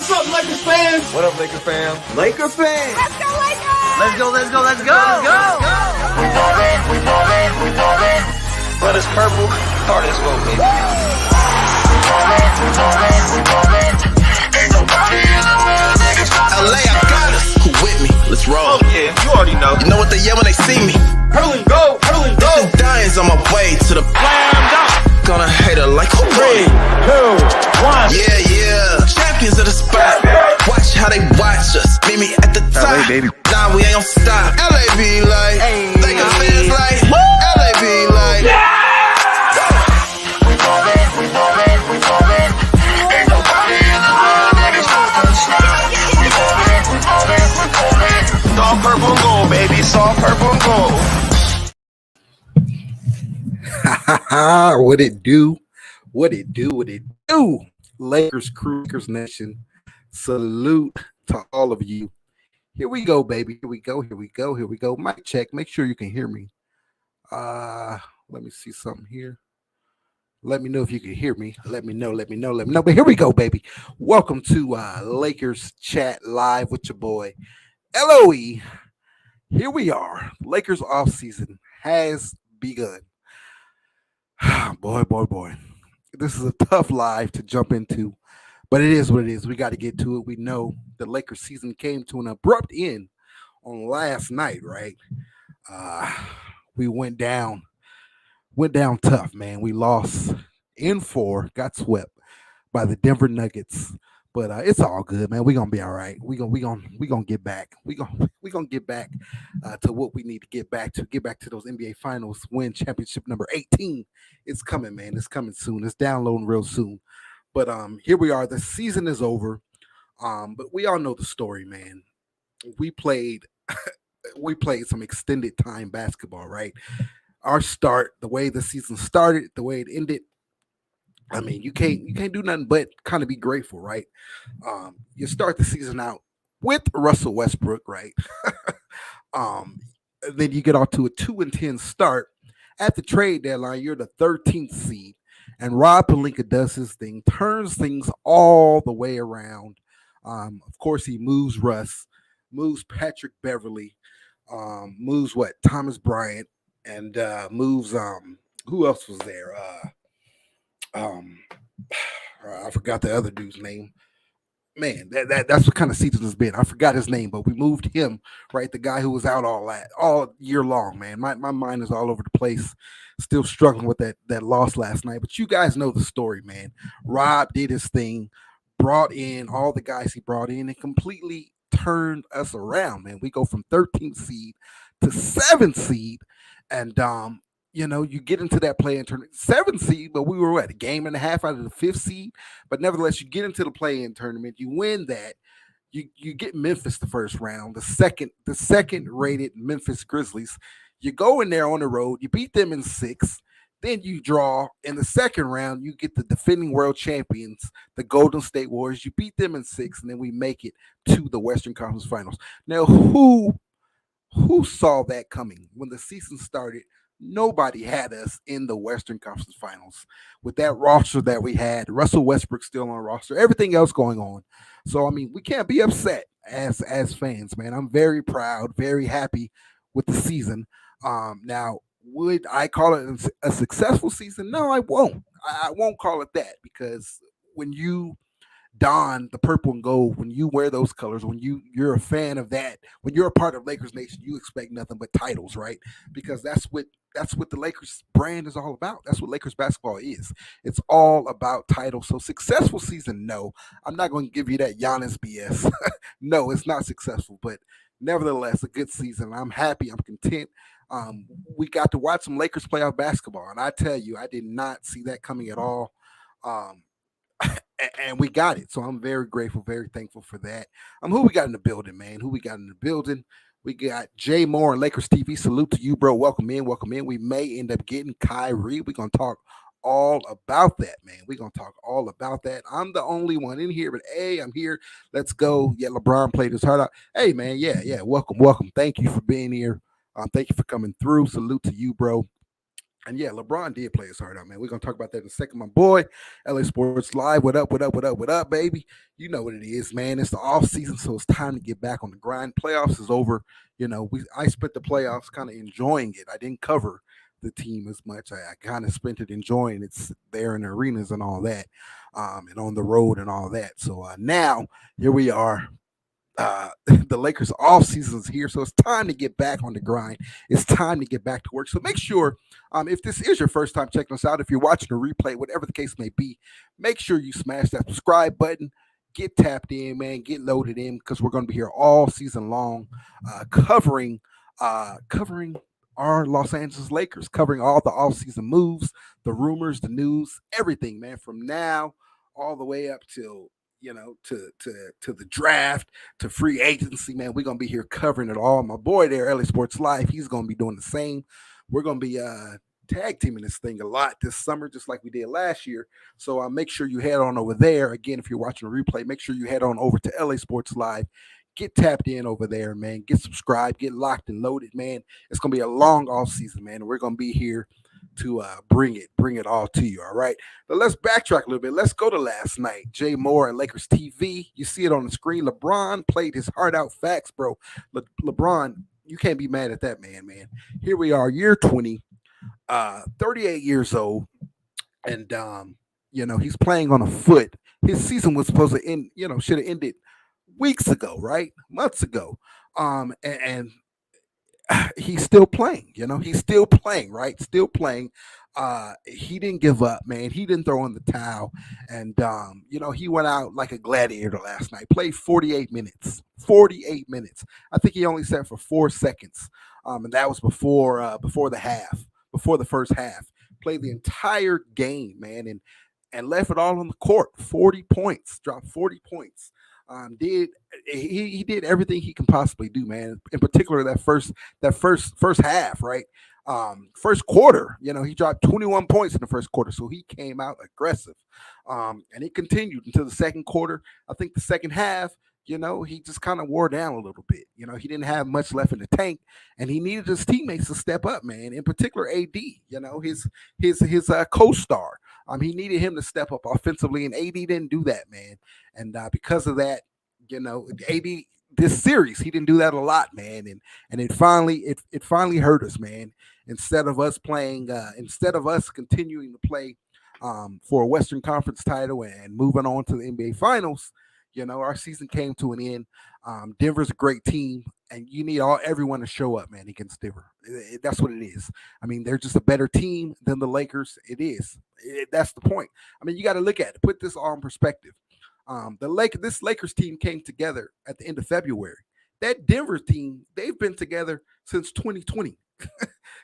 What's up, Lakers fans? What up, Lakers fam? Laker fans! Let's go, Lakers! Let's go, let's go, let's go! We ballin'. But it's purple, hard as well, baby. We ballin'. Ain't nobody in the world, niggas. LA, I got us. Who with me? Let's roll. Oh yeah, you already know. You know what they yell when they see me? Hurling go! Hurling go! This is Dying's on my way to the slam dunk. Gonna hate her like who? 3, 2, 1. Yeah. Champions of the spot. Watch how they watch us. Meet me at the top. LA, baby. Nah, we ain't gon' stop. LA be like, Lakers fans like, LA be like. We ballin'. Ain't nobody in the world, niggas gonna stop. We ballin'. It's all purple and gold, baby. It's all purple and gold. What it do? What it do? Lakers crew, Lakers nation. Salute to all of you. Here we go, baby. Here we go. Mic check. Make sure you can hear me. Let me see something here. Let me know if you can hear me. Let me know. But here we go, baby. Welcome to Lakers Chat Live with your boy, LOE. Here we are. Lakers offseason has begun. Boy. This is a tough live to jump into, but it is what it is. We got to get to it. We know the Lakers season came to an abrupt end on last night, right? We went down tough, man. We lost in 4, got swept by the Denver Nuggets. But it's all good, man. We're gonna be all right. We're gonna get back. We're gonna get back to what we need to get back to those NBA Finals, win championship number 18. It's coming, man. It's coming soon. It's downloading real soon. But here we are. The season is over. But we all know the story, man. We played some extended time basketball, right? Our start, the way the season started, the way it ended. I mean, you can't do nothing but kind of be grateful, right? You start the season out with Russell Westbrook, right? Then you get off to a 2-10 start. At the trade deadline, you're the 13th seed, and Rob Pelinka does his thing, turns things all the way around. Of course, he moves Russ, moves Patrick Beverly, moves Thomas Bryant, and moves who else was there? I forgot the other dude's name. Man, that's what kind of season it's been. I forgot his name, but we moved him, right? The guy who was out all year long, man. My mind is all over the place. Still struggling with that loss last night. But you guys know the story, man. Rob did his thing, brought in all the guys he brought in, and completely turned us around, man. We go from 13th seed to 7th seed, and you get into that play-in tournament, 7th seed, but we were at a game and a half out of the 5th seed. But nevertheless, you get into the play-in tournament, you win that. You get Memphis the first round, the second rated Memphis Grizzlies. You go in there on the road, you beat them in 6. Then you draw in the second round. You get the defending world champions, the Golden State Warriors. You beat them in 6, and then we make it to the Western Conference Finals. Now, who saw that coming when the season started? Nobody had us in the Western Conference Finals with that roster that we had. Russell Westbrook still on the roster, everything else going on. So I mean, we can't be upset as fans, man. I'm very proud, very happy with the season. Now, would I call it a successful season? No, I won't. I won't call it that, because when you don the purple and gold, when you wear those colors, when you're a fan of that, when you're a part of Lakers Nation, you expect nothing but titles, right? Because that's what the Lakers brand is all about. That's what Lakers basketball is. It's all about titles. So successful season, no. I'm not going to give you that Giannis BS. No, it's not successful, but nevertheless, a good season. I'm happy. I'm content. We got to watch some Lakers playoff basketball, and I tell you, I did not see that coming at all. Um, and we got it. So I'm very grateful, very thankful for that. Who we got in the building, man? Who we got in the building? We got Jay Moore and Lakers TV. Salute to you, bro. Welcome in, welcome in. We may end up getting Kyrie. We're gonna talk all about that, man. We're gonna talk all about that. I'm the only one in here, but hey, I'm here. Let's go. Yeah, LeBron played his heart out. Hey, man. Yeah. Welcome, welcome. Thank you for being here. Thank you for coming through. Salute to you, bro. And yeah, LeBron did play his heart out, man. We're gonna talk about that in a second. My boy, LA Sports Live. What up, what up, what up, what up, baby? You know what it is, man. It's the off season, so it's time to get back on the grind. Playoffs is over. I spent the playoffs kind of enjoying it. I didn't cover the team as much. I kind of spent it enjoying it there in the arenas and all that, and on the road and all that. So now here we are. The Lakers off season is here, so it's time to get back on the grind. It's time to get back to work. So make sure, if this is your first time checking us out, if you're watching a replay, whatever the case may be, make sure you smash that subscribe button. Get tapped in, man. Get loaded in, because we're going to be here all season long, covering our Los Angeles Lakers, covering all the off-season moves, the rumors, the news, everything, man. From now all the way up till to the draft, to free agency, man. We're gonna be here covering it all. My boy there, LA Sports Live, he's gonna be doing the same. We're gonna be tag teaming this thing a lot this summer, just like we did last year. So make sure you head on over there. Again, if you're watching a replay, make sure you head on over to LA Sports Live. Get tapped in over there, man. Get subscribed, get locked and loaded, man. It's gonna be a long off season, man. We're gonna be here to bring it all to you. All right, but let's backtrack a little bit. Let's go to last night. Jay Moore and Lakers TV. You see it on the screen. LeBron played his heart out. Facts, bro. LeBron, you can't be mad at that, man. Here we are, year 20, 38 years old, and he's playing on a foot. His season was supposed to end. Should have ended weeks ago, right? Months ago. And he's still playing, he's still playing, right? Still playing. He didn't give up, man. He didn't throw in the towel. And he went out like a gladiator last night. Played 48 minutes. 48 minutes. I think he only sat for 4 seconds. And that was before the first half. Played the entire game, man, and left it all on the court. 40 points. Dropped 40 points. He did everything he can possibly do, man. In particular, that first half, right? First quarter, he dropped 21 points in the first quarter, so he came out aggressive, and it continued until the second quarter. I think the second half, he just kind of wore down a little bit. He didn't have much left in the tank, and he needed his teammates to step up, man. In particular, AD, his co-star. He needed him to step up offensively, and AD didn't do that, man. And because of that, AD this series, he didn't do that a lot, man. And it finally hurt us, man. Instead of us continuing to play for a Western Conference title and moving on to the NBA Finals, our season came to an end. Denver's a great team, and you need everyone to show up, man, against Denver. That's what it is. They're just a better team than the Lakers. It is. That's the point. You got to look at it. Put this all in perspective. This Lakers team came together at the end of February. That Denver team, they've been together since 2020.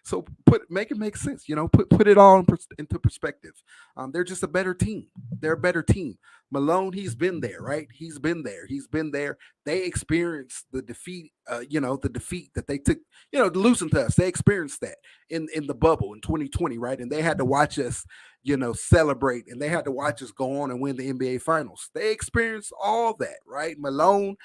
So make it make sense. Put it all into perspective. They're just a better team. They're a better team. Malone, he's been there, right? He's been there. He's been there. They experienced the defeat. The defeat that they took. Losing to us. They experienced that in the bubble in 2020, right? And they had to watch us, celebrate, and they had to watch us go on and win the NBA Finals. They experienced all that, right? Malone.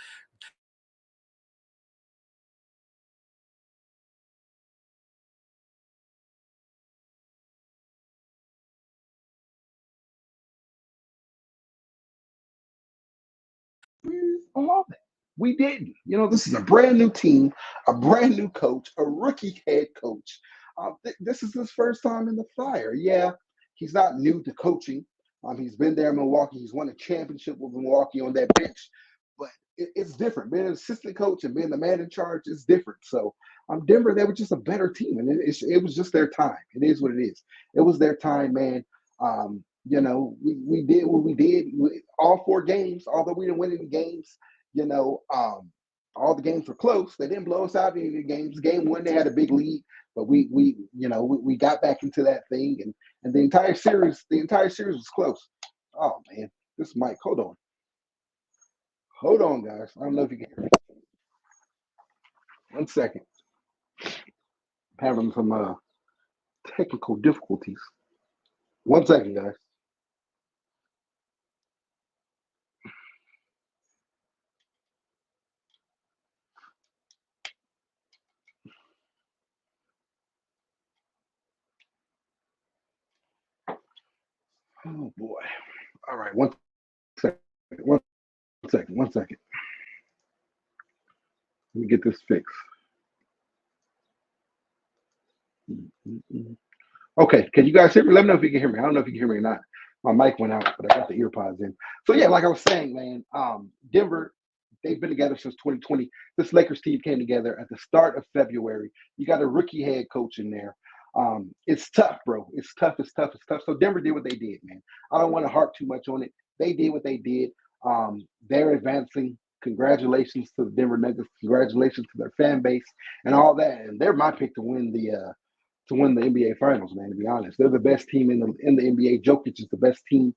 All that. We didn't. This is a brand new team, a brand new coach, a rookie head coach. This is his first time in the Fire. Yeah, he's not new to coaching. He's been there in Milwaukee. He's won a championship with Milwaukee on that bench. But it's different. Being an assistant coach and being the man in charge is different. So Denver, they were just a better team. And it was just their time. It is what it is. It was their time, man. We did what we did. All 4 games, although we didn't win any games, all the games were close. They didn't blow us out in any of the games. Game 1, they had a big lead, but we got back into that thing, and the entire series was close. Oh man, this mic. Hold on, guys. I don't know if you can hear me. 1 second. I'm having some technical difficulties. 1 second, guys. Oh boy. All right, 1 second. 1 second. 1 second. Let me get this fixed. Okay, can you guys hear me? Let me know if you can hear me. I don't know if you can hear me or not. My mic went out, but I got the ear pods in. So yeah, like I was saying, man, Denver, they've been together since 2020. This Lakers team came together at the start of February. You got a rookie head coach in there. It's tough, bro. It's tough. So Denver did what they did, man. I don't want to harp too much on it. They did what they did. They're advancing. Congratulations to the Denver Nuggets. Congratulations to their fan base and all that. And they're my pick to win the NBA Finals, man. To be honest, they're the best team in the NBA. Jokic is the best team,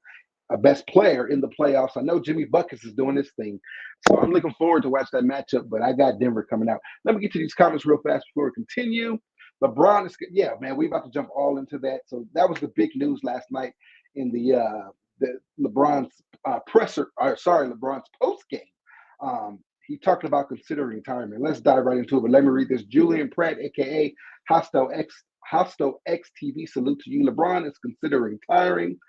best player in the playoffs. I know Jimmy Buckets is doing this thing, so I'm looking forward to watch that matchup. But I got Denver coming out. Let me get to these comments real fast before we continue. LeBron is, yeah, man. We about to jump all into that. So that was the big news last night in the LeBron's LeBron's post game. He talked about considering retirement. Let's dive right into it. But let me read this. Julian Pratt, aka Hostel X TV, salute to you. LeBron is considering retiring,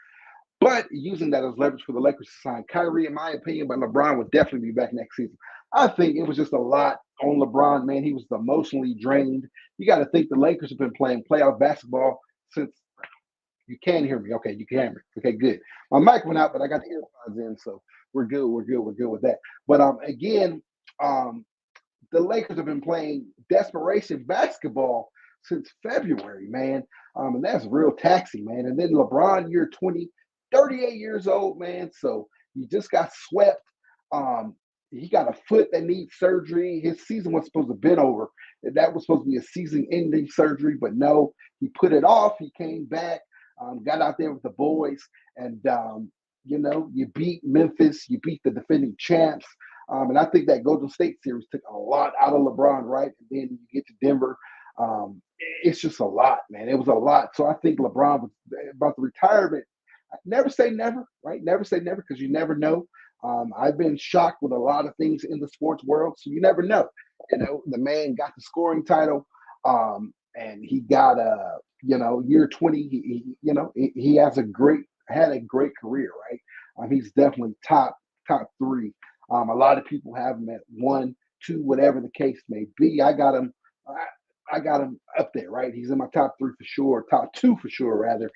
but using that as leverage for the Lakers to sign Kyrie, in my opinion. But LeBron would definitely be back next season. I think it was just a lot on LeBron, man. He was emotionally drained. You got to think the Lakers have been playing playoff basketball since. You can hear me. Okay, you can hear me. Okay, good. My mic went out, but I got the earphones in, so we're good. We're good with that. But again, the Lakers have been playing desperation basketball since February, man. And that's real taxing, man. And then LeBron, you're 38 years old, man. So he just got swept. He got a foot that needs surgery. His season was supposed to have been over. That was supposed to be a season-ending surgery, but no, he put it off. He came back, got out there with the boys, and you beat Memphis. You beat the defending champs. And I think that Golden State series took a lot out of LeBron, right? And then you get to Denver. It's just a lot, man. It was a lot. So I think LeBron was about the retirement. Never say never, right? Never say never, because you never know. I've been shocked with a lot of things in the sports world, so you never know. The man got the scoring title, and he got year 20. He had a great career, right? He's definitely top 3. A lot of people have him at 1, 2, whatever the case may be. I got him. I got him up there, right? He's in my top 3 for sure, top 2 for sure, rather.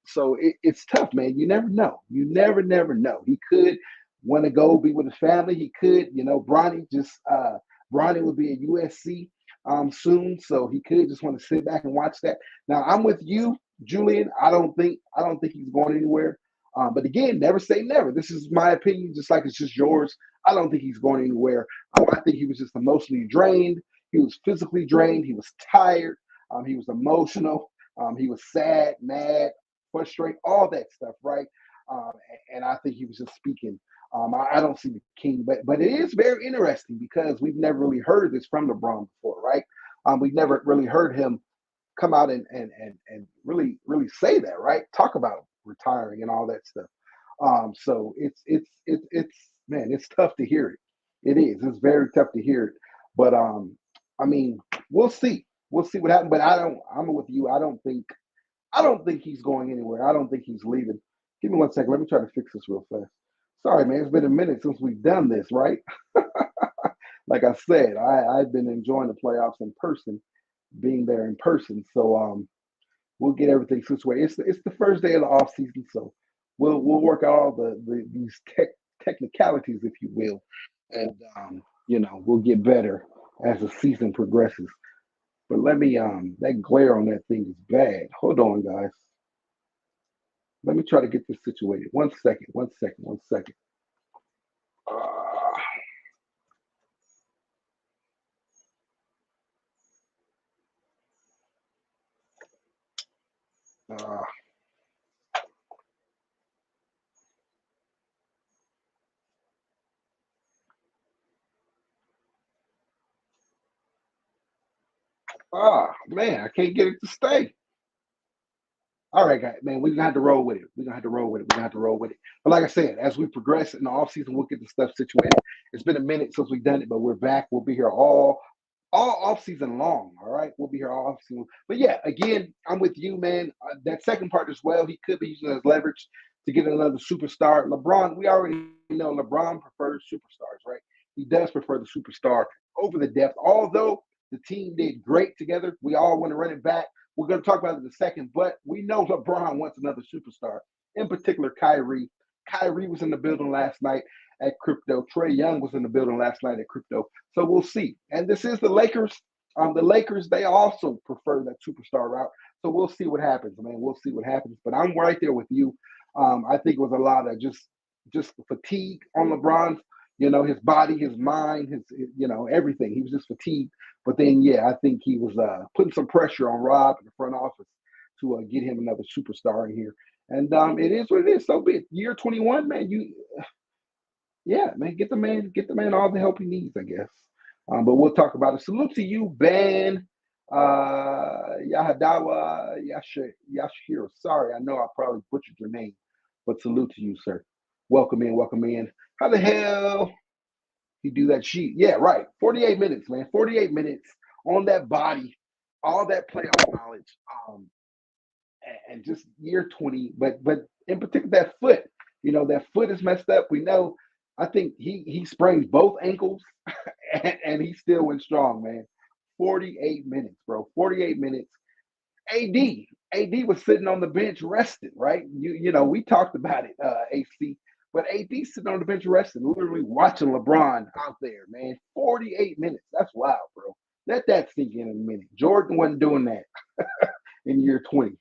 So it's tough, man. You never know. You never know. He could want to go be with his family. He could, Bronny will be at USC soon, so he could just want to sit back and watch that. Now, I'm with you, Julian. I don't think he's going anywhere. But again, never say never. This is my opinion, just like it's just yours. I don't think he's going anywhere. I think he was just emotionally drained. He was physically drained. He was tired. He was emotional. He was sad, mad, frustrated, all that stuff, right? And I think he was just speaking. I don't see the king, but it is very interesting because we've never really heard this from LeBron before, right? We've never really heard him come out and really say that, right? Talk about retiring and all that stuff. So it's man, it's tough to hear it. It is. It's very tough to hear it. But I mean, we'll see. We'll see what happens. But I'm with you. I don't think he's going anywhere. I don't think he's leaving. Give me 1 second. Let me try to fix this real fast. Sorry, man. It's been a minute since we've done this, right? Like I said, I've been enjoying the playoffs in person, being there in person. So we'll get everything situated. It's the first day of the off season, so we'll work out all these technicalities, if you will, and we'll get better as the season progresses. But let me that glare on that thing is bad. Hold on, guys. Let me try to get this situated. 1 second. 1 second. 1 second. Uh, uh, man, I can't get it to stay. All right, guys, man, we're gonna have to roll with it. We're gonna have to roll with it. We're gonna have to roll with it. But like I said, as we progress in the off season, we'll get the stuff situated. It's been a minute since we've done it, but we're back. We'll be here all off season long. All right, we'll be here all off season. But yeah, again, I'm with you, man. That second part as well. He could be using as leverage to get another superstar. LeBron, we already know LeBron prefers superstars, right? He does prefer the superstar over the depth. Although the team did great together, we all want to run it back. We're going to talk about it in a second, but we know LeBron wants another superstar, in particular Kyrie. Kyrie was in the building last night at Crypto. Trae Young was in the building last night at Crypto. So we'll see. And this is the Lakers. The Lakers, they also prefer that superstar route. So we'll see what happens, man. We'll see what happens. But I'm right there with you. I think it was a lot of just fatigue on LeBron's, his body, his mind, his everything. He was just fatigued. But then, yeah, I think he was putting some pressure on Rob in the front office to get him another superstar in here. And it is what it is. So be it. Year 21, man. Yeah, man, get the man all the help he needs, I guess. But we'll talk about it. Salute to you, Ben Yahadawa Yashiro. Sorry, I know I probably butchered your name, but salute to you, sir. Welcome in, welcome in. How the hell you do that sheet? Yeah, right. 48 minutes, man. 48 minutes on that body, all that playoff knowledge, and just year 20. But in particular, that foot. That foot is messed up. We know. I think he sprained both ankles, and he still went strong, man. 48 minutes, bro. 48 minutes. AD was sitting on the bench resting, right? We talked about it, AC. But AD sitting on the bench resting, literally watching LeBron out there, man. 48 minutes. That's wild, bro. Let that sink in a minute. Jordan wasn't doing that in year 20.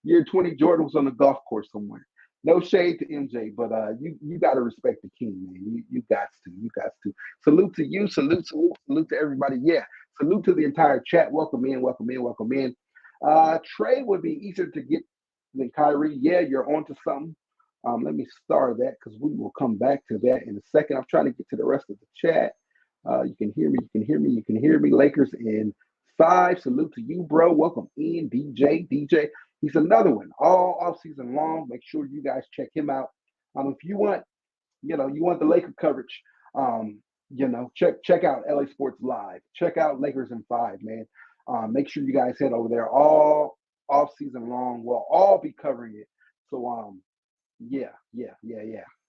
Year 20, Jordan was on the golf course somewhere. No shade to MJ, but you got to respect the king, man. You got to. You got to. Salute to you. Salute to everybody. Yeah. Salute to the entire chat. Welcome in. Welcome in. Welcome in. Trae would be easier to get than Kyrie. Yeah, you're onto something. Let me start that because we will come back to that in a second. I'm trying to get to the rest of the chat. You can hear me. You can hear me. You can hear me. Lakers in 5. Salute to you, bro. Welcome in, DJ. DJ. He's another one all off season long. Make sure you guys check him out. If you want, you want the Laker coverage. Check out LA Sports Live. Check out Lakers in 5, man. Make sure you guys head over there all off season long. We'll all be covering it. So yeah.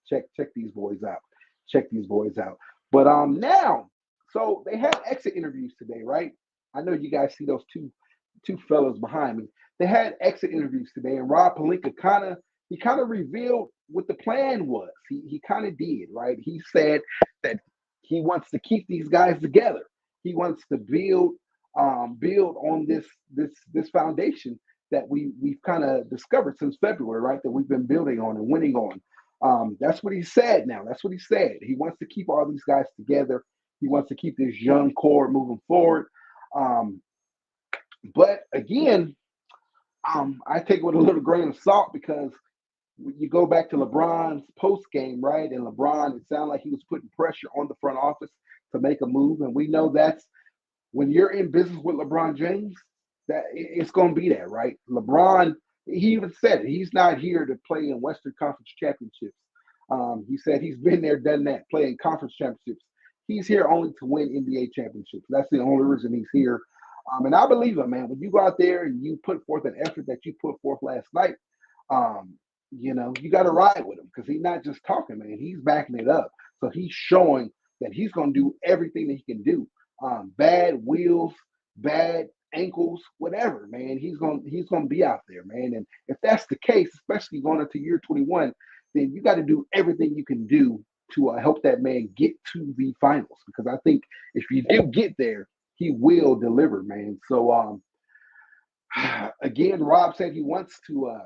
Check these boys out. Check these boys out. But now, so they had exit interviews today, right? I know you guys see those two fellows behind me. They had exit interviews today, and Rob Pelinka kind of revealed what the plan was. He kind of did, right? He said that he wants to keep these guys together. He wants to build on this foundation that we've kind of discovered since February, right? That we've been building on and winning on. That's what he said now. That's what he said. He wants to keep all these guys together. He wants to keep this young core moving forward. Um, but again, I take it with a little grain of salt because you go back to LeBron's post game, right? And LeBron, it sounded like he was putting pressure on the front office to make a move, and we know that's when you're in business with LeBron James, that it's going to be that, right? LeBron, he even said it. He's not here to play in Western Conference championships. He said he's been there, done that, playing conference championships. He's here only to win NBA championships. That's the only reason he's here. And I believe him, man. When you go out there and you put forth an effort that you put forth last night, um, you got to ride with him because he's not just talking, man. He's backing it up. So he's showing that he's going to do everything that he can do. Bad wheels, bad ankles, whatever, man. He's gonna be out there, man. And if that's the case, especially going into year 21, then you got to do everything you can do to help that man get to the finals. Because I think if you do get there, he will deliver, man. So again, Rob said he wants to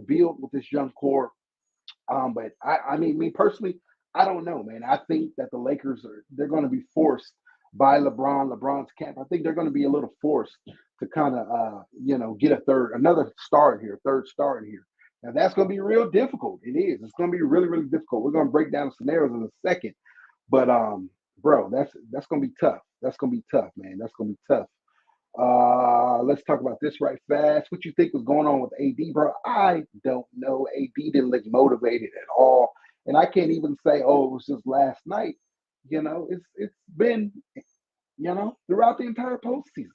build with this young core. But I mean, me personally, I don't know, man. I think that the Lakers they're going to be forced by LeBron's camp. I think they're going to be a little forced to kind of get another star in here, third star in here. Now that's going to be real difficult. It is. It's going to be really, really difficult. We're going to break down the scenarios in a second. But bro, that's going to be tough. That's going to be tough, man. That's going to be tough. Let's talk about this right fast. What you think was going on with AD, bro? I don't know. AD didn't look motivated at all, and I can't even say, oh, it was just last night. It's been, throughout the entire postseason.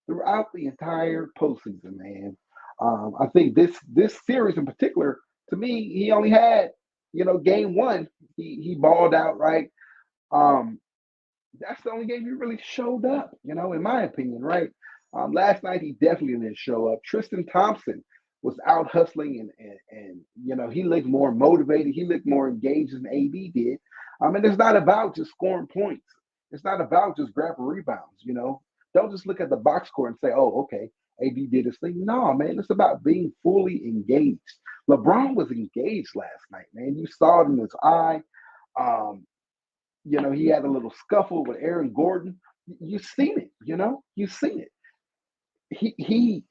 Throughout the entire postseason, man. I think this series in particular, to me, he only had, game one, he balled out, right? Um, that's the only game he really showed up, in my opinion, right? Last night he definitely didn't show up. Tristan Thompson was out hustling and he looked more motivated. He looked more engaged than AD did. And it's not about just scoring points. It's not about just grabbing rebounds, Don't just look at the box score and say, oh, okay, AD did his thing. No, man, it's about being fully engaged. LeBron was engaged last night, man. You saw it in his eye. He had a little scuffle with Aaron Gordon. You've seen it, You've seen it. He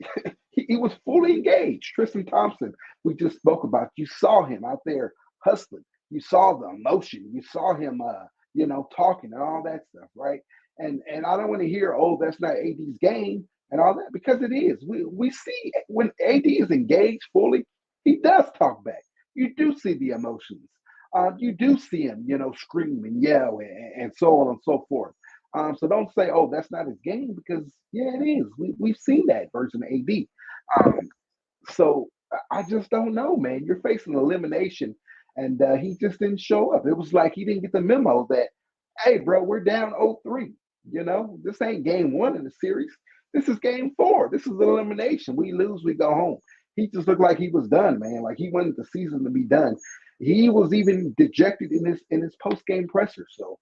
he was fully engaged. Tristan Thompson, we just spoke about. You saw him out there hustling. You saw the emotion. You saw him, talking and all that stuff, right? And I don't want to hear, oh, that's not AD's game and all that, because it is. We see when AD is engaged fully, he does talk back. You do see the emotions. You do see him, scream and yell and so on and so forth. So don't say, oh, that's not his game, because, yeah, it is. We've seen that version of AD. So I just don't know, man. You're facing elimination, and he just didn't show up. It was like he didn't get the memo that, hey, bro, we're down 0-3. This ain't game one in the series. This is game 4. This is elimination. We lose, we go home. He just looked like he was done, man. Like he wanted the season to be done. He was even dejected in his post game presser. So,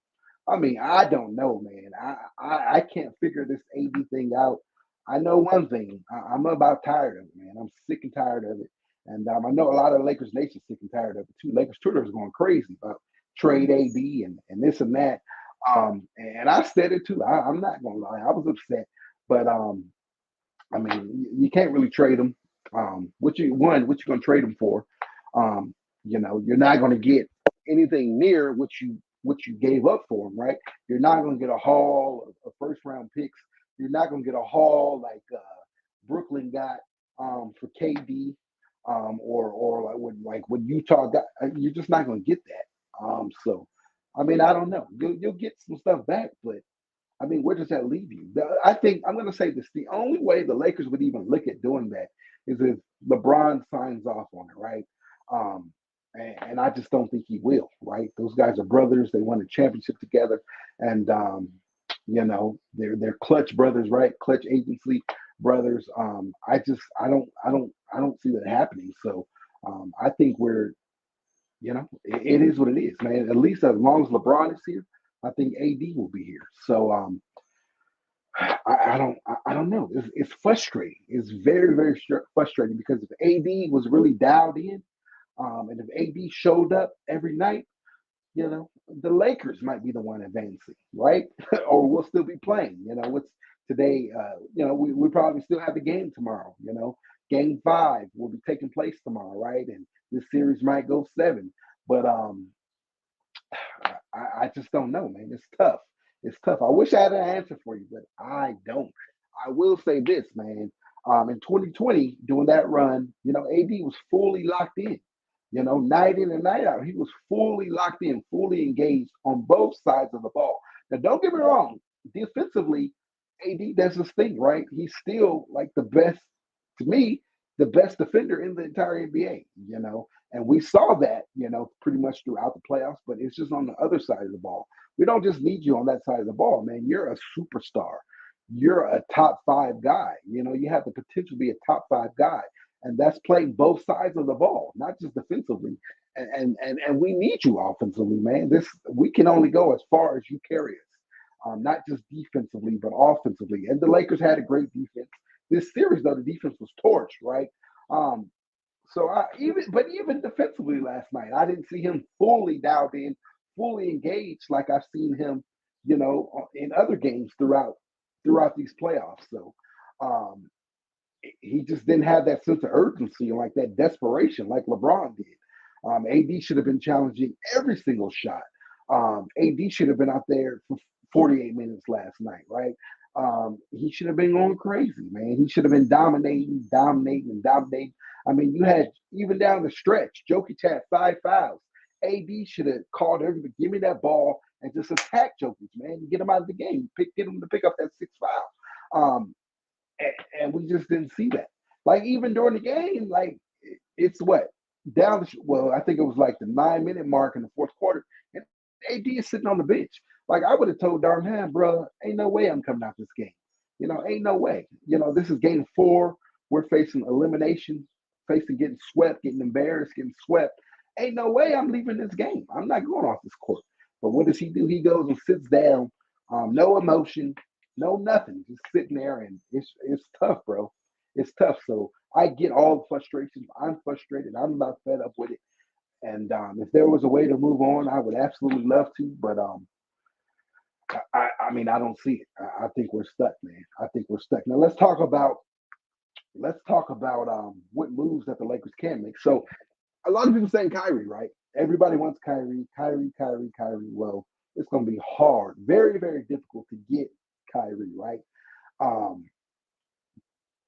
I mean, I don't know, man. I can't figure this AD thing out. I know one thing. I'm about tired of it, man. I'm sick and tired of it. And I know a lot of Lakers Nation sick and tired of it too. Lakers Twitter is going crazy about trade AD and this and that. And I said it too. I'm not gonna lie. I was upset, but I mean, you can't really trade him. What you gonna trade him for? You're not gonna get anything near what you gave up for him, right? You're not gonna get a haul of first round picks. You're not gonna get a haul like Brooklyn got for KD, or like what Utah got. You're just not gonna get that. So I mean, I don't know. You'll get some stuff back, but I mean, where does that leave you? I think I'm going to say this: the only way the Lakers would even look at doing that is if LeBron signs off on it, right? And I just don't think he will, right? Those guys are brothers. They won a championship together, and they're clutch brothers, right? Clutch agency brothers. I don't see that happening. So I think it is what it is, man. At least as long as LeBron is here, I think AD will be here. So I don't know. It's frustrating. It's very, very frustrating, because if AD was really dialed in, and if AD showed up every night, the Lakers might be the one advancing, right? Or we'll still be playing. today, we probably still have the game tomorrow. Game 5 will be taking place tomorrow, right? And this series might go 7. But I just don't know, man. It's tough. It's tough. I wish I had an answer for you, but I don't. I will say this, man. In 2020, doing that run, AD was fully locked in. Night in and night out, he was fully locked in, fully engaged on both sides of the ball. Now, don't get me wrong. Defensively, AD does his thing, right? He's still like the best, to me, the best defender in the entire NBA. And we saw that, pretty much throughout the playoffs, but it's just on the other side of the ball. We don't just need you on that side of the ball, man. You're a superstar. You're a top 5 guy. You have the potential to be a top 5 guy. And that's playing both sides of the ball, not just defensively. And we need you offensively, man. We can only go as far as you carry us, not just defensively, but offensively. And the Lakers had a great defense. This series, though, the defense was torched, right? Even defensively last night, I didn't see him fully dialed in, fully engaged like I've seen him, in other games throughout these playoffs. So he just didn't have that sense of urgency and like that desperation like LeBron did. AD should have been challenging every single shot. AD should have been out there for 48 minutes last night, right? He should have been going crazy, man. He should have been dominating. I mean, you had, even down the stretch, Jokic had 5 fouls. AD should have called everybody, give me that ball and just attack Jokic, man. Get him out of the game. Get him to pick up that 6 foul. And we just didn't see that. Like, even during the game, like, it's what? I think it was like the 9-minute mark in the fourth quarter, and AD is sitting on the bench. Like, I would have told Darnell, bro, ain't no way I'm coming out this game. Ain't no way. This is game 4. We're facing elimination, facing getting swept, getting embarrassed, getting swept. Ain't no way I'm leaving this game. I'm not going off this court. But what does he do? He goes and sits down, no emotion, no nothing, just sitting there, and it's tough, bro. It's tough. So I get all the frustrations. I'm frustrated. I'm about fed up with it. And if there was a way to move on, I would absolutely love to. But I mean, I don't see it. I think we're stuck, man. I think we're stuck. Now let's talk about what moves that the Lakers can make. So a lot of people saying Kyrie, right? Everybody wants Kyrie. Well, it's going to be hard, very, very difficult to get Kyrie, right?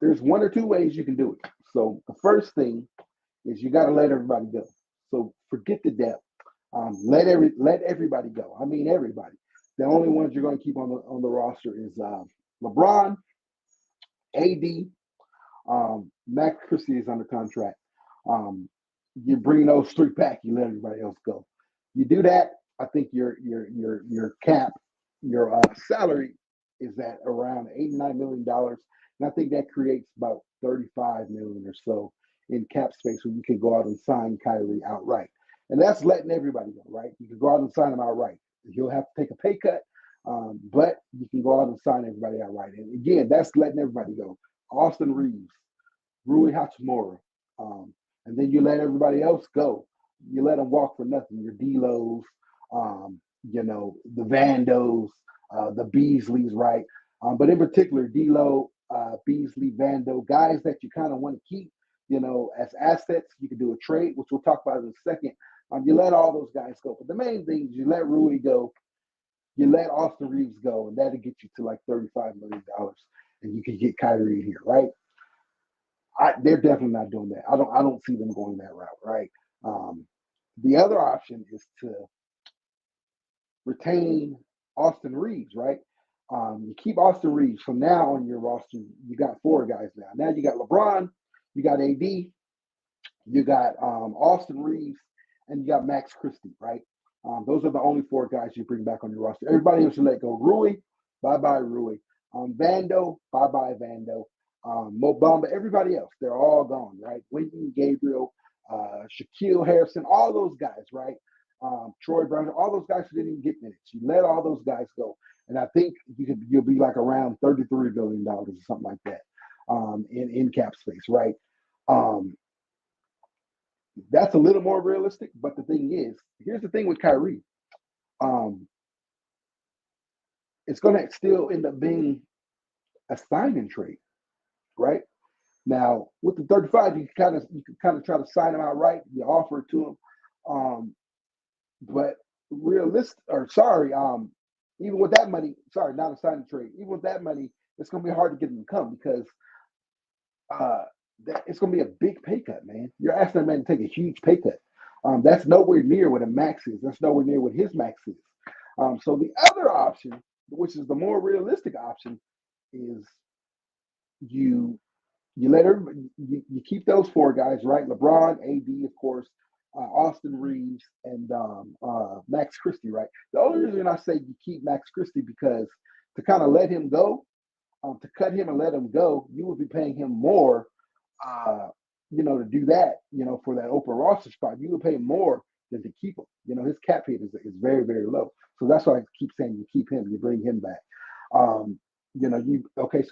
There's 1 or 2 ways you can do it. So the first thing is you got to let everybody go. So forget the depth. Let everybody go. I mean, everybody. The only ones you're going to keep on the roster is LeBron, AD, Max Christie is under contract. You bring those 3 back. You let everybody else go. You do that, I think your cap, your salary is at around $89 million. And I think that creates about $35 million or so in cap space where you can go out and sign Kyrie outright. And that's letting everybody go, right? You can go out and sign him outright. You'll have to take a pay cut, but you can go out and sign everybody outright. And again, that's letting everybody go. Austin Reeves, Rui Hachimura, and then you let everybody else go. You let them walk for nothing. Your D'Los, the Vandos, the Beasleys, right? But in particular, D'Lo, Beasley, Vando, guys that you kind of want to keep, as assets. You can do a trade, which we'll talk about in a second. You let all those guys go. But the main thing is you let Rui go, you let Austin Reeves go, and that'll get you to like $35 million, and you can get Kyrie in here, right? They're definitely not doing that. I don't see them going that route, right? The other option is to retain Austin Reeves, right? You keep Austin Reeves. So now on your roster, you got 4 guys now. Now you got LeBron, you got AD, you got Austin Reeves, and you got Max Christie, right? Those are the only 4 guys you bring back on your roster. Everybody else you let go. Rui, bye-bye Rui. Vando, bye-bye Vando. Mo Bamba, everybody else, they're all gone, right? Winton, Gabriel, Shaquille Harrison, all those guys, right? Troy Brown, all those guys who didn't even get minutes. You let all those guys go. And I think you'll be like around $33 billion or something like that in cap space, right? That's a little more realistic, but the thing is, here's the thing with Kyrie. It's going to still end up being a sign-in trade, right? Now with the 35, you can kind of try to sign him outright. You offer it to him, but even with that money, sorry, not a sign-in trade. Even with that money, it's going to be hard to get him to come because uh, it's going to be a big pay cut, man. You're asking a man to take a huge pay cut. That's nowhere near what a max is. That's nowhere near what his max is. So the other option, which is the more realistic option, is you you keep those four guys, right? LeBron, AD, of course, Austin Reeves, and Max Christie, right? The only reason I say you keep Max Christie because to kind of let him go, to cut him and let him go, you would be paying him more, to do that, for that open roster spot. You would pay more than to keep him. His cap hit is very, very low. So that's why I keep saying you keep him, you bring him back. So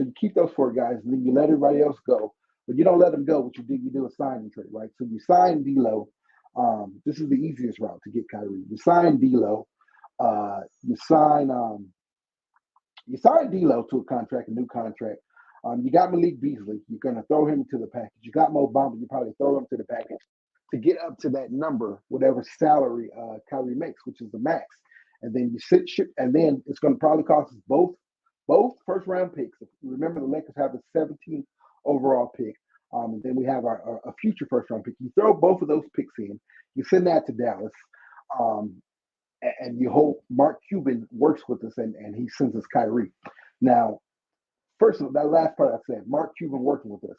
you keep those four guys, and then you let everybody else go. But you don't let them go. What you do a signing trade, right? So you sign D'Lo. This is the easiest route to get Kyrie. You sign D'Lo. You sign D'Lo to a new contract. You got Malik Beasley. You're going to throw him into the package. You got Mo Bamba. You probably throw him to the package to get up to that number, whatever salary Kyrie makes, which is the max. And then and then it's going to probably cost us both first round picks. Remember, the Lakers have a 17th overall pick. And then we have a future first round pick. You throw both of those picks in. You send that to Dallas. And you hope Mark Cuban works with us and he sends us Kyrie. Now, first of all, that last part I said, Mark Cuban working with us.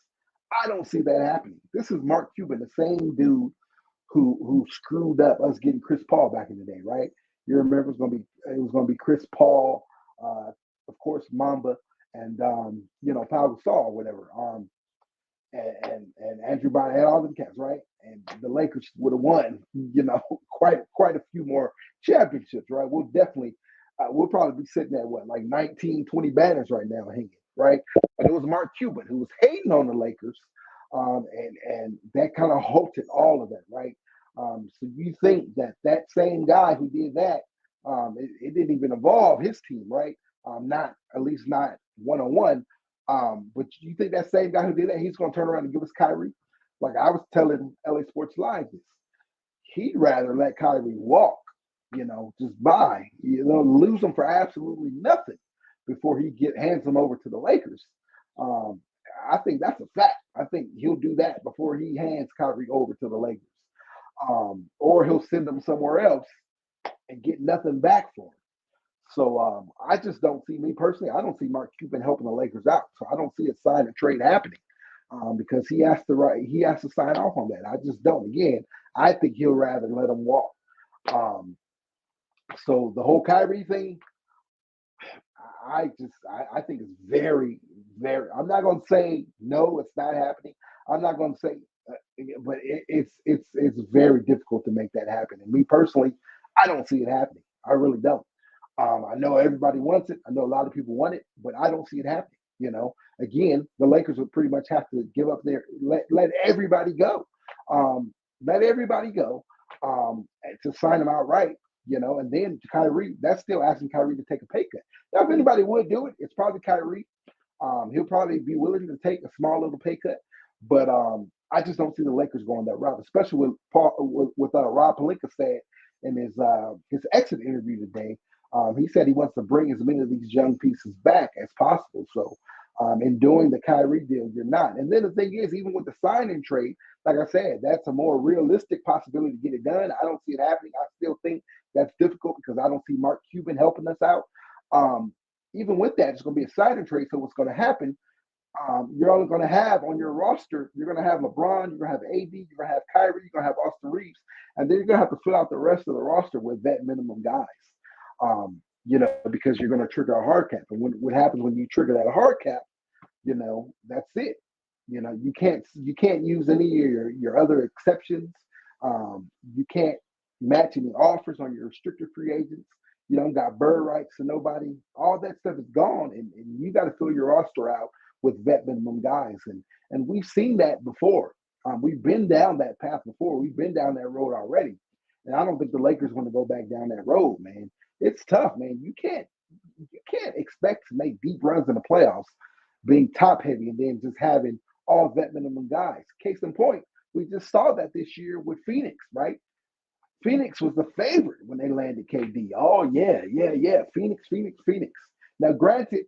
I don't see that happening. This is Mark Cuban, the same dude who screwed up us getting Chris Paul back in the day, right? You remember it was gonna be Chris Paul, of course Mamba, and Pau Gasol, whatever. And Andrew Bynum had all the cats, right? And the Lakers would have won, quite a few more championships, right? We'll probably be sitting at what, like 19, 20 banners right now hanging, right? But it was Mark Cuban who was hating on the Lakers, and that kind of halted all of that, right? So you think that same guy who did that, it didn't even involve his team, right? At least not one-on-one. But you think that same guy who did that, he's going to turn around and give us Kyrie? Like I was telling LA Sports Live this, he'd rather let Kyrie walk, just lose him for absolutely nothing before he hands him over to the Lakers. I think that's a fact. I think he'll do that before he hands Kyrie over to the Lakers. Or he'll send him somewhere else and get nothing back for him. So I just don't see, me personally, I don't see Mark Cuban helping the Lakers out. So I don't see a sign and trade happening because he has to sign off on that. I just don't. Again, I think he'll rather let him walk. So the whole Kyrie thing, I think it's very, very. I'm not going to say no, it's not happening. I'm not going to say, but it's very difficult to make that happen. And me personally, I don't see it happening. I really don't. I know everybody wants it. I know a lot of people want it, but I don't see it happening. Again, the Lakers would pretty much have to give up let everybody go. Let everybody go to sign them outright, and then Kyrie, that's still asking Kyrie to take a pay cut. Now, if anybody would do it, it's probably Kyrie. He'll probably be willing to take a small little pay cut, but I just don't see the Lakers going that route, especially with Rob Pelinka said in his exit interview today. He said he wants to bring as many of these young pieces back as possible. So in doing the Kyrie deal, you're not. And then the thing is, even with the signing trade, like I said, that's a more realistic possibility to get it done. I don't see it happening. I still think that's difficult because I don't see Mark Cuban helping us out. Even with that, it's going to be a signing trade. So what's going to happen, you're only going to have on your roster, you're going to have LeBron, you're going to have AD, you're going to have Kyrie, you're going to have Austin Reeves, and then you're going to have to fill out the rest of the roster with vet minimum guys. Because you're going to trigger a hard cap. And what happens when you trigger that hard cap, that's it. You can't use any of your other exceptions. You can't match any offers on your restricted free agents. You don't got bird rights to nobody. All that stuff is gone, and you got to fill your roster out with vet minimum guys. And we've seen that before. We've been down that path before. We've been down that road already. And I don't think the Lakers want to go back down that road, man. It's tough, man. You can't expect to make deep runs in the playoffs being top heavy and then just having all vet minimum guys. Case in point, we just saw that this year with Phoenix, right? Phoenix was the favorite when they landed KD. Oh yeah. Phoenix. Now, granted,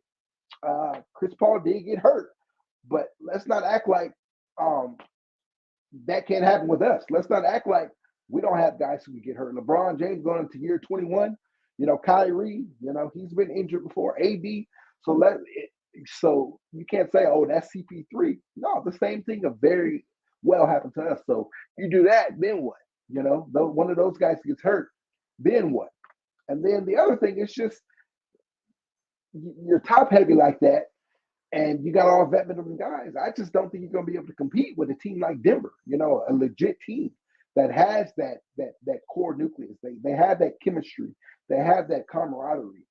Chris Paul did get hurt, but let's not act like um, that can't happen with us. Let's not act like we don't have guys who can get hurt. LeBron James going into year 21. Kyrie, he's been injured before. AD. So you can't say, oh, that's CP3. No, the same thing could very well happen to us. So you do that, then what? One of those guys gets hurt, then what? And then the other thing is just you're top heavy like that, and you got all vet minimum guys. I just don't think you're going to be able to compete with a team like Denver. A legit team that has that core nucleus. They have that chemistry. They have that camaraderie.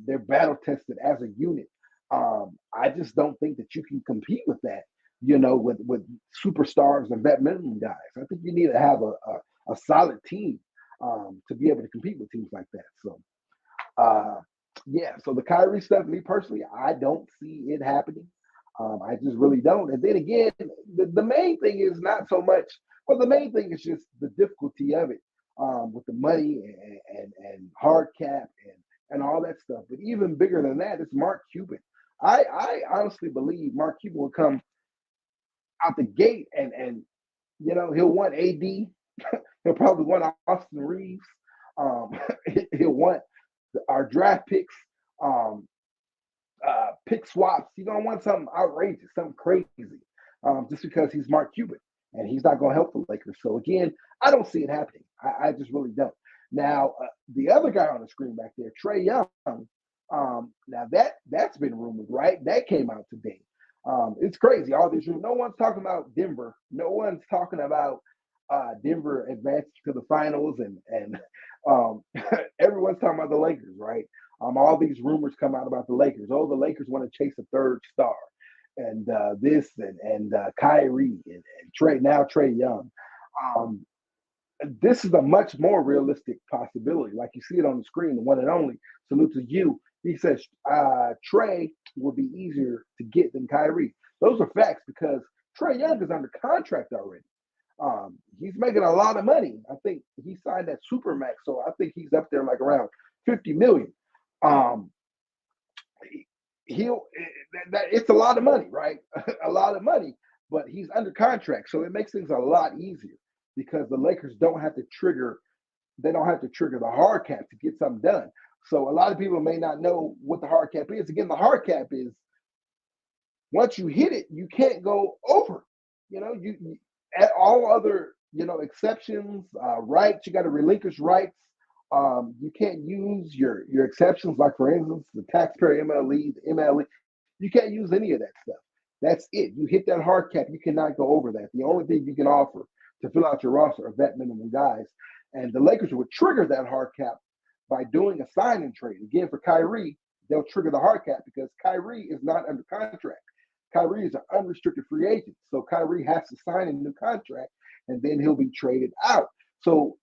They're battle tested as a unit. I just don't think that you can compete with that. With superstars and vet minimum guys. I think you need to have a solid team to be able to compete with teams like that. So, so the Kyrie stuff, me personally, I don't see it happening. I just really don't. And then again, the main thing is not so much, well, the main thing is just the difficulty of it with the money and hard cap and all that stuff. But even bigger than that, it's Mark Cuban. I honestly believe Mark Cuban will come out the gate and he'll want AD. He'll probably want Austin Reeves. He'll want our draft picks, pick swaps. He's gonna want something outrageous, something crazy, just because he's Mark Cuban and he's not gonna help the Lakers. So again, I don't see it happening. I just really don't. Now the other guy on the screen back there, Trae Young. Now that's been rumored, right? That came out today. It's crazy. All this room. No one's talking about Denver. No one's talking about Denver advancing to the finals, and everyone's talking about the Lakers, right? All these rumors come out about the Lakers. Oh, the Lakers want to chase a third star, and this and Kyrie and Trae Young. This is a much more realistic possibility. Like you see it on the screen, the one and only. Salute to you. He says Trae will be easier to get than Kyrie. Those are facts because Trae Young is under contract already. He's making a lot of money. I think he signed that Supermax, so I think he's up there like around $50 million. It's a lot of money, right? A lot of money, but he's under contract, so it makes things a lot easier because the Lakers don't have to trigger the hard cap to get something done. So a lot of people may not know what the hard cap is. Again, the hard cap is once you hit it, you can't go over. You at all other exceptions, rights, you got to relinquish rights. You can't use your exceptions, like for instance, the taxpayer MLE, the MLE. You can't use any of that stuff. That's it. You hit that hard cap, you cannot go over that. The only thing you can offer to fill out your roster are vet minimum guys. And the Lakers would trigger that hard cap by doing a sign and trade. Again, for Kyrie, they'll trigger the hard cap because Kyrie is not under contract. Kyrie is an unrestricted free agent. So Kyrie has to sign a new contract and then he'll be traded out. So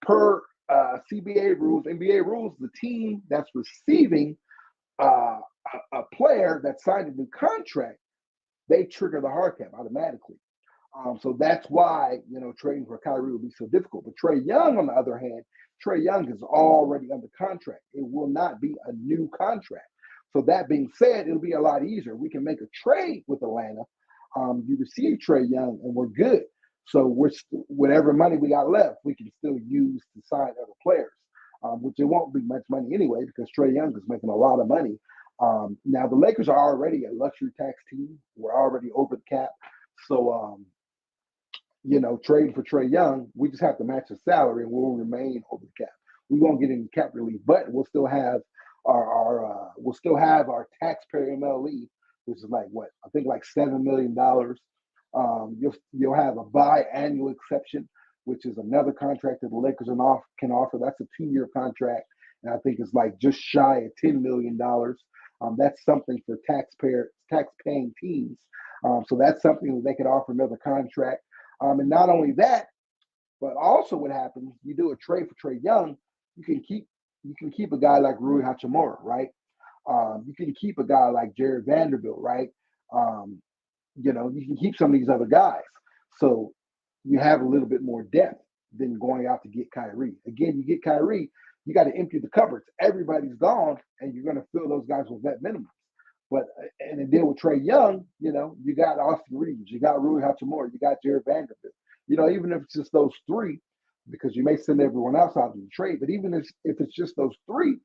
per CBA rules, NBA rules, the team that's receiving a player that signed a new contract, they trigger the hard cap automatically. So that's why, trading for Kyrie will be so difficult. But Trae Young, on the other hand, Trae Young is already under contract. It will not be a new contract. So that being said, it'll be a lot easier. We can make a trade with Atlanta. You receive Trae Young, and we're good. So whatever money we got left, we can still use to sign other players, which it won't be much money anyway because Trae Young is making a lot of money. Now, the Lakers are already a luxury tax team. We're already over the cap. So, trading for Trae Young, we just have to match his salary and we'll remain over the cap. We won't get any cap relief, but we'll still have our taxpayer MLE, which is like what I think like $7 million. You'll have a biannual exception, which is another contract that the Lakers can offer. That's a 2-year contract, and I think it's like just shy of $10 million. That's something for tax-paying teams. So that's something that they could offer another contract. And not only that, but also what happens, you do a trade for Trae Young, you can keep a guy like Rui Hachimura, right? You can keep a guy like Jared Vanderbilt, right? Um, you can keep some of these other guys. So you have a little bit more depth than going out to get Kyrie. Again, you get Kyrie, you got to empty the cupboards. Everybody's gone, and you're going to fill those guys with vet minimums. But and then deal with Trae Young, you got Austin Reeves, you got Rui Hachimura, you got Jared Vanderbilt. Even if it's just those three, because you may send everyone else out to the trade, but even if it's just those three,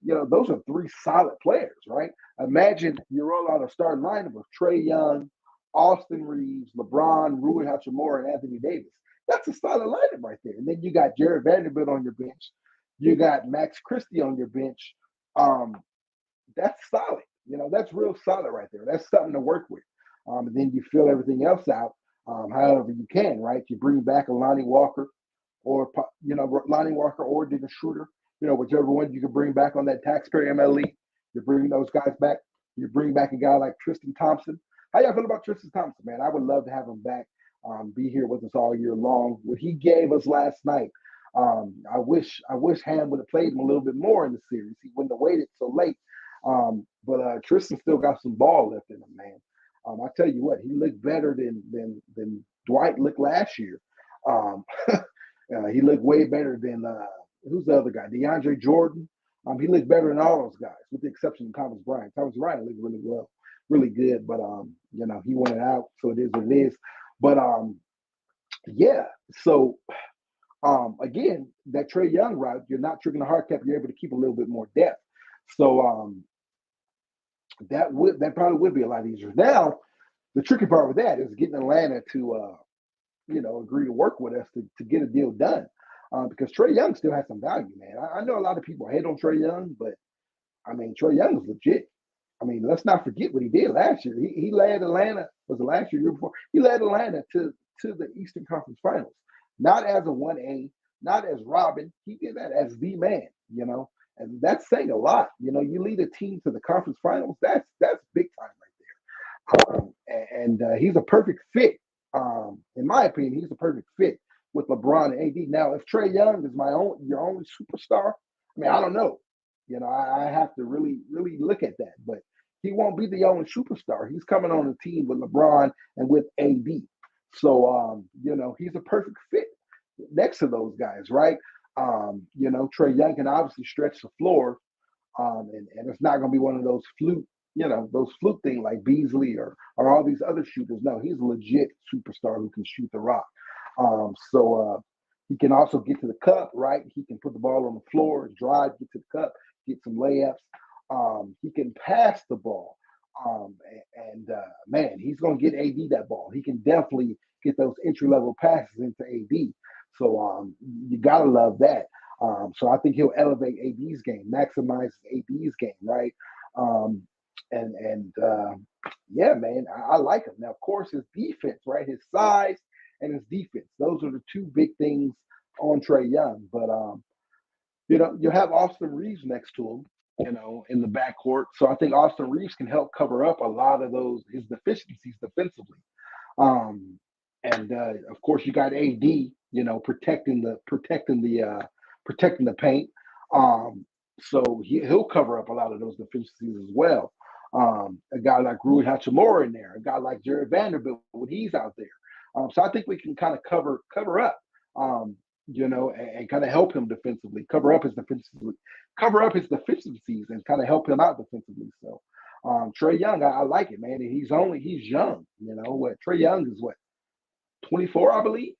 those are three solid players, right? Imagine you roll out a starting lineup of Trae Young, Austin Reeves, LeBron, Rui Hachimura, and Anthony Davis. That's a solid lineup right there. And then you got Jared Vanderbilt on your bench. You got Max Christie on your bench. That's solid. That's real solid right there. That's something to work with. And then you fill everything else out however you can, right? You bring back a Lonnie Walker or Dennis Schroeder, whichever one you can bring back on that taxpayer MLE. You bring those guys back. You bring back a guy like Tristan Thompson. How y'all feel about Tristan Thompson, man? I would love to have him back, be here with us all year long. What he gave us last night, I wish Ham would have played him a little bit more in the series. He wouldn't have waited so late. But Tristan still got some ball left in him, man. I tell you what, he looked better than Dwight looked last year. He looked way better than who's the other guy? DeAndre Jordan. He looked better than all those guys, with the exception of Thomas Bryant. Thomas Bryant looked really well, really good, but he went out, so it is what it is. But yeah, so again, that Trae Young route, you're not triggering the hard cap, you're able to keep a little bit more depth. So that probably would be a lot easier. Now, the tricky part with that is getting Atlanta to agree to work with us to get a deal done. Because Trae Young still has some value, man. I know a lot of people hate on Trae Young, but I mean, Trae Young is legit. I mean, let's not forget what he did last year. He led Atlanta, was it last year, year before? He led Atlanta to the Eastern Conference Finals, not as a 1A, not as Robin. He did that as the man, and that's saying a lot. You lead a team to the conference finals. That's big time right there. And he's a perfect fit. In my opinion, he's a perfect fit with LeBron and AD. Now, if Trae Young is your only superstar, I mean, I don't know. I have to really, really look at that. But he won't be the only superstar. He's coming on a team with LeBron and with AD. So, he's a perfect fit next to those guys, right? Trae Young can obviously stretch the floor, and it's not going to be one of those fluke things like Beasley or all these other shooters. No, he's a legit superstar who can shoot the rock. So he can also get to the cup, right? He can put the ball on the floor, drive, get to the cup, get some layups. He can pass the ball. Man, he's going to get AD that ball. He can definitely get those entry-level passes into AD. So you got to love that. So I think he'll elevate AD's game, maximize AD's game, right? Yeah, man, I like him. Now, of course, his defense, right? His size and his defense. Those are the two big things on Trae Young. But, you have Austin Reeves next to him, in the backcourt. So I think Austin Reeves can help cover up a lot of his deficiencies defensively. Of course, you got AD, protecting the paint. So he'll cover up a lot of those deficiencies as well. A guy like Rui Hachimura in there, a guy like Jared Vanderbilt when he's out there. So I think we can kind of cover up, and kind of help him defensively, cover up his deficiencies and kind of help him out defensively. So Trae Young, I like it, man. And he's young, Trae Young is 24, I believe.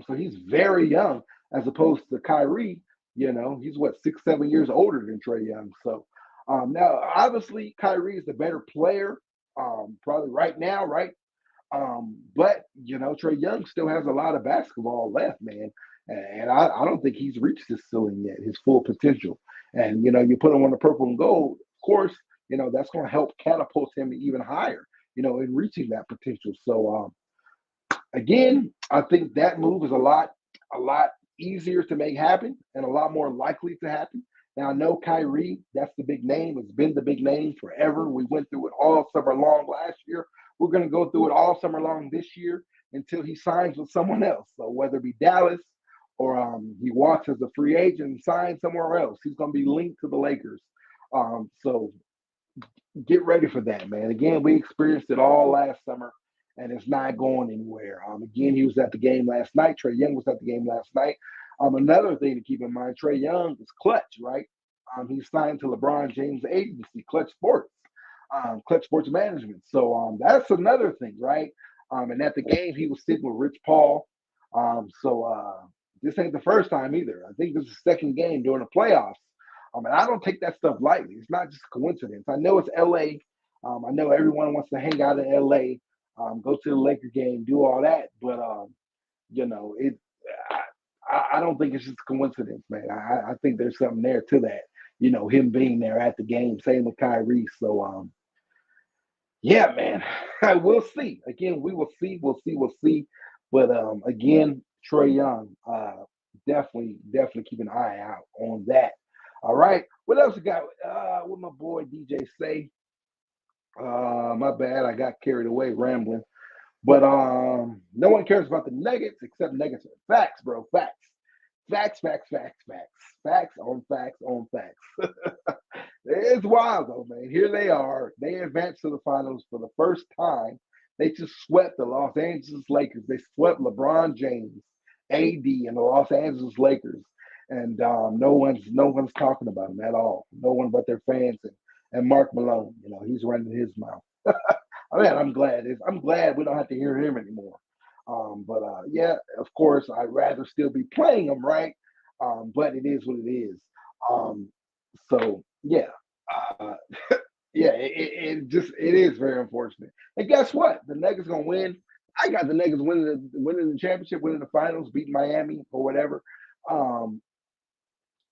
So he's very young as opposed to Kyrie, he's 6-7 years older than Trae Young. So now obviously Kyrie is the better player, probably right now, right? But Trae Young still has a lot of basketball left, man. And I don't think he's reached his ceiling yet, his full potential. And you put him on the purple and gold, of course, that's going to help catapult him even higher, in reaching that potential. So again, I think that move is a lot easier to make happen and a lot more likely to happen. Now, I know Kyrie, that's the big name. It's been the big name forever. We went through it all summer long last year. We're going to go through it all summer long this year until he signs with someone else. So whether it be Dallas or he walks as a free agent and signs somewhere else, he's going to be linked to the Lakers. So get ready for that, man. Again, we experienced it all last summer, and it's not going anywhere. Again, he was at the game last night. Trae Young was at the game last night. Another thing to keep in mind, Trae Young is clutch, right? He's signed to LeBron James' agency, Clutch Sports Management. So that's another thing, right? And at the game, he was sitting with Rich Paul. This ain't the first time either. I think this is the second game during the playoffs. And I don't take that stuff lightly. It's not just a coincidence. I know it's LA. I know everyone wants to hang out in LA, go to the Laker game, do all that. But it. I don't think it's just a coincidence, man. I think there's something there to that. Him being there at the game. Same with Kyrie. So yeah, man. We'll see. Again, we will see. We'll see. But again, Trae Young, definitely keep an eye out on that. All right. What else we got? What my boy DJ say? My bad. I got carried away rambling. But no one cares about the Nuggets except Nuggets. Facts, bro. Facts. Facts on facts. It's wild though, man. Here they are. They advanced to the finals for the first time. They just swept the Los Angeles Lakers. They swept LeBron James, AD, and the Los Angeles Lakers. And no one's talking about them at all. No one but their fans and Mark Malone. He's running his mouth. I'm glad we don't have to hear him anymore. Yeah, of course, I'd rather still be playing them, right? But it is what it is. Yeah, yeah, it is very unfortunate. And guess what? The Nuggets gonna win. I got the Nuggets winning the championship, winning the finals, beating Miami or whatever. And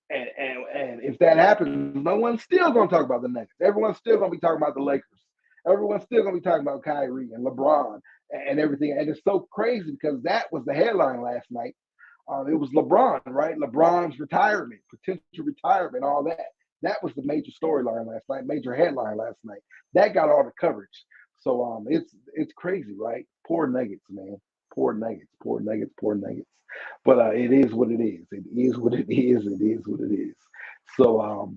if that happens, no one's still gonna talk about the Nuggets. Everyone's still gonna be talking about the Lakers. Everyone's still gonna be talking about Kyrie and LeBron and everything. And it's so crazy because that was the headline last night. It was LeBron, right? LeBron's retirement, potential retirement, all that. That was the major storyline last night, major headline last night. That got all the coverage. So it's crazy, right? Poor Nuggets, man. Poor Nuggets. But it is what it is. It is what it is. So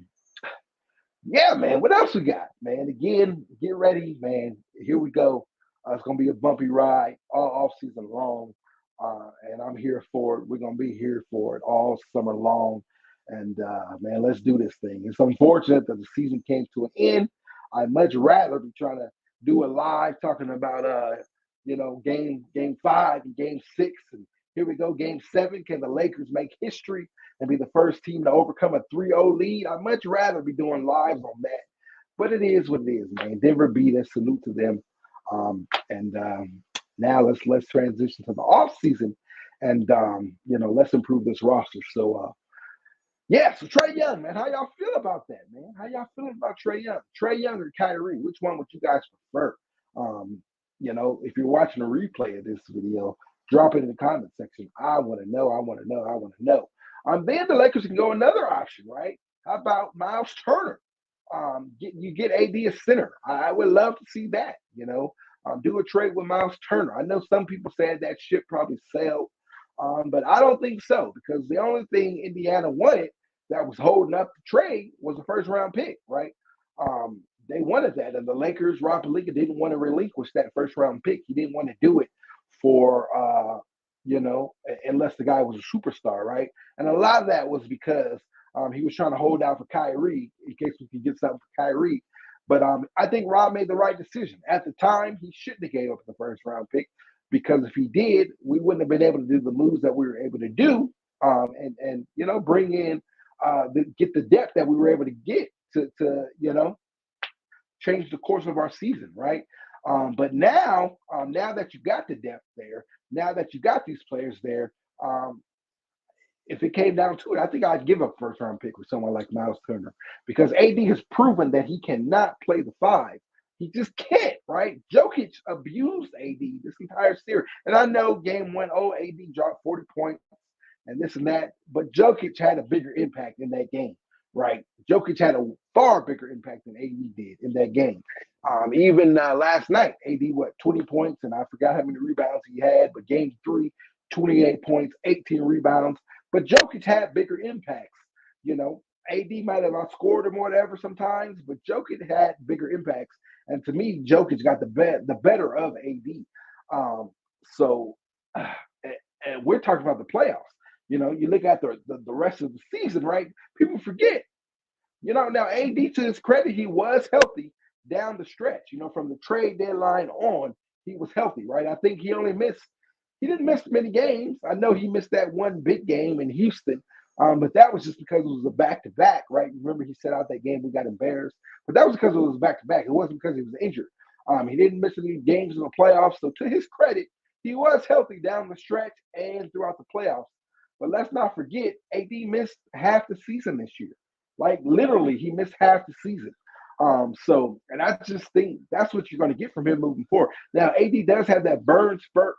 yeah, man. What else we got, man? Again, get ready, man. Here we go. It's gonna be a bumpy ride all off season long, and I'm here for it. We're gonna be here for it all summer long, and man, let's do this thing. It's unfortunate that the season came to an end. I'd much rather be trying to do a live talking about game 5 and game 6, and here we go, game 7. Can the Lakers make history and be the first team to overcome a 3-0 lead? I'd much rather be doing lives on that. But it is what it is, man. Denver beat us. Salute to them. Now let's transition to the off season, and let's improve this roster. So so Trae Young, man, how y'all feel about that, man? How y'all feeling about Trae Young? Trae Young or Kyrie? Which one would you guys prefer? If you're watching a replay of this video, drop it in the comment section. I want to know. Then the Lakers can go another option, right? How about Miles Turner? You get AD a center. I would love to see that. Do a trade with Miles Turner. I know some people said that ship probably sailed, but I don't think so, because the only thing Indiana wanted that was holding up the trade was a first round pick, right? They wanted that, and the Lakers, Rob Pelinka, didn't want to relinquish that first round pick. He didn't want to do it for unless the guy was a superstar, right? And a lot of that was because he was trying to hold out for Kyrie in case we could get something for Kyrie. But I think Rob made the right decision. At the time, he shouldn't have gave up the first round pick, because if he did, we wouldn't have been able to do the moves that we were able to do, and bring in get the depth that we were able to get to change the course of our season, right? But now that you got the depth there, now that you got these players there, if it came down to it, I think I'd give up first round pick with someone like Miles Turner, because AD has proven that he cannot play the 5. He just can't, right? Jokic abused AD this entire series. And I know game 1, AD dropped 40 points and this and that, but Jokic had a bigger impact in that game, right? Jokic had a far bigger impact than AD did in that game. Even last night, AD, 20 points, and I forgot how many rebounds he had, but game 3, 28 points, 18 rebounds. But Jokic had bigger impacts, AD might have outscored him or whatever sometimes, but Jokic had bigger impacts. And to me, Jokic got the better of AD. So, and we're talking about the playoffs. You look at the rest of the season, right? People forget. Now AD, to his credit, he was healthy down the stretch. From the trade deadline on, he was healthy, right? I think he didn't miss many games. I know he missed that one big game in Houston, but that was just because it was a back-to-back, right? Remember, he set out that game, we got embarrassed, but that was because it was back-to-back. It wasn't because he was injured. He didn't miss any games in the playoffs, so to his credit, he was healthy down the stretch and throughout the playoffs. But let's not forget, AD missed half the season this year. Like, literally, he missed half the season. And I just think that's what you're going to get from him moving forward. Now, AD does have that burn spurt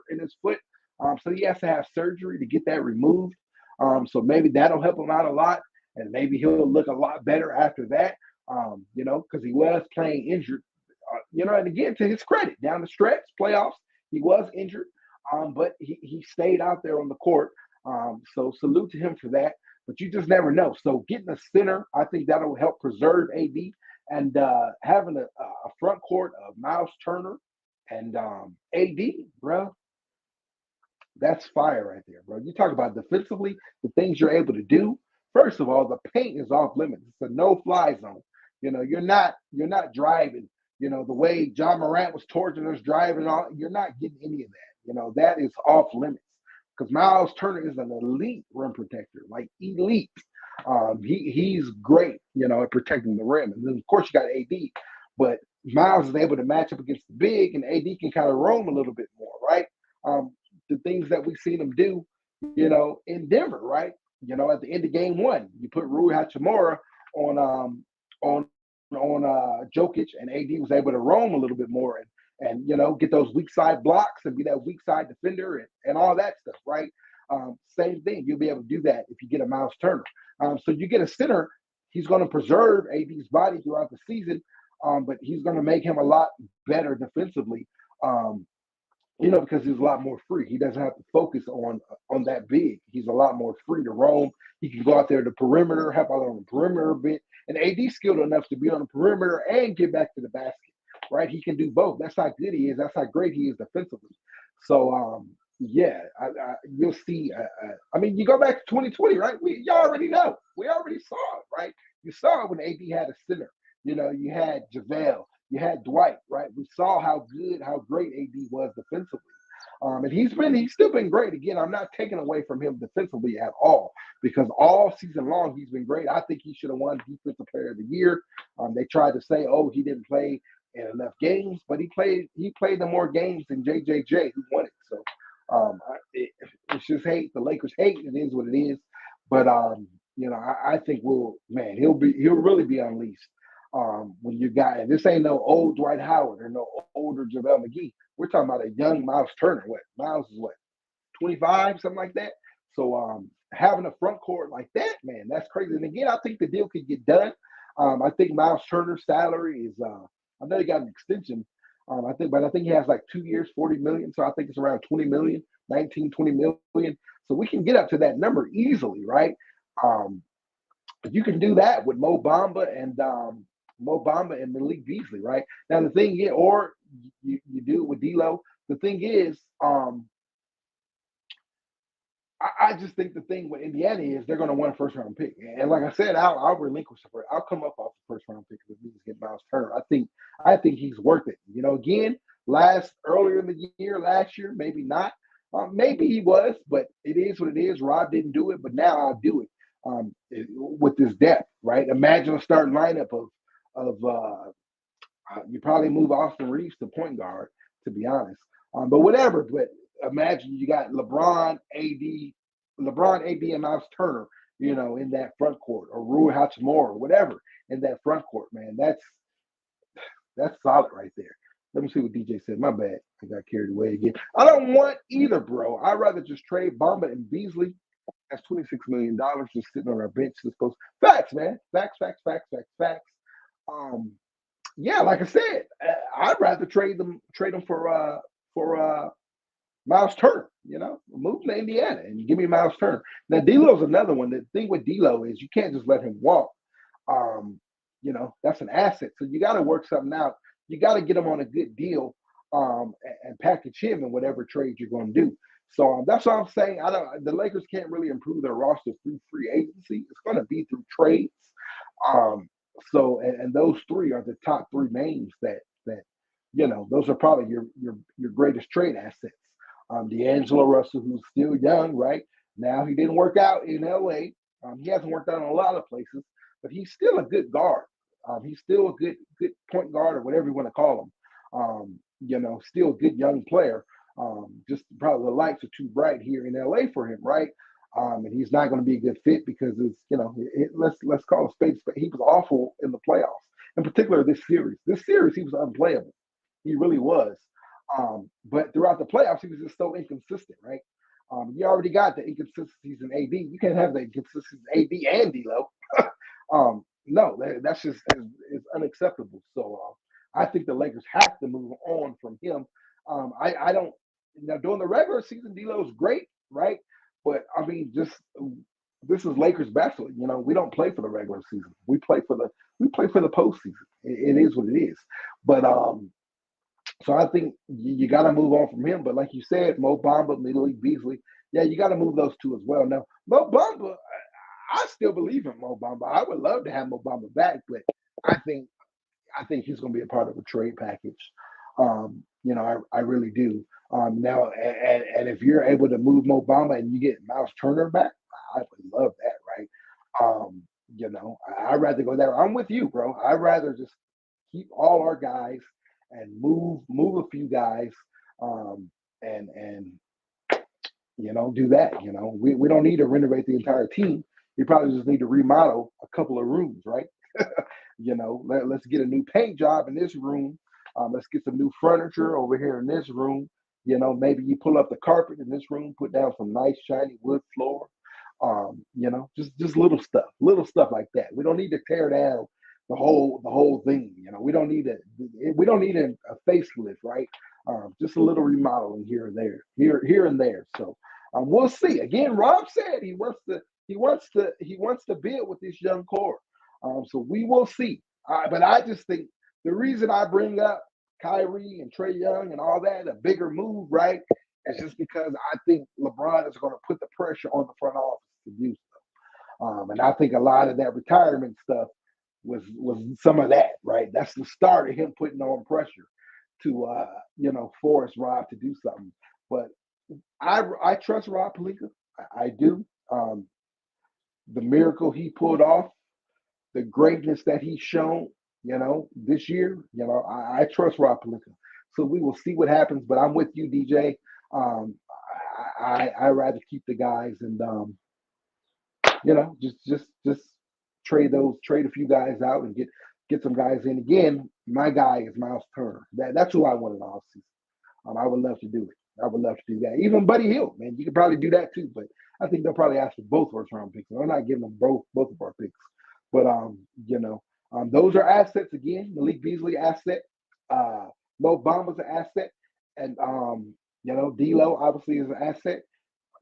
in his foot, so he has to have surgery to get that removed. So maybe that'll help him out a lot, and maybe he'll look a lot better after that, because he was playing injured. And again, to his credit, down the stretch, playoffs, he was injured, but he stayed out there on the court. So salute to him for that. But you just never know. So getting a center, I think that'll help preserve AD, and having a front court of Miles Turner and AD, bro, that's fire right there, bro. You talk about defensively, the things you're able to do. First of all, the paint is off limits. It's a no-fly zone. You're not driving. The way John Morant was torturing us driving, you're not getting any of that. That is off limits. Because Miles Turner is an elite rim protector, like elite. He's great, at protecting the rim. And then, of course, you got AD. But Miles is able to match up against the big, and AD can kind of roam a little bit more, right? The things that we've seen him do, in Denver, right? At the end of game one, you put Rui Hachimura on Jokic, and AD was able to roam a little bit more and get those weak side blocks and be that weak side defender and all that stuff, right? Same thing. You'll be able to do that if you get a Miles Turner. So you get a center, he's going to preserve AD's body throughout the season, but he's going to make him a lot better defensively, because he's a lot more free. He doesn't have to focus on that big. He's a lot more free to roam. He can go out there to the perimeter, help out on the perimeter a bit. And AD's skilled enough to be on the perimeter and get back to the basket. Right, he can do both. That's how good he is. That's how great he is defensively. So, you'll see. You go back to 2020, right? Y'all already know. We already saw it, right? You saw it when AD had a center. You had JaVale, you had Dwight, right? We saw how great AD was defensively. And he's still been great. Again, I'm not taking away from him defensively at all, because all season long he's been great. I think he should have won Defensive Player of the Year. They tried to say, he didn't play in enough games, but he played the more games than JJJ, who won it. So it's just hate. The Lakers hate. It is what it is. But I think he'll really be unleashed when you got, and this ain't no old Dwight Howard or no older JaVale McGee. We're talking about a young Miles Turner. Miles is 25, something like that. So having a front court like that, man, that's crazy. And again, I think the deal could get done. I think Miles Turner's salary is I know he got an extension, I think he has like 2 years, 40 million. So I think it's around 20 million, 19, 20 million. So we can get up to that number easily, right? You can do that with Mo Bamba and Malik Beasley, right? Now the thing is, or you do it with D'Lo. The thing is, I just think the thing with Indiana is they're going to want a first round pick, and like I said, I'll relinquish it. I'll come up off the first round pick if we just get Miles Turner. I think he's worth it. Again, earlier in the year, last year, maybe not. Maybe he was, but it is what it is. Rob didn't do it, but now I'll do it with this depth, right? Imagine a starting lineup of you probably move Austin Reeves to point guard, to be honest. But whatever. But imagine you got LeBron, AD, and Miles Turner, in that front court, or Rui Hachimura, or whatever, in that front court, man. That's solid right there. Let me see what DJ said. My bad. I got carried away again. I don't want either, bro. I'd rather just trade Bamba and Beasley. That's $26 million just sitting on our bench. Facts, man. Facts. Yeah, like I said, I'd rather trade them for Miles Turner. move him to Indiana and give me Miles Turner. Now D'Lo's another one. The thing with D'Lo is you can't just let him walk. That's an asset. So you got to work something out. You got to get him on a good deal, and package him in whatever trade you're going to do. So that's what I'm saying. The Lakers can't really improve their roster through free agency. It's going to be through trades. And those three are the top three names that those are probably your greatest trade assets. D'Angelo Russell, who's still young, right? Now he didn't work out in LA. He hasn't worked out in a lot of places, but he's still a good guard. He's still a good point guard or whatever you want to call him. Still a good young player. Just probably the lights are too bright here in LA for him, right? And he's not going to be a good fit because let's call a spade. He was awful in the playoffs, in particular this series. This series he was unplayable. He really was. But throughout the playoffs, he was just so inconsistent, right? You already got the inconsistencies in AD. You can't have the inconsistencies in AD and D'Lo. No, that's just is unacceptable. So I think the Lakers have to move on from him. I don't. Now during the regular season, D'Lo is great, right? But I mean, this is Lakers basketball. We don't play for the regular season. We play for the postseason. It is what it is. But so I think you got to move on from him. But like you said, Mo Bamba, Malik Beasley, yeah, you got to move those two as well. Now, Mo Bamba, I still believe in Mo Bamba. I would love to have Mo Bamba back, but I think he's going to be a part of a trade package. I really do. Now, and if you're able to move Mo Bamba and you get Miles Turner back, I would love that, right? I'd rather go there. I'm with you, bro. I'd rather just keep all our guys and move a few guys, and do that. We don't need to renovate the entire team. You probably just need to remodel a couple of rooms, right? Let's get a new paint job in this room. Let's get some new furniture over here in this room. Maybe you pull up the carpet in this room, put down some nice shiny wood floor. Just little stuff like that. We don't need to tear down the whole thing. We don't need a facelift, right? Just a little remodeling here and there. So we'll see. Again, Rob said he wants to build with this young core. So we will see. But I just think the reason I bring up Kyrie and Trae Young and all that, a bigger move, right, is just because I think LeBron is going to put the pressure on the front office to do so. And I think a lot of that retirement stuff was some of that, right? That's the start of him putting on pressure to force Rob to do something. But I trust Rob Pelinka. I do. The miracle he pulled off, the greatness that he's shown, this year, I trust Rob Pelinka. So we will see what happens. But I'm with you, DJ. I rather keep the guys and just trade a few guys out and get some guys in. Again, my guy is Miles Turner. That's who I want in the offseason. I would love to do it. I would love to do that. Even Buddy Hield, man, you could probably do that too. But I think they'll probably ask for both first round picks. I'm not giving them both of our picks. But those are assets again. Malik Beasley asset. Mo Bamba's an asset, and D'Lo obviously is an asset.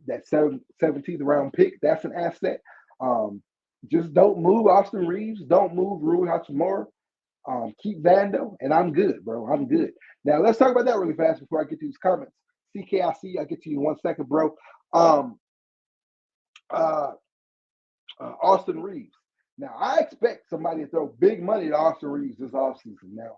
That 17th round pick, that's an asset. Just don't move Austin Reeves. Don't move Rui Hachimura. Keep Vando, and I'm good, bro. I'm good. Now let's talk about that really fast before I get to these comments. CKIC, I'll get to you in 1 second, bro. Austin Reeves. Now I expect somebody to throw big money to Austin Reeves this offseason. Now,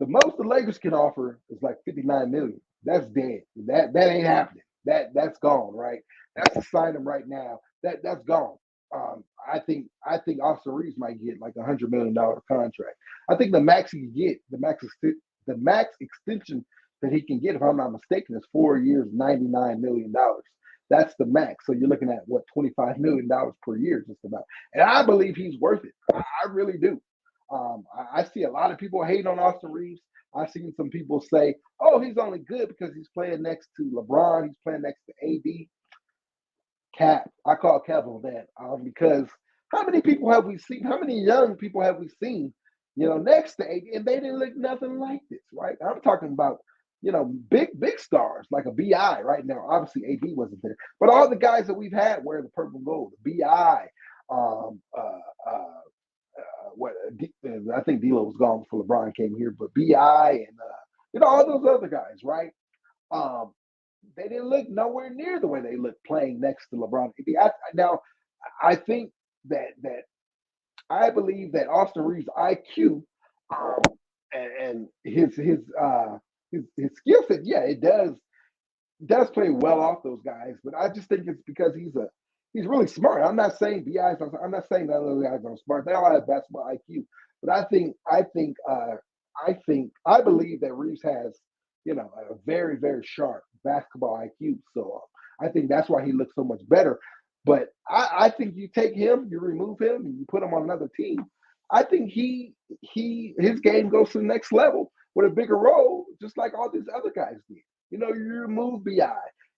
the most the Lakers can offer is like $59 million. That's dead. That ain't happening. That's gone, right? That's to sign him right now. That's gone. I think Austin Reeves might get like $100 million contract. I think the max he can get, the max extension that he can get, if I'm not mistaken, is 4 years, $99 million. That's the max. So you're looking at what, $25 million per year, just about. And I believe he's worth it. I really do. I see a lot of people hating on Austin Reeves. I've seen some people say, "Oh, he's only good because he's playing next to LeBron. He's playing next to AD." Cap. I call Cap on that because how many people have we seen? How many young people have we seen, next to AD, and they didn't look nothing like this, right? I'm talking about, big stars like a BI right now. Obviously, AD wasn't there, but all the guys that we've had wear the purple and gold. BI, um, what I think D'Lo was gone before LeBron came here, but BI and all those other guys, right? Um, they didn't look nowhere near the way they look playing next to LeBron. Now, I think that I believe that Austin Reeves' IQ um, and his skill set, yeah, it does play well off those guys. But I just think it's because he's really smart. I'm not saying BI's. I'm not saying that other guys aren't smart. They all have basketball IQ. But I believe that Reeves has a very very sharp basketball IQ. So I think that's why he looks so much better. But I think you take him, you remove him, and you put him on another team. I think his game goes to the next level with a bigger role, just like all these other guys did. You removed Bi,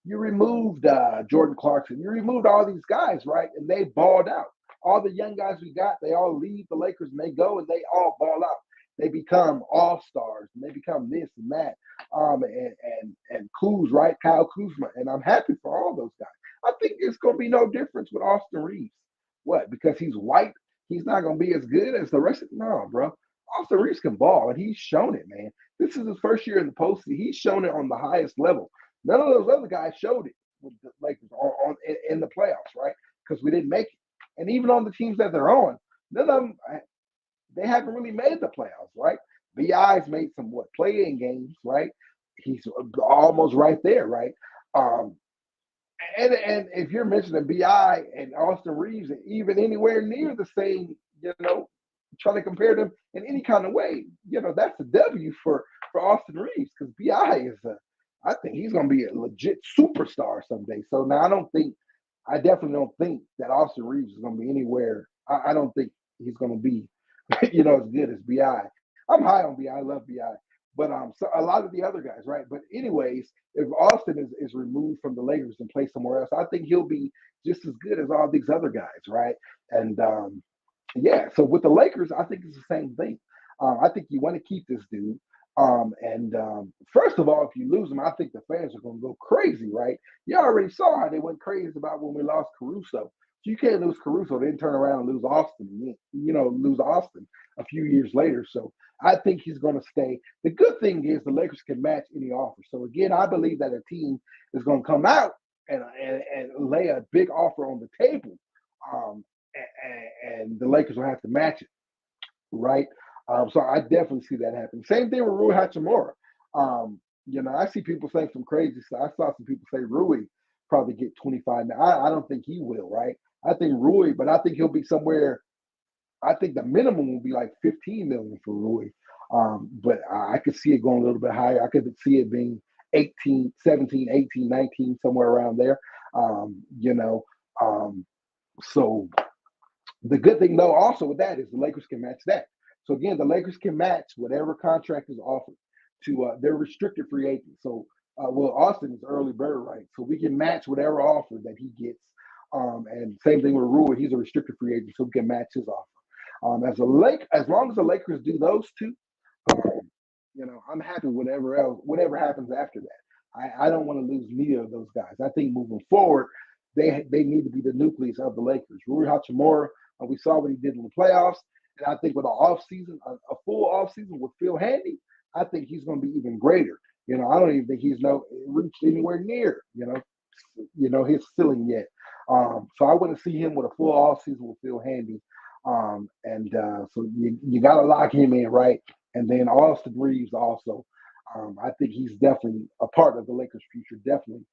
you removed Jordan Clarkson, you removed all these guys, right? And they balled out. All the young guys we got, they all leave the Lakers and they go and they all ball out. They become all stars and they become this and that. And Kuz, right? Kyle Kuzma, and I'm happy for all those guys. I think it's going to be no difference with Austin Reeves. What? Because he's white, he's not going to be as good as the rest of them? No, bro. Austin Reeves can ball, and he's shown it, man. This is his first year in the postseason. He's shown it on the highest level. None of those other guys showed it with the Lakers in the playoffs, right? Because we didn't make it. And even on the teams that they're on, none of them, they haven't really made the playoffs, right? BI's made some play-in games, right? He's almost right there, right? And if you're mentioning Bi and Austin Reeves, and even anywhere near the same, trying to compare them in any kind of way, that's a W for Austin Reeves because Bi is I think he's going to be a legit superstar someday. So now I definitely don't think that Austin Reeves is going to be anywhere. I don't think he's going to be, as good as Bi. I'm high on Bi. I love Bi. But so a lot of the other guys, right? But anyways, if Austin is removed from the Lakers and plays somewhere else, I think he'll be just as good as all these other guys, right? And yeah, so with the Lakers, I think it's the same thing. I think you want to keep this dude. First of all, if you lose him, I think the fans are going to go crazy, right? You already saw how they went crazy about when we lost Caruso. So you can't lose Caruso, then turn around and lose Austin, lose Austin a few years later. So I think he's going to stay. The good thing is the Lakers can match any offer. So again, I believe that a team is going to come out and lay a big offer on the table, and the Lakers will have to match it, right? So I definitely see that happen. Same thing with Rui Hachimura. I see people saying some crazy stuff. I saw some people say Rui probably get 25 now. I don't think he will, right? I think Rui, but I think he'll be somewhere. I think the minimum will be like 15 million for Rui. But I could see it going a little bit higher. I could see it being 18, 17, 18, 19, somewhere around there. So the good thing though also with that is the Lakers can match that. So again, the Lakers can match whatever contract is offered to their restricted free agent. So Austin is early bird, right? So we can match whatever offer that he gets. And same thing with Rui, he's a restricted free agent, so we can match his offer. As long as the Lakers do those two, I'm happy with whatever happens after that. I don't want to lose neither of those guys. I think moving forward, they need to be the nucleus of the Lakers. Rui Hachimura, we saw what he did in the playoffs, and I think with a full off season with Phil Handy, I think he's going to be even greater. I don't even think he's reached anywhere near his ceiling yet. So I want to see him with a full off season with Phil Handy. So you got to lock him in, right? And then Austin Reeves also. I think he's definitely a part of the Lakers' future. Definitely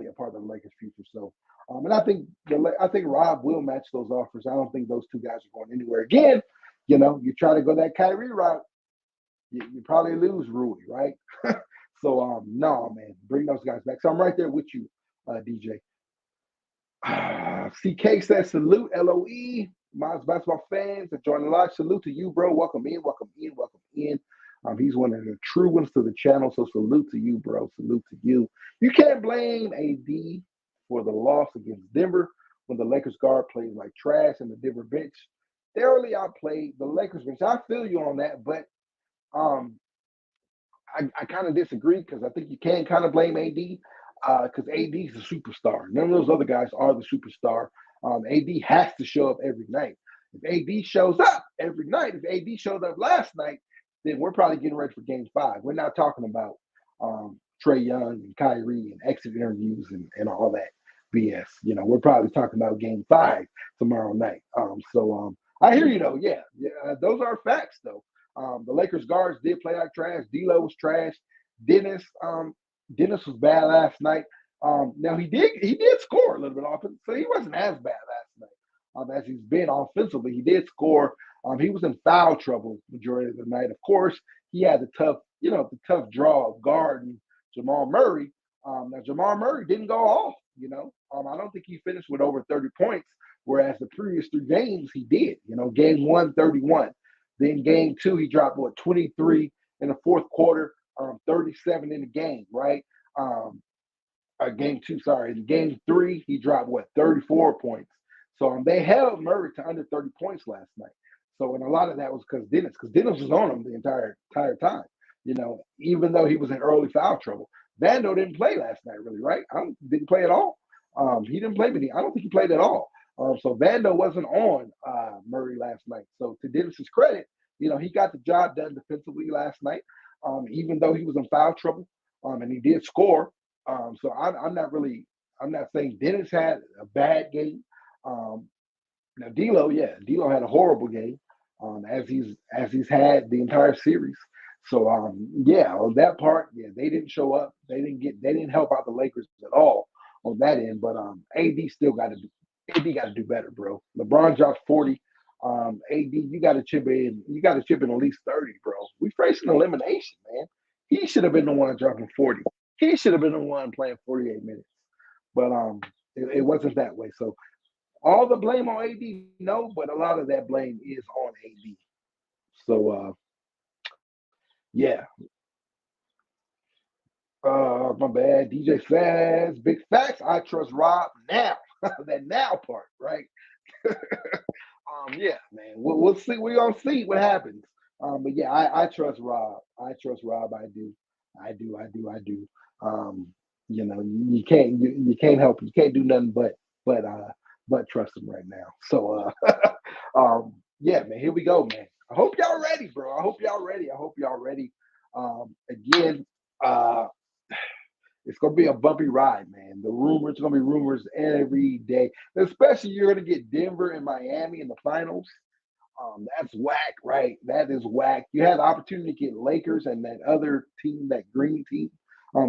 a part of the Lakers' future. So, and I think Rob will match those offers. I don't think those two guys are going anywhere. Again, you try to go that Kyrie route, you probably lose Rui, right? So, no, man, bring those guys back. So I'm right there with you, DJ. CK says salute LOE. Miles basketball fans that join the live. Salute to you, bro. Welcome in. He's one of the true ones to the channel. So salute to you, bro. Salute to you. You can't blame AD for the loss against Denver when the Lakers guard played like trash and the Denver bench thoroughly outplayed the Lakers bench. I feel you on that, but I kind of disagree because I think you can kind of blame AD because AD is a superstar. None of those other guys are the superstar. AD has to show up every night. If AD shows up every night, if AD showed up last night, then we're probably getting ready for Game 5. We're not talking about Trae Young and Kyrie and exit interviews and all that BS. You know, we're probably talking about Game 5 tomorrow night. I hear you though. Yeah, those are facts though. The Lakers guards did play like trash. D'Lo was trash. Dennis, Dennis was bad last night. Now he did score a little bit often, so he wasn't as bad last night as he's been offensively. He did score. He was in foul trouble majority of the night. Of course, he had the tough draw of guarding Jamal Murray. Now Jamal Murray didn't go off. I don't think he finished with over 30 points, whereas the previous 3 games he did. Game 1, 31. Then game 2, he dropped 23 in the fourth quarter, 37 in the game, right? Game 2, sorry. In game 3, he dropped 34 points. So they held Murray to under 30 points last night. So, and a lot of that was because Dennis was on him the entire time. Even though he was in early foul trouble. Vando didn't play last night, really, right? Didn't play at all. He didn't play, but I don't think he played at all. So Vando wasn't on Murray last night. So to Dennis's credit, he got the job done defensively last night, even though he was in foul trouble, and he did score. So I'm not saying Dennis had a bad game. Now D'Lo had a horrible game, as he's had the entire series. So on that part, they didn't show up. They didn't help out the Lakers at all on that end. But AD got to do better, bro. LeBron dropped 40. AD, you got to chip in. You got to chip in at least 30, bro. We facing elimination, man. He should have been the one dropping 40. He should have been the one playing 48 minutes. But it wasn't that way. So all the blame on AD, no, but a lot of that blame is on AD. So yeah. My bad. DJ says, big facts. I trust Rob now. That now part, right? Yeah, man. We'll see. We're gonna see what happens. But yeah, I trust Rob. I trust Rob. I do. You can't help it. You can't do nothing but trust him right now. So yeah, man, here we go, man. I hope y'all ready, bro. I hope y'all ready. Again, it's gonna be a bumpy ride, man. It's gonna be rumors every day. Especially you're gonna get Denver and Miami in the finals. That's whack, right? That is whack. You had the opportunity to get Lakers and that other team, that green team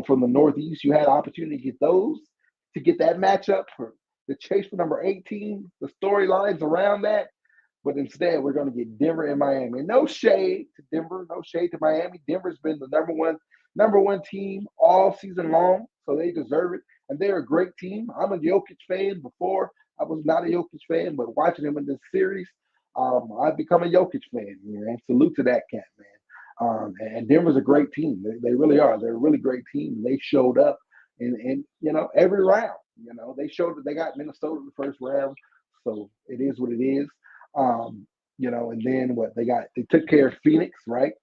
from the Northeast. You had the opportunity to get those, to get that matchup for the chase for number 18, the storylines around that. But instead, we're going to get Denver and Miami. And no shade to Denver, no shade to Miami. Denver's been the number one team all season long, so they deserve it. And they're a great team. I'm a Jokic fan. Before, I was not a Jokic fan, but watching him in this series, I've become a Jokic fan, man. Salute to that cat, man. And Denver's a great team. They really are. They're a really great team. They showed up in every round. They showed that they got Minnesota in the first round, so it is what it is. And then what they took care of Phoenix, right?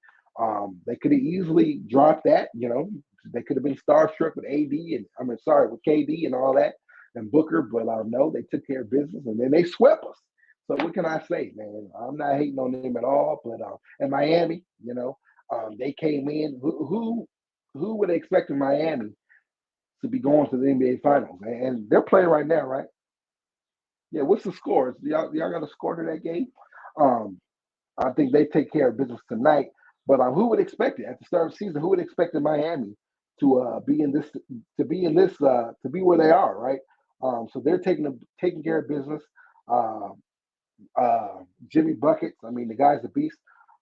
They could have easily dropped that, they could have been starstruck with with KD and all that and Booker, but no, they took care of business and then they swept us. So what can I say, man? I'm not hating on them at all, but and Miami, they came in. Who would have expected Miami to be going to the NBA Finals? And they're playing right now, right? Yeah, what's the score? Y'all got a score to that game? I think they take care of business tonight. But who would expect it at the start of the season? Who would expect Miami to be where they are, right? So they're taking care of business. Jimmy Buckets, the guy's a beast.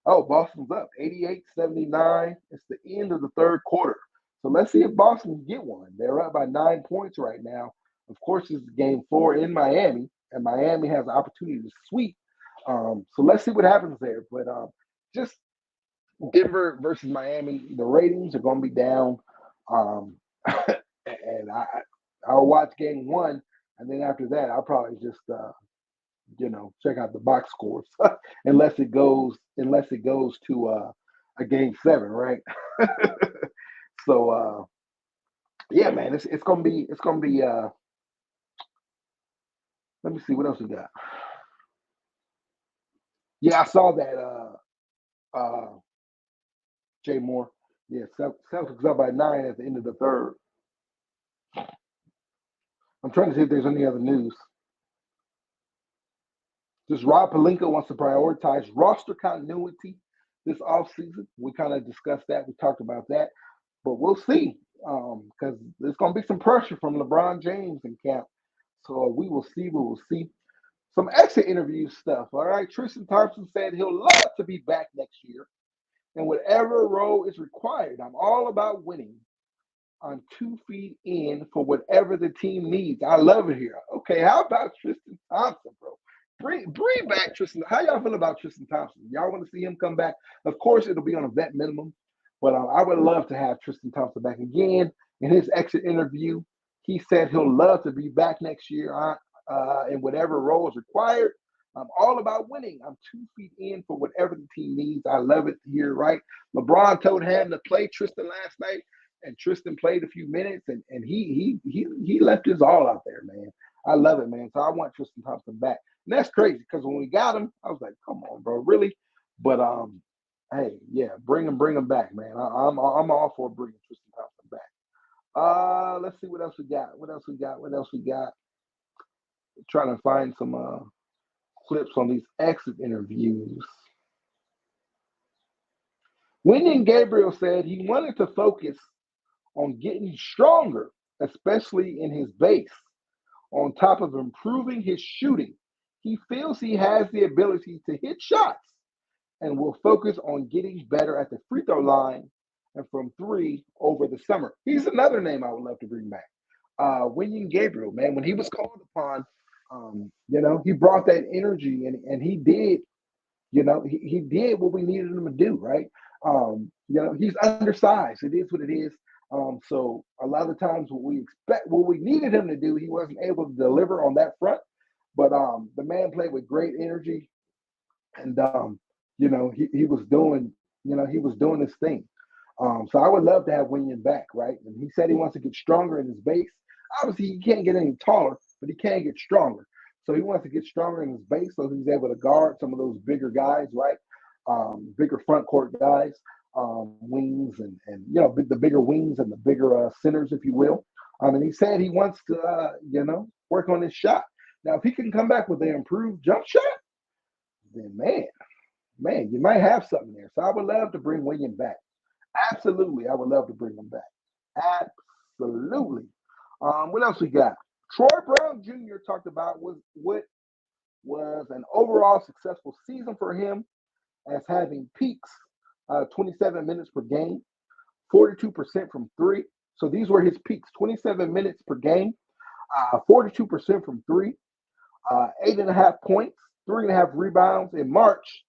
Oh, Boston's up 88-79. It's the end of the third quarter. So let's see if Boston can get one. They're up by 9 points right now. Of course, it's game 4 in Miami, and Miami has an opportunity to sweep. So let's see what happens there. But just Denver versus Miami, the ratings are going to be down. And I'll watch game 1, and then after that, I'll probably just check out the box scores unless it goes to a game 7, right? So yeah, man, it's gonna be let me see what else we got. Yeah, I saw that Jay Moore. Yeah, Celtics up by 9 at the end of the third. I'm trying to see if there's any other news. Just Rob Pelinka wants to prioritize roster continuity this offseason. We kind of discussed that. We talked about that. But we'll see. Because there's going to be some pressure from LeBron James in camp. So we will see. We will see. Some exit interview stuff. All right. Tristan Thompson said he'll love to be back next year. And whatever role is required, I'm all about winning. I'm 2 feet in for whatever the team needs. I love it here. Okay, how about Tristan Thompson, bro? Bring back Tristan. How y'all feel about Tristan Thompson? Y'all want to see him come back? Of course, it'll be on a vet minimum, but I would love to have Tristan Thompson back again. In his exit interview, he said he'll love to be back next year in whatever role is required. I'm all about winning. I'm 2 feet in for whatever the team needs. I love it here, right? LeBron told him to play Tristan last night, and Tristan played a few minutes, and he left his all out there, man. I love it, man. So I want Tristan Thompson back. And that's crazy because when we got him, I was like, come on, bro, really? But hey, yeah, bring him back, man. I'm all for bringing Tristan Thompson back. Let's see what else we got. What else we got? Trying to find some clips on these exit interviews. Wenyen Gabriel said he wanted to focus on getting stronger, especially in his base, on top of improving his shooting. He feels he has the ability to hit shots and will focus on getting better at the free throw line and from 3 over the summer. He's another name I would love to bring back. Wenyen Gabriel, man, when he was called upon, he brought that energy and he did, he did what we needed him to do, right? He's undersized. It is what it is. So a lot of times what we needed him to do, he wasn't able to deliver on that front. But the man played with great energy, and he was doing, his thing. So I would love to have Wenyen back, right? And he said he wants to get stronger in his base. Obviously, he can't get any taller, but he can get stronger. So he wants to get stronger in his base so he's able to guard some of those bigger guys, right? Bigger front court guys, wings, and the bigger wings and the bigger centers, if you will. And he said he wants to, work on his shot. Now, if he can come back with an improved jump shot, then man, you might have something there. So I would love to bring Wenyen back. Absolutely, I would love to bring him back. Absolutely. What else we got? Troy Brown Jr. talked about what was an overall successful season for him as having peaks, 27 minutes per game, 42% from 3. So these were his peaks, 27 minutes per game, 42% from 3, 8.5 points, 3.5 rebounds in March.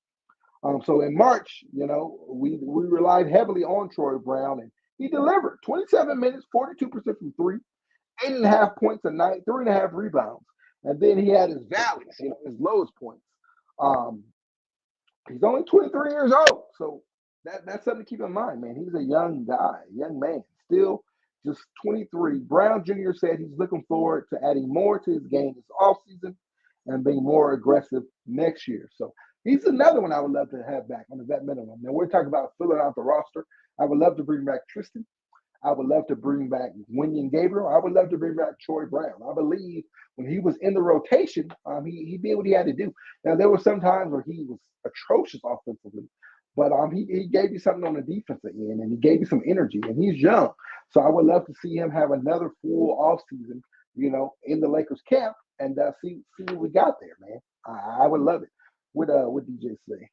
So in March, we relied heavily on Troy Brown, and he delivered 27 minutes, 42% from 3, 8.5 points a night, 3.5 rebounds. And then he had his valleys, his lowest points. He's only 23 years old. So that's something to keep in mind, man. He's a young guy, young man, still just 23. Brown Jr. said he's looking forward to adding more to his game this offseason and being more aggressive next year. So he's another one I would love to have back on the vet minimum. Now, we're talking about filling out the roster. I would love to bring back Tristan. I would love to bring back Wenyen Gabriel. I would love to bring back Troy Brown. I believe when he was in the rotation, he did what he had to do. Now, there were some times where he was atrocious offensively, but he gave you something on the defensive end, and he gave you some energy, and he's young. So I would love to see him have another full offseason, in the Lakers camp and see what we got there, man. I would love it. What DJ say?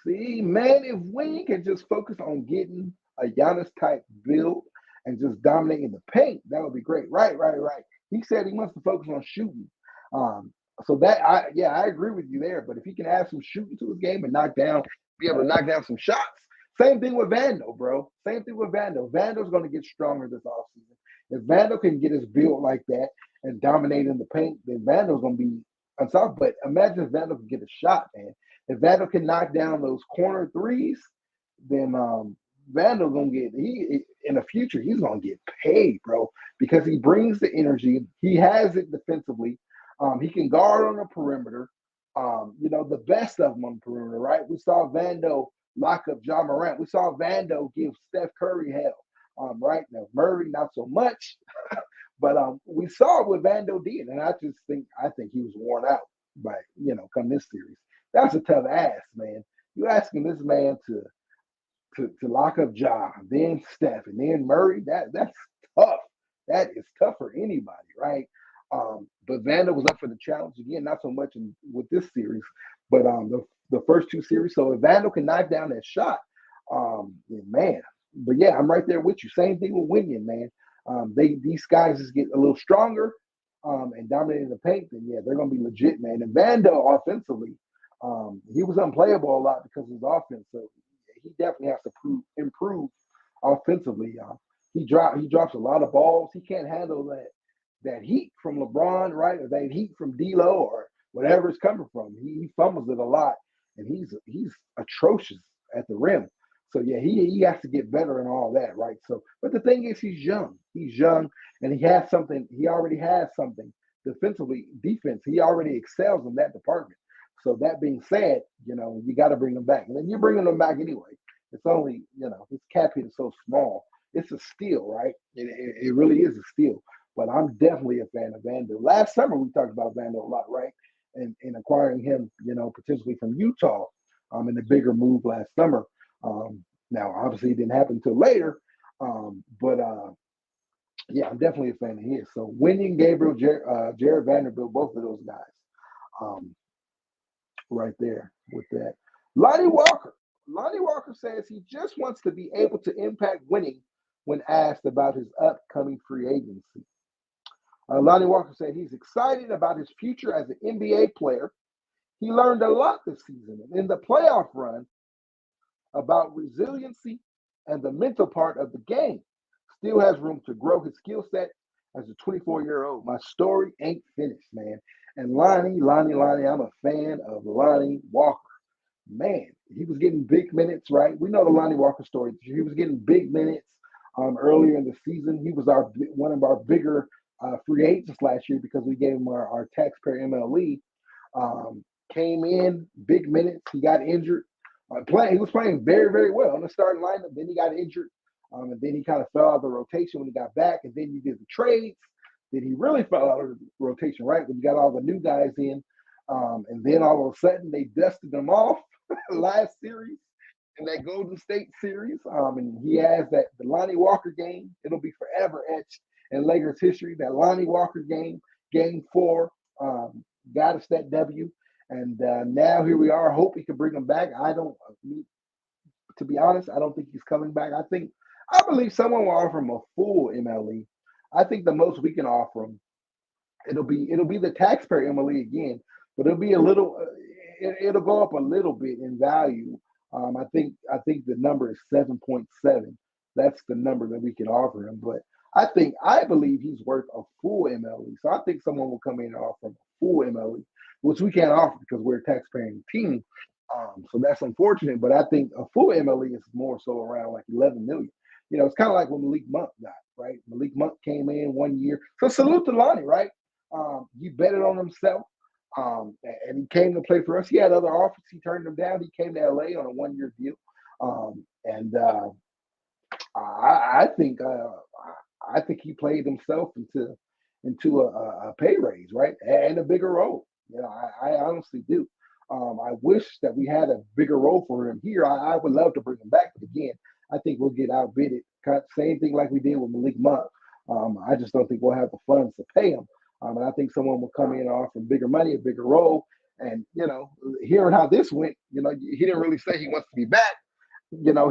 See, man, if we can just focus on getting a Giannis type build and just dominating the paint, that would be great. Right. He said he wants to focus on shooting. So that I agree with you there. But if he can add some shooting to his game and be able to knock down some shots. Same thing with Vando, bro. Same thing with Vando. Vando's going to get stronger this offseason. If Vando can get his build like that and dominate in the paint, then Vando's going to be unstoppable. But imagine if Vando can get a shot, man. If Vandal can knock down those corner threes, then Vandal gonna get he in the future. He's gonna get paid, bro, because he brings the energy. He has it defensively. He can guard on the perimeter. The best of them on the perimeter, right? We saw Vandal lock up John Morant. We saw Vandal give Steph Curry hell. Right now, Murray not so much, but we saw what Vandal did, and I think he was worn out by come this series. That's a tough ask, man. You asking this man to lock up Ja, then Steph, and then Murray. That's tough. That is tough for anybody, right? But Vandal was up for the challenge again, not so much with this series, but the first two series. So if Vandal can knock down that shot, man. But yeah, I'm right there with you. Same thing with Winion, man. These guys just get a little stronger and dominating the paint, then yeah, they're gonna be legit, man. And Vandal offensively, he was unplayable a lot because of his offense. So he definitely has to improve offensively. He drops a lot of balls. He can't handle that heat from LeBron, right? Or that heat from D'Lo or whatever it's coming from. He fumbles it a lot, and he's atrocious at the rim. So yeah, he has to get better and all that, right? So, but the thing is, he's young. He's young, and he has something. He already has something defensively. Defense, he already excels in that department. So that being said, you got to bring him back, and then you're bringing him back anyway. It's only his cap hit is so small. It's a steal, right? It really is a steal. But I'm definitely a fan of Vandal. Last summer we talked about Vandal a lot, right? And acquiring him, potentially from Utah, in a bigger move last summer. Now, obviously, it didn't happen until later, but yeah, I'm definitely a fan of his. So, Winion, Gabriel, Jared Vanderbilt, both of those guys, right there with that. Lonnie Walker says he just wants to be able to impact winning when asked about his upcoming free agency. Lonnie Walker said he's excited about his future as an NBA player. He learned a lot this season in the playoff run about resiliency and the mental part of the game. Still has room to grow his skill set as a 24-year-old. My story ain't finished, man. And Lonnie, I'm a fan of Lonnie Walker. Man, he was getting big minutes, right? We know the Lonnie Walker story. He was getting big minutes earlier in the season. He was one of our bigger free agents last year because we gave him our taxpayer MLE. Came in, big minutes. He got injured. He was playing very, very well in the starting lineup. Then he got injured, and then he kind of fell out of the rotation when he got back. And then you did the trades. Then he really fell out of the rotation, right? When you got all the new guys in, and then all of a sudden they dusted him off last series in that Golden State series. And he has the Lonnie Walker game. It'll be forever etched in Lakers history. That Lonnie Walker game, Game 4, got us that W. And now here we are. Hope he can bring him back. To be honest, I don't think he's coming back. I believe someone will offer him a full MLE. I think the most we can offer him, it'll be the taxpayer MLE again, but it'll be a little. It'll go up a little bit in value. I think the number is 7.7. That's the number that we can offer him. But I believe he's worth a full MLE. So I think someone will come in and offer him a full MLE, which we can't offer because we're a taxpaying team. So that's unfortunate. But I think a full MLE is more so around like 11 million. It's kind of like when Malik Monk got, right? Malik Monk came in 1 year. So salute to Lonnie, right? He betted on himself. And he came to play for us. He had other offers. He turned them down. He came to LA on a 1-year deal. I think he played himself into a pay raise, right? And a bigger role. I honestly do. I wish that we had a bigger role for him here. I would love to bring him back. But again, I think we'll get outbidded. Same thing like we did with Malik Monk. I just don't think we'll have the funds to pay him. And I think someone will come in and offer bigger money, a bigger role. And, hearing how this went, he didn't really say he wants to be back.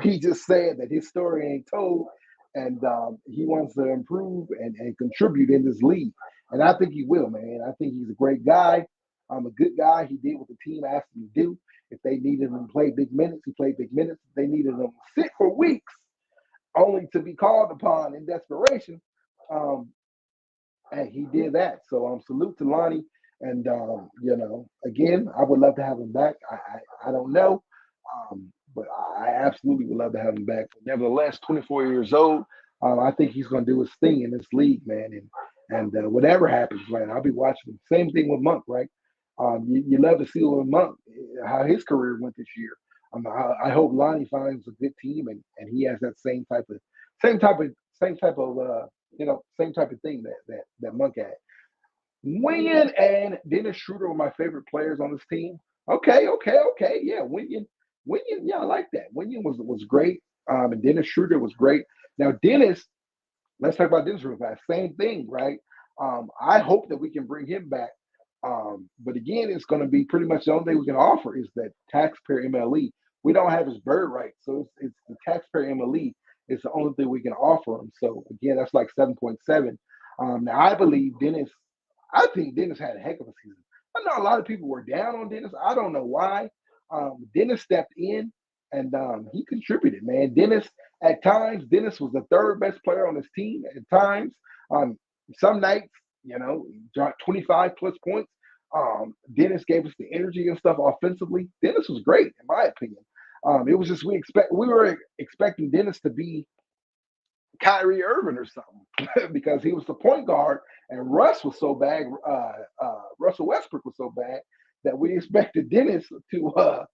He just said that his story ain't told and he wants to improve and contribute in this league. And I think he will, man. I think he's a great guy. A good guy. He did what the team asked him to do. If they needed him to play big minutes, he played big minutes. If they needed him to sit for weeks only to be called upon in desperation, and he did that. So salute to Lonnie. And again, I would love to have him back. I don't know, but I absolutely would love to have him back. But nevertheless, 24 years old, I think he's going to do his thing in this league, man. And whatever happens, man, I'll be watching him. Same thing with Monk, right? You love to see with Monk how his career went this year. I hope Lonnie finds a good team and he has that same type of same type of same type of thing that Monk had. Winion and Dennis Schroeder were my favorite players on this team. Okay. Yeah, Winion, yeah, I like that. Winion was great. And Dennis Schroeder was great. Now Dennis, let's talk about Dennis real fast. Same thing, right? I hope that we can bring him back. But again, it's going to be pretty much the only thing we can offer is that taxpayer MLE. We don't have his bird right, so it's the taxpayer MLE is the only thing we can offer him. So again, that's like 7.7. Now I believe Dennis. I think Dennis had a heck of a season. I know a lot of people were down on Dennis. I don't know why. Dennis stepped in and he contributed, man. At times, Dennis was the third best player on his team. At times, some nights, he dropped 25 plus points. Dennis gave us the energy and stuff offensively. Dennis was great, in my opinion. It was just we were expecting Dennis to be Kyrie Irving or something because he was the point guard and Russ was so bad. Russell Westbrook was so bad that we expected Dennis to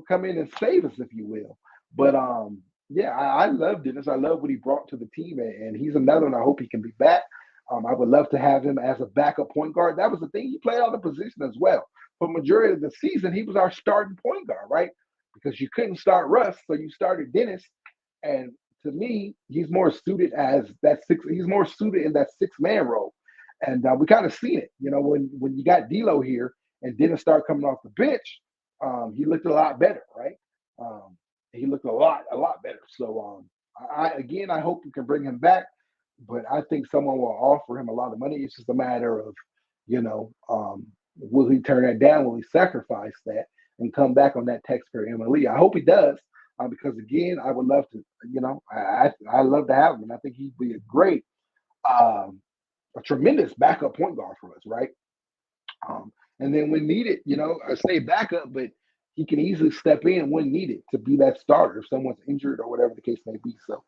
come in and save us, if you will. But yeah, I love Dennis. I love what he brought to the team, and he's another one. I hope he can be back. I would love to have him as a backup point guard. That was the thing. He played all the position as well. For majority of the season, he was our starting point guard, right? Because you couldn't start Russ, so you started Dennis. And to me, he's more suited as that six. He's more suited in that 6-man role, and we kind of seen it. When you got D'Lo here and Dennis started coming off the bench, he looked a lot better, right? He looked a lot better. So I hope we can bring him back, but I think someone will offer him a lot of money. It's just a matter of, will he turn that down? Will he sacrifice that and come back on that taxpayer MLE? I hope he does, because again, I would love to. I love to have him, and I think he'd be a tremendous backup point guard for us, right? And then when needed, I say backup, but he can easily step in when needed to be that starter if someone's injured or whatever the case may be. So,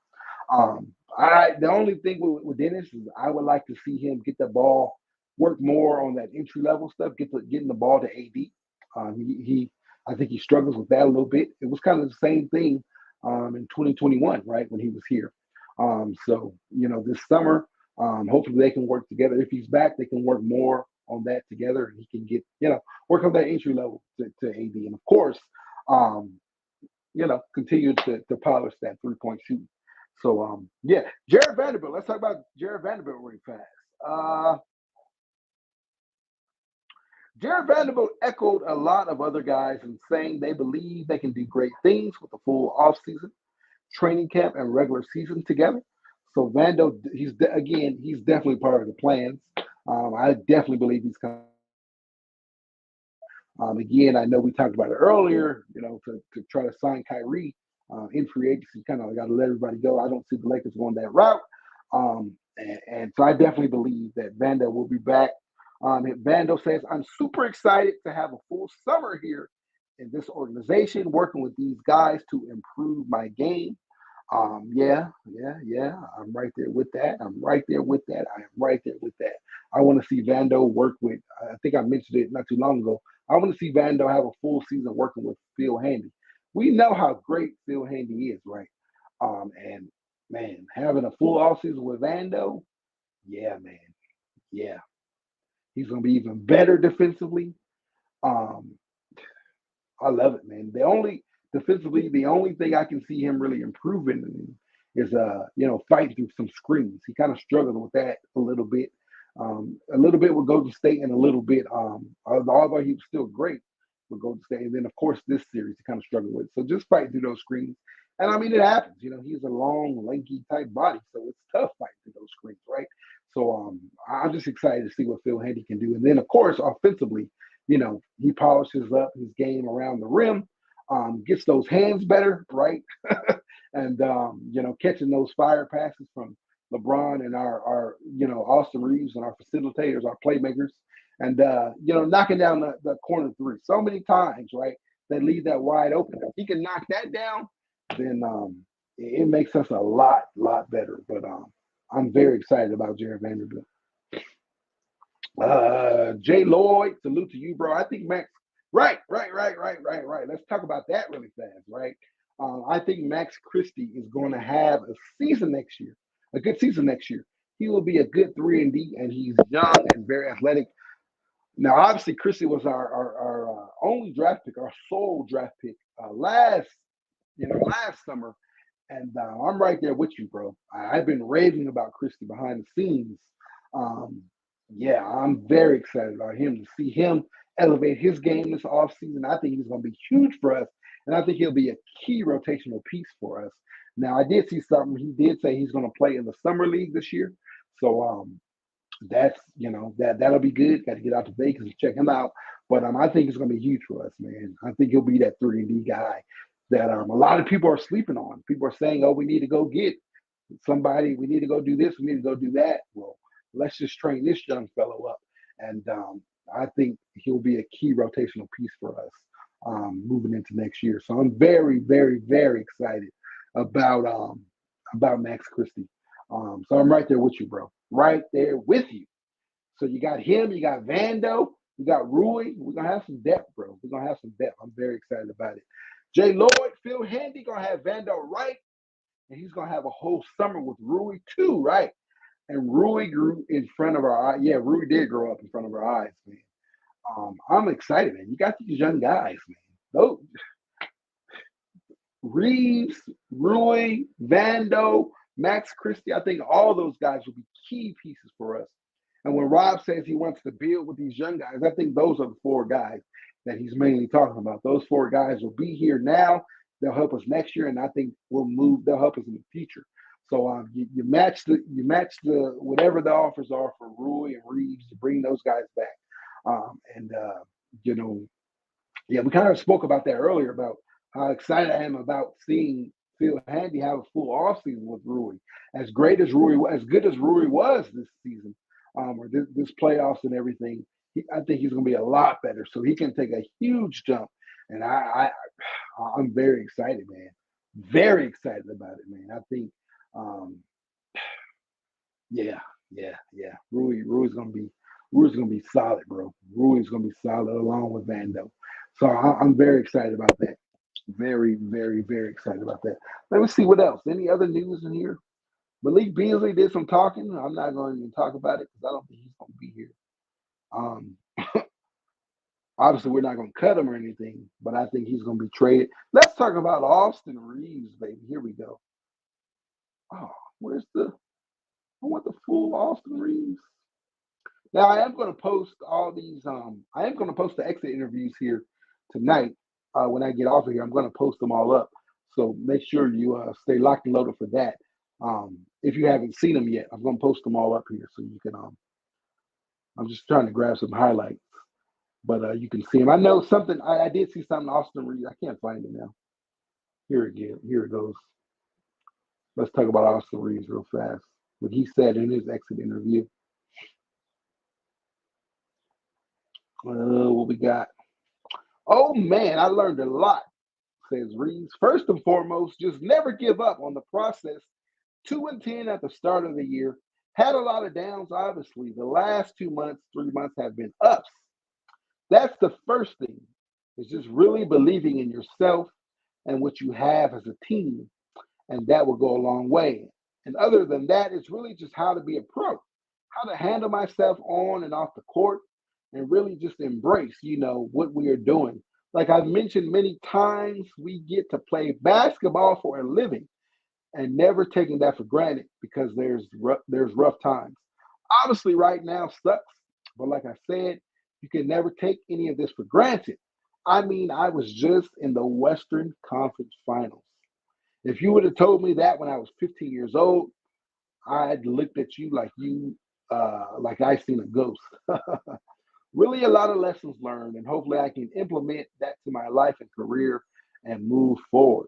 the only thing with Dennis is I would like to see him get the ball, work more on that entry level stuff, getting the ball to AD. I think he struggles with that a little bit. It was kind of the same thing in 2021, right, when he was here. So this summer, hopefully they can work together. If he's back, they can work more on that together, and he can get work on that entry level to AD, and of course, continue to polish that 3-point shooting. So yeah, Jared Vanderbilt. Let's talk about Jared Vanderbilt really fast. Jared Vanderbilt echoed a lot of other guys in saying they believe they can do great things with a full offseason, training camp, and regular season together. So Vando, he's definitely part of the plans. I definitely believe he's coming. Again, I know we talked about it earlier, to try to sign Kyrie in free agency, kind of got to let everybody go. I don't see the Lakers going that route. And so I definitely believe that Vando will be back. Vando says, I'm super excited to have a full summer here in this organization, working with these guys to improve my game. Yeah. I'm right there with that. I am right there with that. I want to see Vando work with, I think I mentioned it not too long ago. I want to see Vando have a full season working with Phil Handy. We know how great Phil Handy is, right? And man, having a full offseason with Vando, yeah, man. Yeah. He's going to be even better defensively. Um, I love it, man. The only thing I can see him really improving is fighting through some screens. He kind of struggled with that a little bit with Golden State, and a little bit although he was still great with Golden State. And then of course this series he kind of struggled with. So just fighting through those screens. And I mean it happens. He's a long, lanky type body, so it's tough fighting through those screens, right? So I'm just excited to see what Phil Handy can do. And then of course offensively, he polishes up his game around the rim. Gets those hands better, right? And catching those fire passes from LeBron and our Austin Reeves and our facilitators, our playmakers. and knocking down the corner three so many times, right? That leave that wide open. If he can knock that down, then it makes us a lot better. But I'm very excited about Jared Vanderbilt. Jay Lloyd, salute to you, bro. I think Max. Right. Let's talk about that really fast, right? I think Max Christie is going to have a season next year, a good season next year. He will be a good 3-and-D, and he's young and very athletic. Now, obviously, Christie was our only draft pick, our sole draft pick last summer, and I'm right there with you, bro. I've been raving about Christie behind the scenes. Um, yeah, I'm very excited about him to see him elevate his game this offseason. I think he's going to be huge for us, and I think he'll be a key rotational piece for us. Now, I did see something. He did say he's going to play in the summer league this year, so that's that'll be good. Got to get out to Vegas and check him out. But I think it's going to be huge for us, man. I think he'll be that 3-and-D guy that a lot of people are sleeping on. People are saying, "Oh, we need to go get somebody. We need to go do this. We need to go do that." Well, let's just train this young fellow up, and I think he'll be a key rotational piece for us moving into next year. So I'm very, very, very excited about Max Christie. So I'm right there with you, bro. Right there with you. So you got him, you got Vando, you got Rui. We're gonna have some depth, bro. We're gonna have some depth. I'm very excited about it. Jay Lloyd, Phil Handy gonna have Vando right, and he's gonna have a whole summer with Rui too, right? And Rui grew in front of our eyes. Yeah, Rui did grow up in front of our eyes, man. I'm excited, man. You got these young guys, man. Those Reeves, Rui, Vando, Max Christie, I think all those guys will be key pieces for us. And when Rob says he wants to build with these young guys, I think those are the 4 guys that he's mainly talking about. Those 4 guys will be here now. They'll help us next year, and I think they'll help us in the future. So you match the whatever the offers are for Rui and Reeves to bring those guys back. Yeah, we kind of spoke about that earlier about how excited I am about seeing Phil Handy have a full offseason with Rui. As good as Rui was this season, or this playoffs and everything, I think he's going to be a lot better. So he can take a huge jump, and I'm very excited, man. Very excited about it, man. I think, yeah. Rui's gonna be solid, bro. Rui's gonna be solid along with Vando. So I'm very excited about that. Very, very, very excited about that. Let me see what else. Any other news in here? Malik Beasley did some talking. I'm not going to even talk about it because I don't think he's going to be here. Obviously, we're not going to cut him or anything, but I think he's going to be traded. Let's talk about Austin Reeves, baby. Here we go. Oh, I want the full Austin Reeves. Now, I am going to post all these. I am going to post the exit interviews here tonight. When I get off of here, I'm going to post them all up. So make sure you stay locked and loaded for that. If you haven't seen them yet, I'm going to post them all up here so you can. I'm just trying to grab some highlights, but you can see them. I know something. I did see something. Austin Reeves. I can't find it now. Here it goes. Let's talk about Austin Reeves real fast. What he said in his exit interview. What we got? Oh man, I learned a lot, says Reeves. First and foremost, just never give up on the process. 2-10 at the start of the year. Had a lot of downs, obviously. The last 2 months, 3 months have been ups. That's the first thing. It's just really believing in yourself and what you have as a team, and that will go a long way. And other than that, it's really just how to be a pro, how to handle myself on and off the court, and really just embrace, what we are doing. Like I've mentioned many times, we get to play basketball for a living and never taking that for granted because there's rough times. Obviously, right now sucks, but like I said, you can never take any of this for granted. I mean, I was just in the Western Conference Finals. If you would have told me that when I was 15 years old, I'd looked at you like I seen a ghost. Really a lot of lessons learned, and hopefully I can implement that to my life and career and move forward.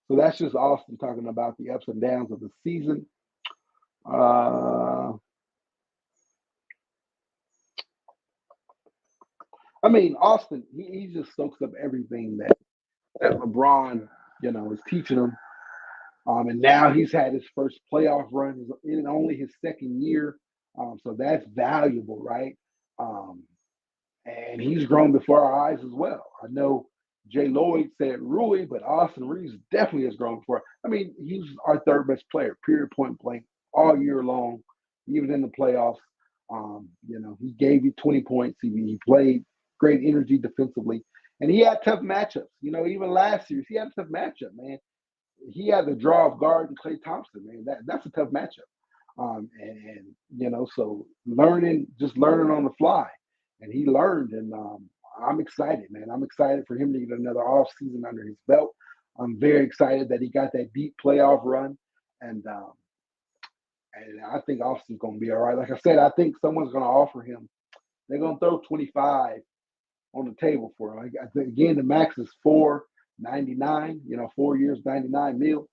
So that's just Austin talking about the ups and downs of the season. I mean, Austin, he just soaks up everything that LeBron, is teaching him. And now he's had his first playoff run in only his second year. So that's valuable, right? Um, and he's grown before our eyes as well. I know Jay Lloyd said Rui, but Austin Reeves definitely has grown before. I mean, he's our third best player, period, point blank, all year long, even in the playoffs. He gave you 20 points. He played great energy defensively, and he had tough matchups. Even last year, he had a tough matchup, man. He had the draw of guard and Klay Thompson, man. That's a tough matchup. So just learning on the fly, and he learned, and I'm excited, man. I'm excited for him to get another off season under his belt. I'm very excited that he got that deep playoff run, and I think Austin's going to be all right. Like I said, I think someone's going to offer him. They're going to throw 25 on the table for him. Again, the max is 4.99. 4 years, 99 mil.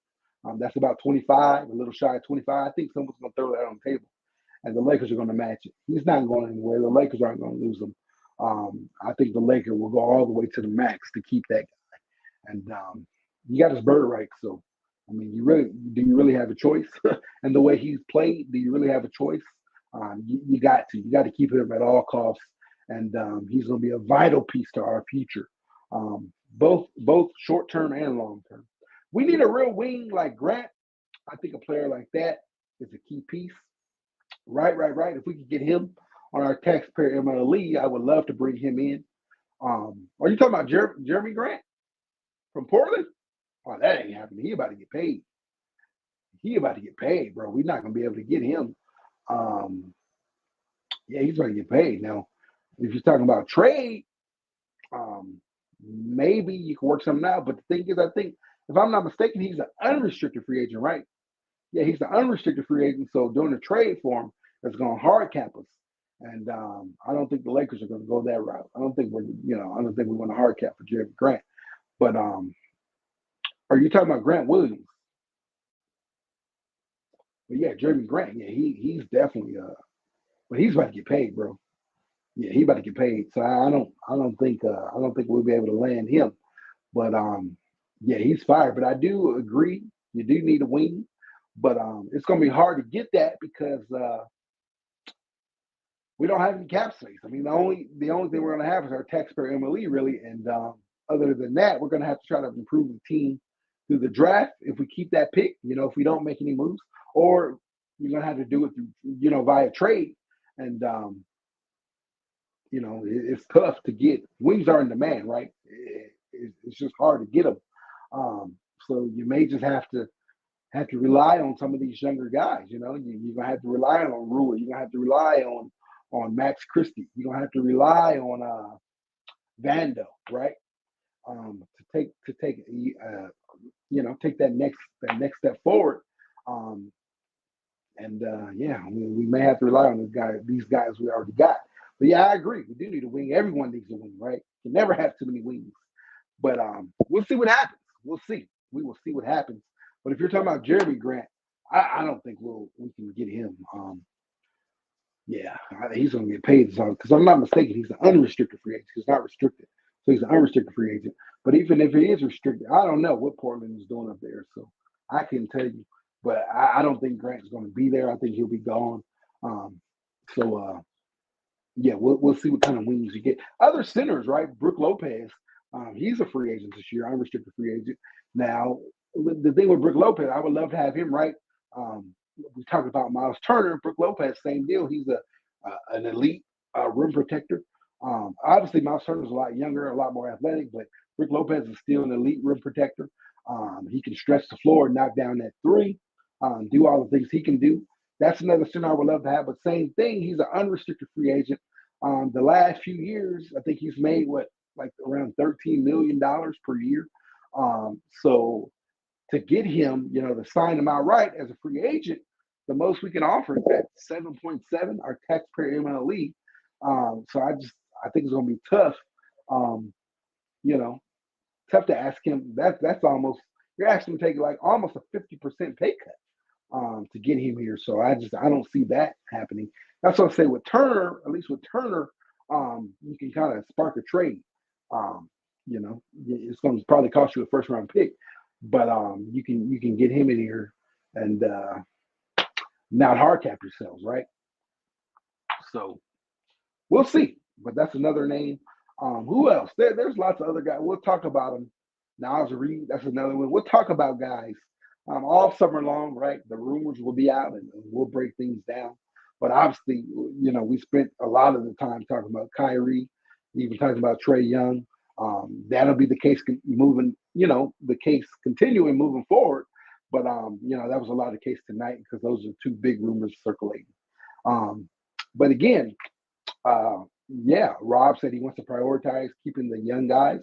That's about 25, a little shy of 25. I think someone's going to throw that on the table, and the Lakers are going to match it. He's not going anywhere. The Lakers aren't going to lose him. I think the Lakers will go all the way to the max to keep that guy. And you got his bird right. So, I mean, do you really have a choice? And the way he's played, do you really have a choice? You got to keep him at all costs. And he's going to be a vital piece to our future, both short term and long term. We need a real wing like Grant. I think a player like that is a key piece. Right. If we could get him on our taxpayer MLE, I would love to bring him in. Are you talking about Jeremy Grant from Portland? Oh, that ain't happening. He about to get paid. Bro. We're not going to be able to get him. He's going to get paid. Now, if you're talking about trade, maybe you can work something out. But the thing is, I think, if I'm not mistaken, he's an unrestricted free agent, right? Yeah, he's an unrestricted free agent. So doing a trade for him is going to hard cap us. And I don't think the Lakers are going to go that route. I don't think we want a hard cap for Jeremy Grant. But are you talking about Grant Williams? But yeah, Jeremy Grant. Yeah, he's definitely but he's about to get paid, bro. Yeah, he's about to get paid. So I don't think we'll be able to land him. But yeah, he's fired. But I do agree, you do need a wing. But it's going to be hard to get that because we don't have any cap space. I mean, the only thing we're going to have is our taxpayer MLE, really. And other than that, we're going to have to try to improve the team through the draft if we keep that pick, if we don't make any moves. Or you're going to have to do it through, via trade. And, it's tough to get. Wings are in demand, right? It's just hard to get them. So you may just have to rely on some of these younger guys. You're gonna have to rely on Rui. You're gonna have to rely on Max Christie. You're gonna have to rely on Vando, right? To take that next step forward. We may have to rely on these guys we already got. But yeah, I agree. We do need a wing. Everyone needs a wing, right? You never have too many wings. But we'll see what happens. We'll see. We will see what happens. But if you're talking about Jeremy Grant, I don't think we can get him. He's going to get paid. Because I'm not mistaken, he's an unrestricted free agent. He's not restricted. So he's an unrestricted free agent. But even if he is restricted, I don't know what Portland is doing up there. So I can tell you. But I don't think Grant's going to be there. I think he'll be gone. We'll see what kind of wings you get. Other centers, right? Brook Lopez, he's a free agent this year, unrestricted free agent. Now, the thing with Brook Lopez, I would love to have him, right? We talked about Miles Turner. Brook Lopez, same deal. He's an elite rim protector. Obviously, Miles Turner's a lot younger, a lot more athletic, but Brook Lopez is still an elite rim protector. He can stretch the floor, knock down that three, do all the things he can do. That's another center I would love to have. But same thing, he's an unrestricted free agent. The last few years, I think he's made around $13 million per year. So to get him, to sign him outright as a free agent, the most we can offer is at 7.7, our taxpayer MLE. So I think it's going to be tough. Tough to ask him. That's almost, you're asking him to take almost a 50% pay cut to get him here. So I don't see that happening. That's what I say with Turner. At least with Turner, you can kind of spark a trade. You know, it's going to probably cost you a first round pick, but you can get him in here and not hard cap yourselves, right? So we'll see. But that's another name. Who else? There's lots of other guys. We'll talk about them. Nas Reed, that's another one. We'll talk about guys all summer long, right? The rumors will be out and we'll break things down. But obviously, you know, we spent a lot of the time talking about Kyrie, even talking about Trae Young. That'll be the case moving, you know, the case continuing moving forward. But you know, that was a lot of the case tonight because those are two big rumors circulating. But again, yeah, Rob said he wants to prioritize keeping the young guys,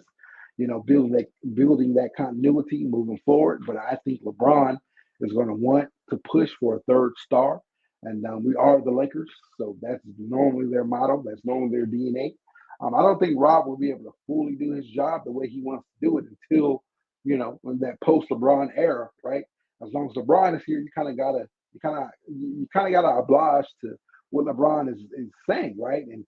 you know, building that continuity moving forward. But I think LeBron is going to want to push for a third star, and we are the Lakers, so that's normally their motto. That's normally their DNA. I don't think Rob will be able to fully do his job the way he wants to do it until, you know, in that post LeBron era, right? As long as LeBron is here, you kind of gotta oblige to what LeBron is saying, right? And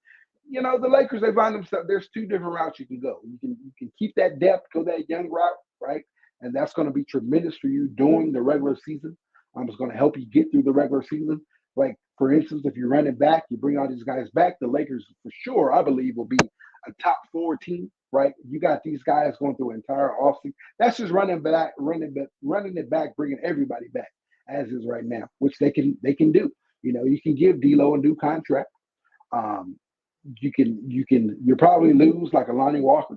you know, the Lakers, they find themselves, there's two different routes you can go. You can keep that depth, go that young route, right? And that's going to be tremendous for you during the regular season. It's going to help you get through the regular season. Like, for instance, if you run it back, you bring all these guys back, the Lakers, for sure, I believe, will be a top 4 team, right? You got these guys going through an entire offseason. That's just running it back, bringing everybody back, as is right now, which they can do. You know, you can give D'Lo a new contract. You'll probably lose like a Lonnie Walker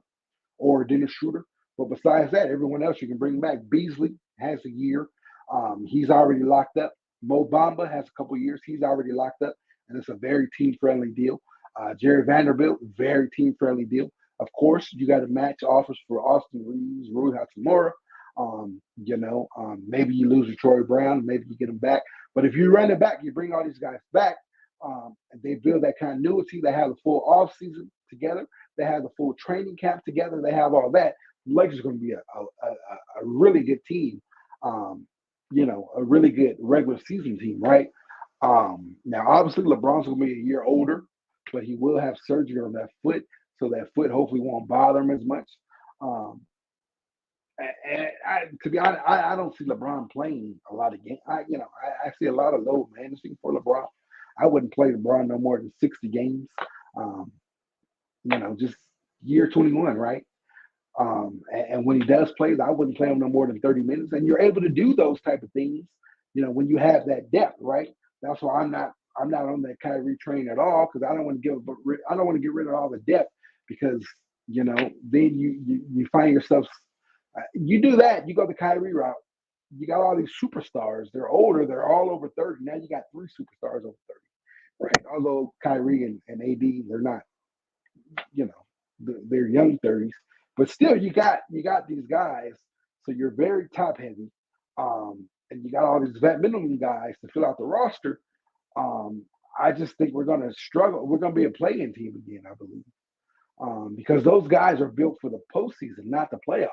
or a Dennis Schroeder. But besides that, everyone else you can bring back. Beasley has a year. He's already locked up. Mo Bamba has a couple years. He's already locked up. And it's a very team-friendly deal. Jerry Vanderbilt, very team-friendly deal. Of course, you got to match offers for Austin Reeves, Rui Hachimura. You know, maybe you lose to Troy Brown. Maybe you get him back. But if you run it back, you bring all these guys back. They build that continuity. They have the full off season together. They have the full training camp together. They have all that. The Lakers are going to be a really good team. You know, a really good regular season team, right? Now, obviously, LeBron's going to be a year older, but he will have surgery on that foot, so that foot hopefully won't bother him as much. To be honest, I don't see LeBron playing a lot of games. I see a lot of low managing for LeBron. I wouldn't play LeBron no more than 60 games. You know, just year 21, right? And when he does play, I wouldn't play him no more than 30 minutes. And you're able to do those type of things, you know, when you have that depth, right? That's why I'm not on that Kyrie train at all, because I don't want to get rid of all the depth, because you know, then you find yourself, you do that, you go the Kyrie route. You got all these superstars. They're older. They're all over 30. Now you got 3 superstars over 30, right? Although Kyrie and AD, they're not, you know, they're young 30s, but still you got these guys. So you're very top heavy, and you got all these vet minimum guys to fill out the roster. I just think we're going to struggle. We're going to be a play-in team again, I believe, because those guys are built for the postseason, not the playoffs.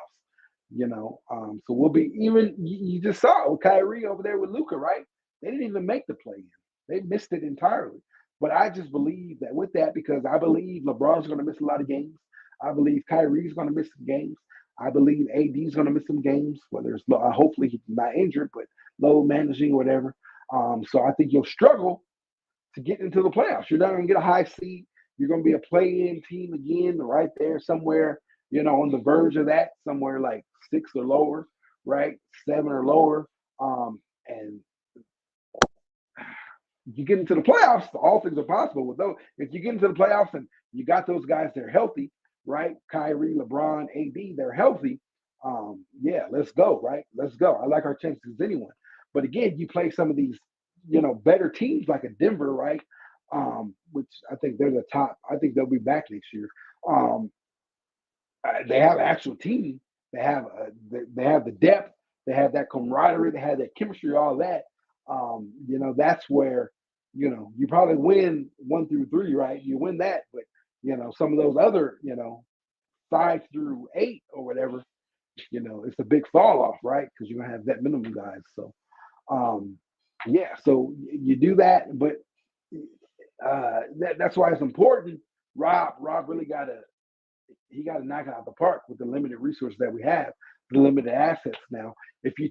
You know, so we'll be even. You just saw with Kyrie over there with Luka, right? They didn't even make the play-in. They missed it entirely. But I just believe that with that, because I believe LeBron's going to miss a lot of games. I believe Kyrie's going to miss some games. I believe AD's going to miss some games, whether it's hopefully he's not injured, but low managing, whatever. So I think you'll struggle to get into the playoffs. You're not going to get a high seed. You're going to be a play-in team again, right there somewhere, you know, on the verge of that, somewhere like 6 or lower, right? 7 or lower. And you get into the playoffs, all things are possible with those. If you get into the playoffs and you got those guys that are healthy, right? Kyrie, LeBron, AD, they're healthy. Yeah, let's go, right? Let's go. I like our chances anyone. But again, you play some of these, you know, better teams like a Denver, right? Which I think they're the top. I think they'll be back next year. They have an actual team. They have the depth. They have that camaraderie. They have that chemistry. All that. You know, that's where, you know, you probably win 1 through 3, right? You win that, but you know, some of those other, you know, 5 through 8 or whatever, you know, it's a big fall off, right? Because you're gonna have that minimum guys. So, yeah. So you do that, but that's why it's important Rob really got to knock it out the park with the limited resources that we have, the limited assets. Now, if you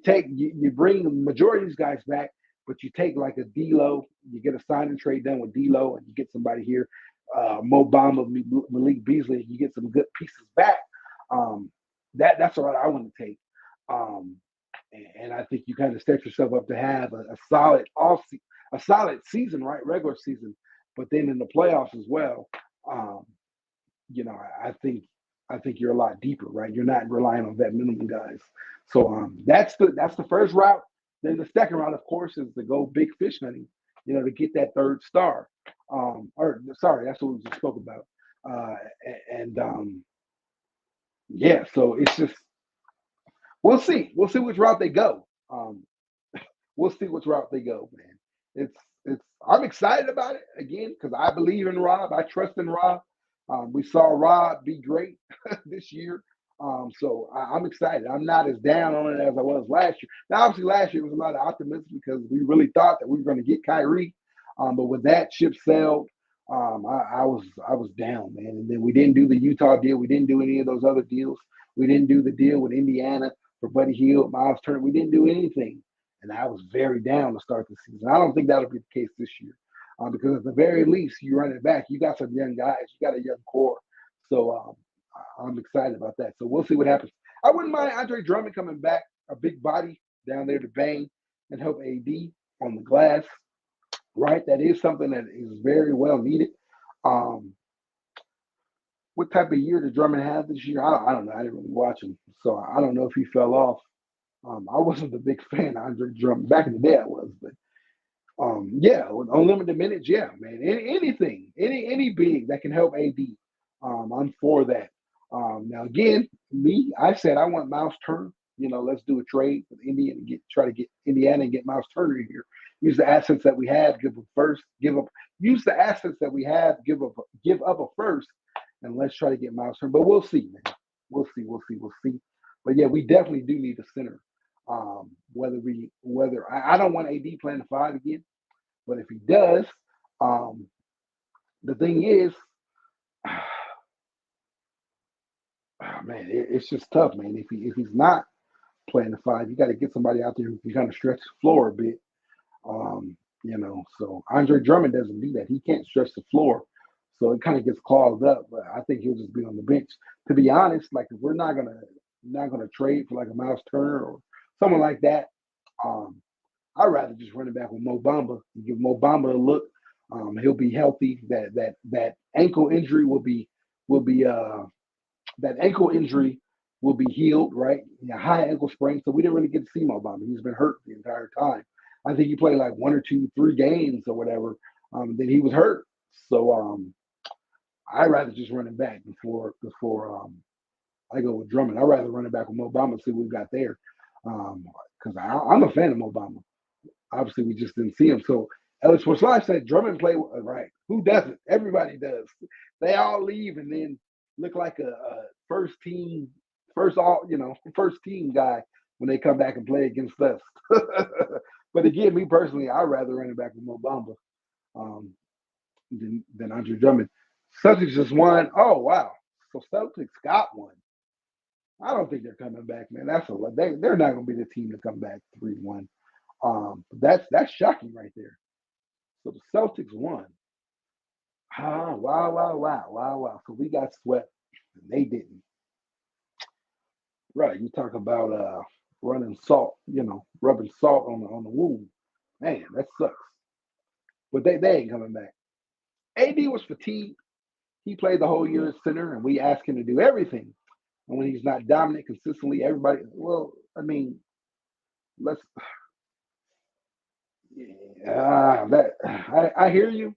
bring the majority of these guys back, but you take like a D'Lo, you get a sign and trade done with D'Lo, and you get somebody here, Mo Bamba, Malik Beasley, you get some good pieces back. That's what I want to take. Um, and I think you kind of set yourself up to have a solid season, right? Regular season, but then in the playoffs as well. Um, I think you're a lot deeper, right? You're not relying on vet minimum guys. So that's the first route. Then the second route, of course, is to go big fish hunting, to get that third star. That's what we just spoke about. Yeah, so it's just we'll see. We'll see which route they go. We'll see which route they go, man. It's I'm excited about it again because I believe in Rob. I trust in Rob. We saw Rob be great this year. So I'm excited. I'm not as down on it as I was last year. Now, obviously, last year was a lot of optimism because we really thought that we were going to get Kyrie. But when that ship sailed, I was down, man. And then we didn't do the Utah deal. We didn't do any of those other deals. We didn't do the deal with Indiana for Buddy Hield, Miles Turner. We didn't do anything. And I was very down to start the season. I don't think that'll be the case this year. Because at the very least, you run it back. You got some young guys. You got a young core. So I'm excited about that. So we'll see what happens. I wouldn't mind Andre Drummond coming back, a big body down there to bang and help AD on the glass. Right? That is something that is very well needed. What type of year did Drummond have this year? I don't know. I didn't really watch him. So I don't know if he fell off. I wasn't a big fan of Andre Drummond. Back in the day I was, but yeah, with unlimited minutes, yeah, man. Anything, any big that can help AD, I'm for that. Now again, I said I want Miles Turner. Let's do a trade with Indiana and try to get Indiana and get Miles Turner in here. Use the assets that we have, give up first, use the assets that we have, give up a first, and let's try to get Miles Turner. But we'll see, man. We'll see. But yeah, we definitely do need a center. Whether I don't want AD playing the 5 again, but if he does, the thing is, man, it's just tough, man. If he's not playing the 5, you got to get somebody out there who can kind of stretch the floor a bit. So Andre Drummond doesn't do that. He can't stretch the floor, so it kind of gets clogged up. But I think he'll just be on the bench. To be honest, like if we're not gonna trade for like a Miles Turner or someone like that, I'd rather just run it back with Mo Bamba and give Mo Bamba a look. He'll be healthy. That ankle injury will be healed, right? High ankle sprain. So we didn't really get to see Mo Bamba. He's been hurt the entire time. I think he played like 1 or 2, 3 games or whatever. Then he was hurt. So I'd rather just run it back before I go with Drummond. I'd rather run it back with Mo Bamba and see what we got there. Because I'm a fan of Mo Bamba. Obviously, we just didn't see him. So Ellis Sports Live said Drummond played right. Who doesn't? Everybody does. They all leave and then look like a first team guy when they come back and play against us. But again, me personally, I'd rather run it back with Mo Bamba than Andre Drummond. Celtics just won. Oh wow! So Celtics got one. I don't think they're coming back, man. They're not going to be the team to come back 3-1. That's shocking right there. So the Celtics won. Wow. So we got swept and they didn't. Right. You talk about rubbing salt on the wound. Man, that sucks. But they ain't coming back. AD was fatigued. He played the whole year at center, and we asked him to do everything. And when he's not dominant consistently, everybody, I hear you.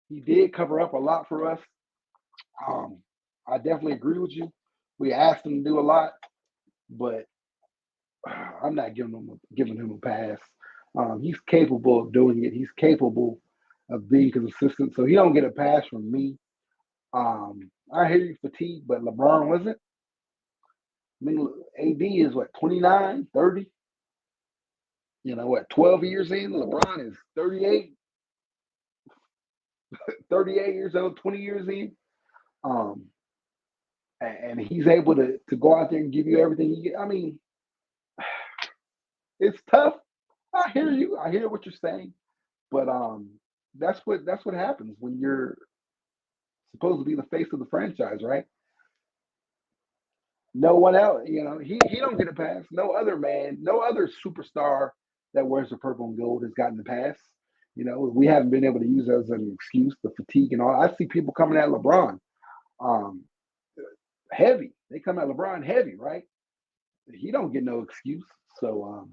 He did cover up a lot for us. I definitely agree with you. We asked him to do a lot, but I'm not giving him a pass. He's capable of doing it. He's capable of being consistent. So he don't get a pass from me. I hear you fatigued, but LeBron wasn't. I mean, AD is 29, 30? 12 years in? LeBron is 38. 38 years old, 20 years in. Um, and he's able to go out there and give you everything you get. I mean, it's tough. I hear you. I hear what you're saying, but that's what happens when you're supposed to be the face of the franchise, right? No one else, he don't get a pass. No other man, no other superstar that wears the purple and gold has gotten the pass. We haven't been able to use it as an excuse, the fatigue and all. I see people coming at LeBron, um, heavy. They come at LeBron heavy, right? He don't get no excuse. So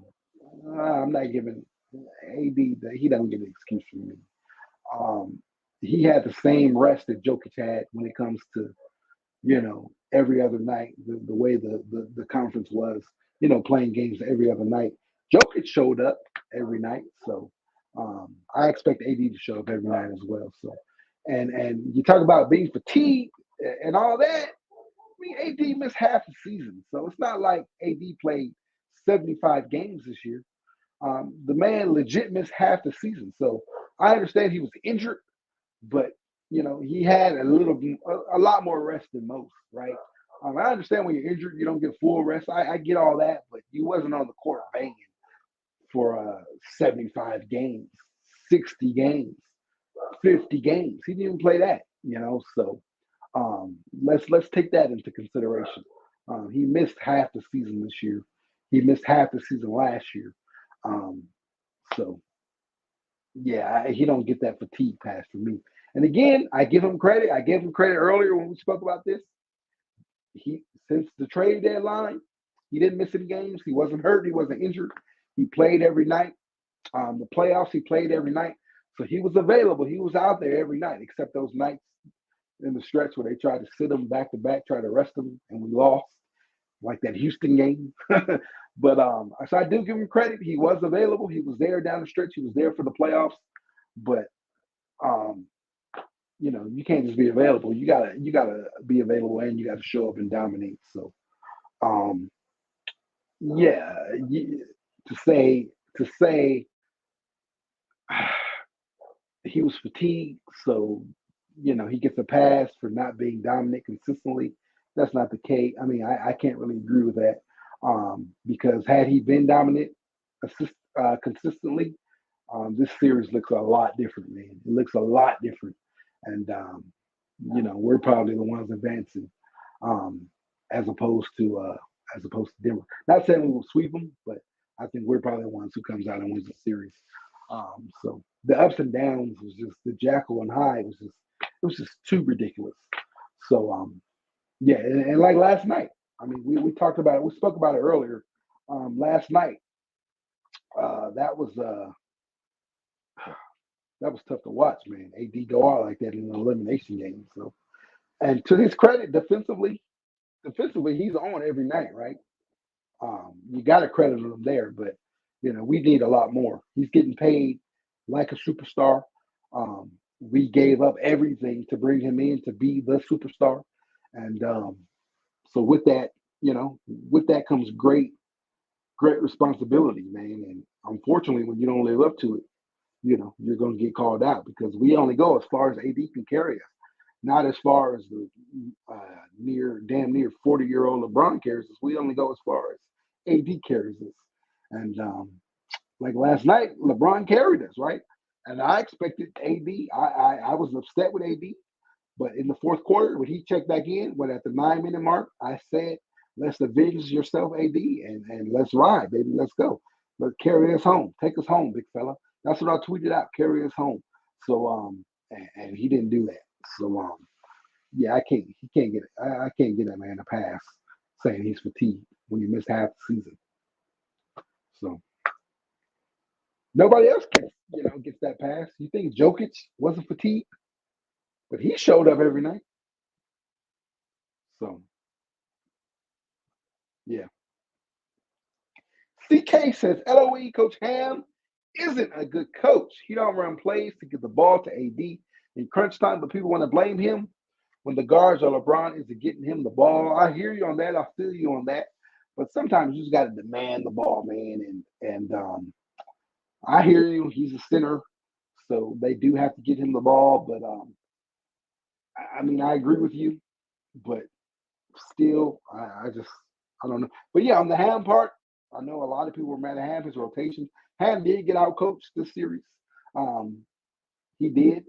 I'm not giving AD that he doesn't get an excuse from me. Um, he had the same rest that Jokic had when it comes to every other night, the way the conference was, playing games every other night. Jokic showed up every night, so I expect AD to show up every night as well. So, and you talk about being fatigued and all that. I mean, AD missed half the season, so it's not like AD played 75 games this year. The man legit missed half the season, so I understand he was injured, but he had a lot more rest than most, right? I understand when you're injured, you don't get full rest. I get all that, but he wasn't on the court banging for 75 games, 60 games, 50 games. He didn't even play that. So let's take that into consideration. He missed half the season this year. He missed half the season last year. Um, so yeah, he don't get that fatigue pass from me. And again, I give him credit. I gave him credit earlier when we spoke about this. He Since the trade deadline, he didn't miss any games. He wasn't hurt. He wasn't injured. He played every night. The playoffs, he played every night. So he was available. He was out there every night, except those nights in the stretch where they tried to sit him back to back, try to rest him, and we lost, like that Houston game. But so I do give him credit. He was available. He was there down the stretch. He was there for the playoffs. But um, you can't just be available. You gotta be available and you gotta show up and dominate. So um, yeah, to say he was fatigued, so he gets a pass for not being dominant consistently. That's not the case. I mean, I can't really agree with that, because had he been dominant consistently, this series looks a lot different, man. It looks a lot different, and we're probably the ones advancing, um, as opposed to Denver. Not saying we will sweep them, but I think we're probably the ones who comes out and wins the series. So the ups and downs was just the Jackal and Hyde was just too ridiculous. So yeah, and like last night, I mean, we talked about it. We spoke about it earlier. Last night, that was tough to watch, man. AD go out like that in an elimination game. So, and to his credit, defensively, he's on every night, right? You got to credit him there, but we need a lot more. He's getting paid like a superstar. We gave up everything to bring him in to be the superstar, and so with that comes great responsibility, man. And unfortunately, when you don't live up to it, you're going to get called out because we only go as far as AD can carry us, not as far as the damn near 40-year-old LeBron carries us. We only go as far as AD carries us. And like last night, LeBron carried us, right? And I expected AD. I was upset with AD, but in the fourth quarter, when he checked back in, at the 9-minute mark, I said, "Let's avenge yourself, AD, and let's ride, baby. Let's go. Let's carry us home. Take us home, big fella." That's what I tweeted out. Carry us home. So and he didn't do that. So yeah, I can't. He can't get it. I can't get that man a pass saying he's fatigued when you miss half the season. So nobody else gets that pass. You think Jokic wasn't fatigued, but he showed up every night. So yeah. CK says LOE Coach Ham isn't a good coach. He don't run plays to get the ball to AD in crunch time, but people want to blame him when the guards or LeBron isn't getting him the ball. I hear you on that. I feel you on that. But sometimes you just got to demand the ball, man. And I hear you. He's a center, so they do have to get him the ball. But I mean, I agree with you, but still, I don't know. But yeah, on the Ham part, I know a lot of people were mad at Ham, his rotation. Ham did get out coached this series. Um, he did.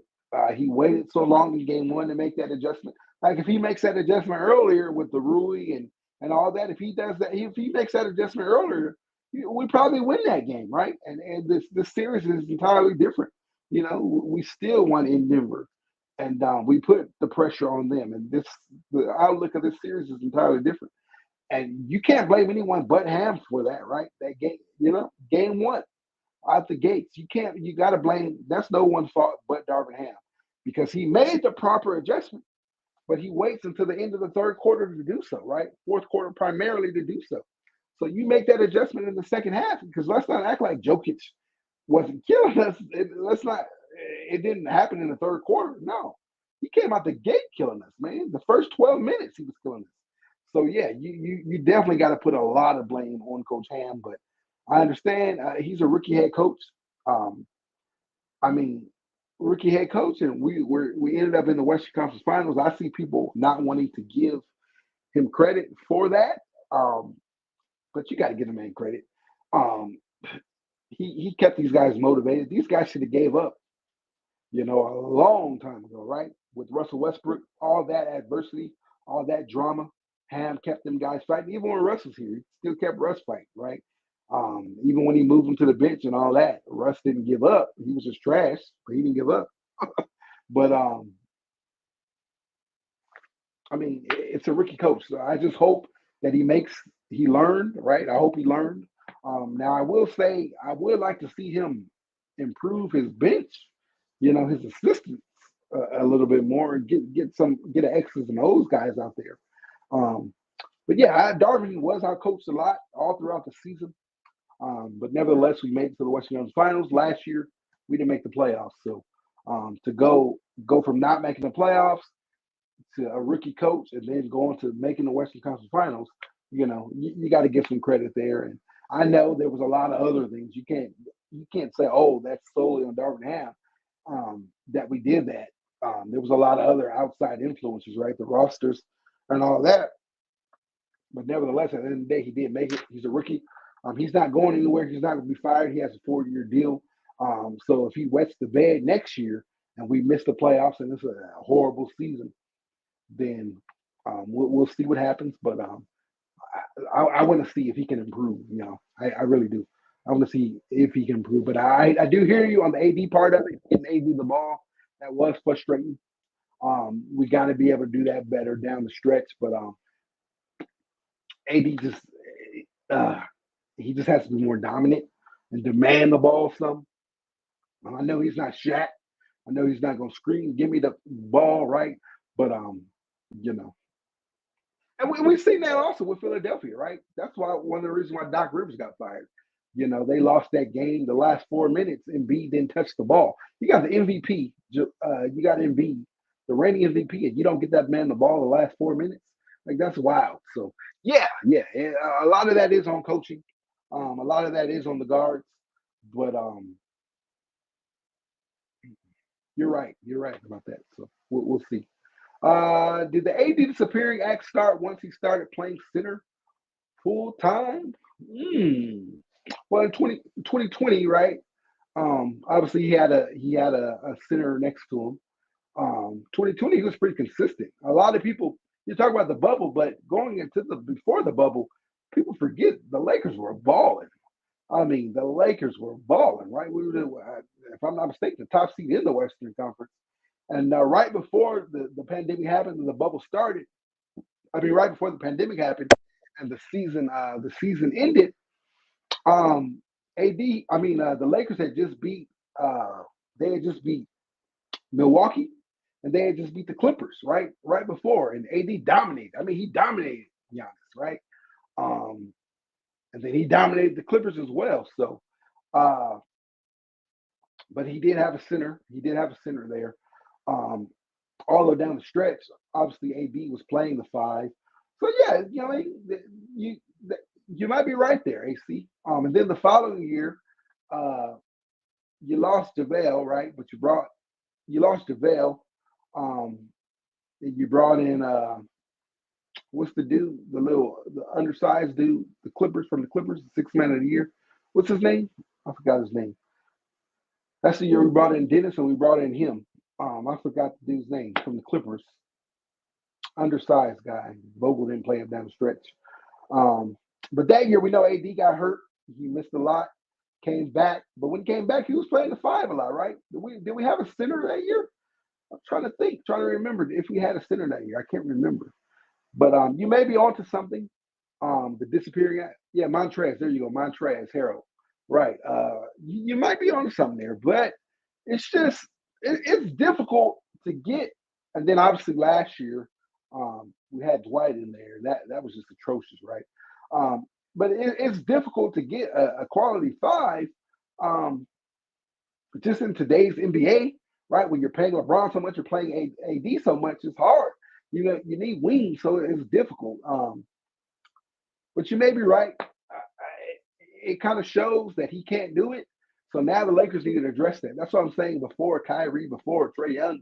He waited so long in game one to make that adjustment. Like if he makes that adjustment earlier with the Rui and all that, if he does that, if he makes that adjustment earlier, we probably win that game, right? And this series is entirely different. You know, we still won in Denver, and we put the pressure on them. And the outlook of this series is entirely different. And you can't blame anyone but Ham for that, right? That game, game one out the gates. You got to blame, that's no one's fault but Darvin Ham because he made the proper adjustment, but he waits until the end of the third quarter to do so, right? Fourth quarter primarily to do so. So you make that adjustment in the second half because let's not act like Jokic wasn't killing us. It didn't happen in the third quarter. No, he came out the gate killing us, man. The first 12 minutes he was killing us. So yeah, you definitely got to put a lot of blame on Coach Ham, but I understand he's a rookie head coach. Um, I mean, rookie head coach, and we ended up in the Western Conference Finals. I see people not wanting to give him credit for that, but you got to give the man credit. Um, he kept these guys motivated. These guys should have gave up, a long time ago, right? With Russell Westbrook, all that adversity, all that drama. Ham kept them guys fighting. Even when Russ was here, he still kept Russ fighting, right? Even when he moved him to the bench and all that, Russ didn't give up. He was just trash, but he didn't give up. But I mean, it's a rookie coach. So I just hope that he learned, right? I hope he learned. Now I will say I would like to see him improve his bench, his assistants a little bit more and get an X's and O's guys out there. But yeah, Darvin was our coach a lot all throughout the season. But nevertheless, we made it to the Western Conference Finals. Last year, we didn't make the playoffs. So to go from not making the playoffs to a rookie coach and then going to making the Western Conference Finals, you got to give some credit there. And I know there was a lot of other things. You can't say, oh, that's solely on Darvin Ham that we did that. There was a lot of other outside influences, right? The rosters and all that. But nevertheless, at the end of the day, he did make it. He's a rookie. He's not going anywhere. He's not going to be fired. He has a 4-year deal. So if he wets the bed next year and we miss the playoffs and it's a horrible season, then we'll see what happens. But I want to see if he can improve. I really do. I want to see if he can improve. But I do hear you on the AD part of it, getting AD the ball. That was frustrating. We got to be able to do that better down the stretch. But AD he just has to be more dominant and demand the ball some. I know he's not Shaq. I know he's not going to scream, give me the ball, right? But, and we've seen that also with Philadelphia, right? That's why one of the reasons why Doc Rivers got fired. They lost that game the last 4 minutes and Embiid didn't touch the ball. You got the MVP. You got Embiid, the reigning MVP, and you don't get that man the ball the last 4 minutes. Like, that's wild. So, yeah. And a lot of that is on coaching. A lot of that is on the guards. But you're right. You're right about that. So we'll see. Did the AD disappearing act start once he started playing center full time? Well, in 2020, right? Obviously he had a center next to him. 2020 he was pretty consistent. A lot of people, you talk about the bubble, but going into before the bubble, people forget the Lakers were balling. I mean, the Lakers were balling, right? We were, if I'm not mistaken, the top seed in the Western Conference. And right before the pandemic happened and the bubble started, right before the pandemic happened and the season ended, the Lakers had just beat Milwaukee, and they had just beat the Clippers, right? Right before, and AD dominated. He dominated Giannis, right? And then he dominated the Clippers as well. So, but he did have a center. He did have a center there. Although down the stretch, obviously AD was playing the 5. So yeah, you might be right there, AC. And then the following year, you lost JaVale, right? But you lost JaVale. You brought in what's the dude, the undersized dude, the Clippers from the Clippers, the sixth man of the year. What's his name? I forgot his name. That's the year we brought in Dennis and we brought in him. I forgot the dude's name from the Clippers. Undersized guy. Vogel didn't play him down the stretch. But that year we know AD got hurt. He missed a lot. Came back, but when he came back, he was playing the five a lot, right? Did we have a center that year? I'm trying to think, trying to remember if we had a center that year. I can't remember. But you may be onto something. The disappearing guy. Yeah, Montrez. There you go. Montrez Harold. Right. You might be onto something there, but it's just it's difficult to get. And then obviously last year, we had Dwight in there. That was just atrocious, right? But it's difficult to get a quality five, just in today's NBA, right? When you're paying LeBron so much, you're playing AD so much, it's hard. You need wings, so it's difficult. But you may be right. It kind of shows that he can't do it. So now the Lakers need to address that. That's what I'm saying. Before Kyrie, before Trae Young,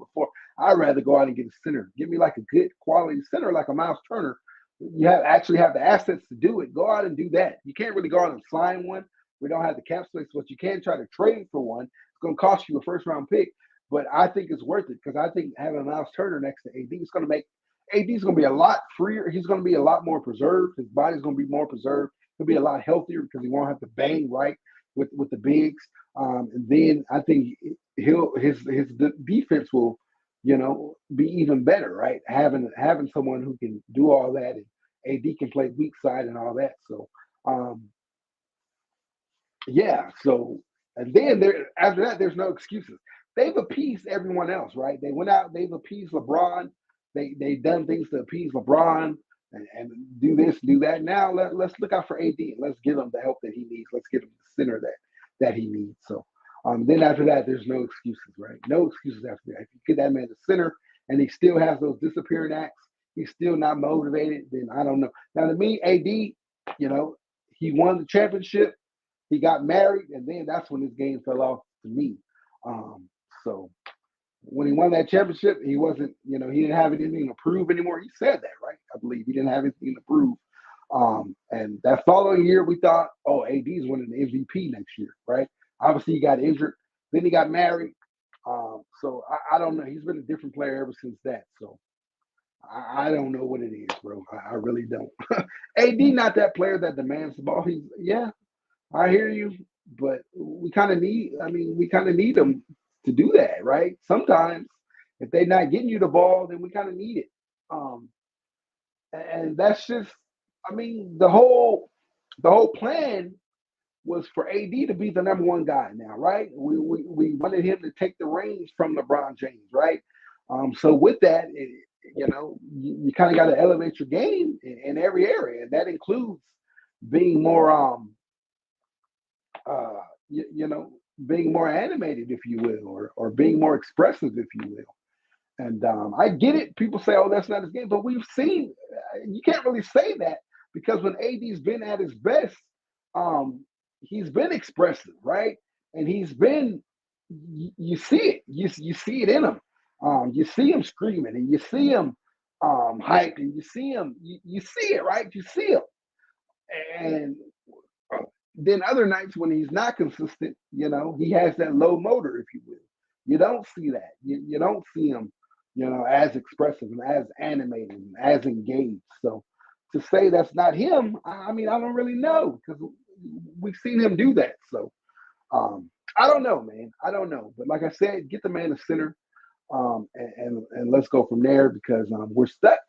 I'd rather go out and get a center. Give me like a good quality center, like a Miles Turner. You actually have the assets to do it. Go out and do that. You can't really go out and sign one. We don't have the cap space, but you can try to trade for one. It's going to cost you a first round pick, but I think it's worth it because I think having a Miles Turner next to AD is going to make AD's going to be a lot freer. He's going to be a lot more preserved. His body's going to be more preserved. He'll be a lot healthier because he won't have to bang right with the bigs. And then I think his defense will, be even better, right? Having someone who can do all that, and AD can play weak side and all that. So, yeah. So, and then after that, there's no excuses. They've appeased everyone else, right? They went out, they've appeased LeBron. They've done things to appease LeBron and do this, do that. Now let's look out for AD. Let's give him the help that he needs. Let's give him the center that he needs. So then after that, there's no excuses, right? No excuses after that. If you get that man the center and he still has those disappearing acts, he's still not motivated, then I don't know. Now to me, AD, he won the championship, he got married, and then that's when his game fell off to me. So when he won that championship, he wasn't, he didn't have anything to prove anymore. He said that, right? I believe he didn't have anything to prove. And that following year, we thought, oh, AD's winning the MVP next year, right? Obviously, he got injured. Then he got married. So I don't know. He's been a different player ever since that. So I don't know what it is, bro. I really don't. AD not that player that demands the ball. I hear you, but we kind of need him to do that, right? Sometimes if they're not getting you the ball, then we kind of need it. And that's just, the whole plan was for AD to be the number one guy now, right? We wanted him to take the reins from LeBron James, right? So with that, you kind of got to elevate your game in every area, and that includes being more, being more animated, if you will, or being more expressive, if you will. And I get it. People say, "Oh, that's not his game," but we've seen you can't really say that because when AD's been at his best, he's been expressive, right? And he's been, you see it, you see it in him. You see him screaming, and you see him hyped, and you see him, you see it, right? You see him, and then other nights when he's not consistent, he has that low motor, if you will. You don't see that. You don't see him, as expressive and as animated and as engaged. So to say that's not him, I don't really know because we've seen him do that. So I don't know, man. I don't know. But like I said, get the man a center, and let's go from there because we're stuck.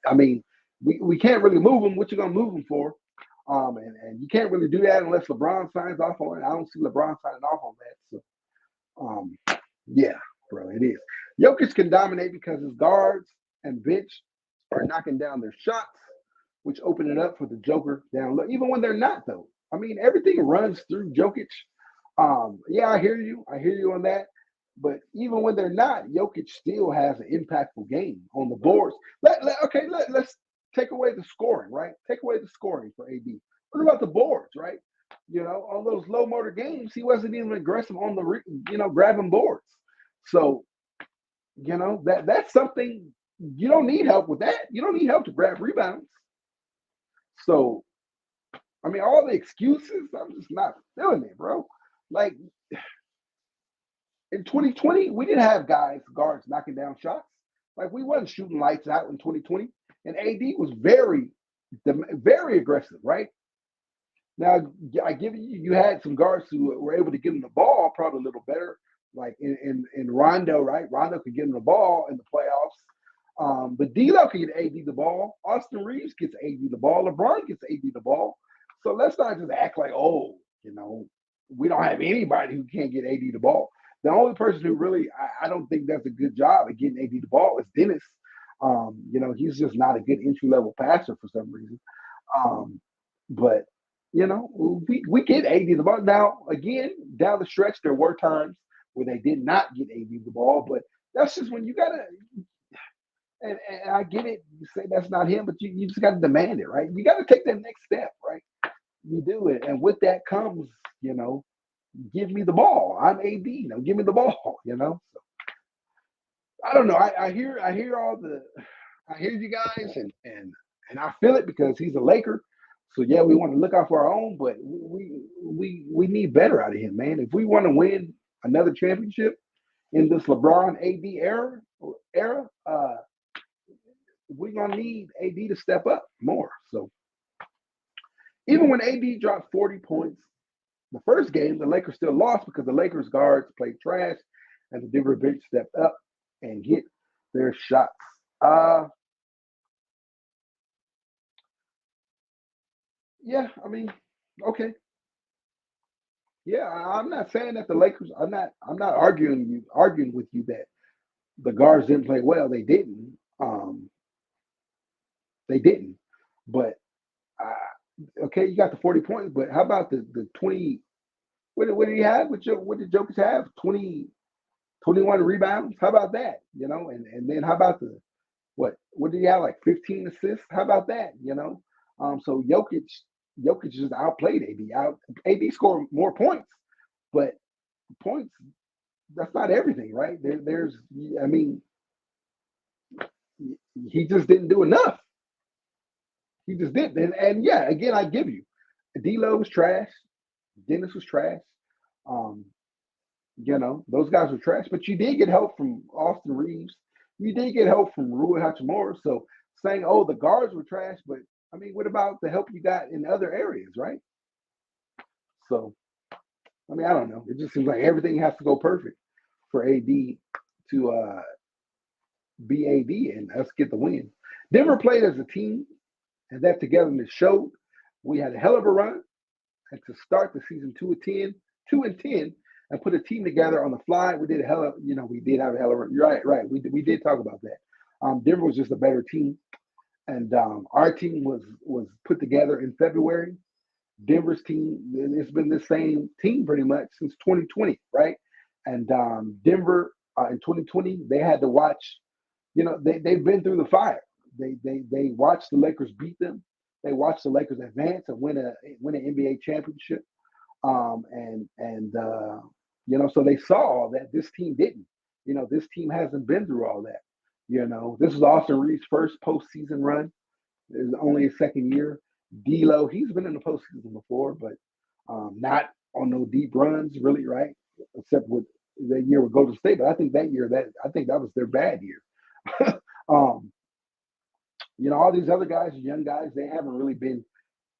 We can't really move him. What you gonna move him for? And you can't really do that unless LeBron signs off on it. I don't see LeBron signing off on that. So, yeah, bro, it is. Jokic can dominate because his guards and bench are knocking down their shots, which open it up for the Joker down low. Even when they're not, though. Everything runs through Jokic. Yeah, I hear you. I hear you on that. But even when they're not, Jokic still has an impactful game on the boards. Let's take away the scoring, right? Take away the scoring for AD. What about the boards, right? On those low motor games, he wasn't even aggressive on the, grabbing boards. So, that's something you don't need help with that. You don't need help to grab rebounds. So, I mean, all the excuses, I'm just not feeling it, bro. Like in 2020, we didn't have guards knocking down shots. Like we wasn't shooting lights out in 2020, and AD was very aggressive, right? Now, I give you had some guards who were able to get him the ball probably a little better, like in Rondo, right? Rondo could get him the ball in the playoffs. But D'Lo can get AD the ball. Austin Reeves gets AD the ball. LeBron gets AD the ball. So let's not just act like, oh, we don't have anybody who can't get AD the ball. The only person who really, I don't think does a good job at getting AD the ball is Dennis. He's just not a good entry level passer for some reason. But we get AD the ball. Now, again, down the stretch, there were times where they did not get AD the ball, but that's just when you got to, and I get it, you say that's not him, but you just got to demand it, right? You got to take that next step, right? You do it. And with that comes, give me the ball. I'm AD, give me the ball, So, I don't know. I hear you guys and I feel it because he's a Laker. So yeah, we want to look out for our own, but we need better out of him, man. If we want to win another championship in this LeBron AD era, we're gonna need AD to step up more. So even when AD dropped 40 points the first game, the Lakers still lost because the Lakers guards played trash and the Denver bench stepped up and hit their shots. Yeah, I mean, okay. Yeah, I'm not saying that the Lakers. I'm not arguing with you that the guards didn't play well. They didn't. They didn't. But okay, you got the 40 points. But how about the 20? What did he have? What did Jokic have? 20, 21 rebounds. How about that? And then how about the what did he have, like 15 assists? How about that? So Jokic just outplayed AD. AD scored more points, but points, that's not everything, right? I mean, he just didn't do enough. He just didn't. And yeah, again, I give you, D'Lo was trash. Dennis was trash. Um, those guys were trash, but you did get help from Austin Reeves. You did get help from Rui Hachimura. So saying, oh, the guards were trash, but I mean, what about the help you got in other areas, right? So, I mean, I don't know. It just seems like everything has to go perfect for AD to be AD and us get the win. Denver played as a team, and that togetherness showed. We had a hell of a run, and to start the season 2-10, and put a team together on the fly. We did a hell of, we did have a hell of a run. You're right. We did talk about that. Denver was just a better team. And our team was put together in February. Denver's team, it's been the same team pretty much since 2020, right? And Denver in 2020, they had to watch, they've been through the fire. They watched the Lakers beat them. They watched the Lakers advance and win an NBA championship. So they saw that this team didn't. This team hasn't been through all that. This is Austin Reeves' first postseason run. It's only his second year. D'Lo, he's been in the postseason before, but not on no deep runs, really, right? Except with that year with Golden State. But I think that was their bad year. All these other guys, young guys, they haven't really been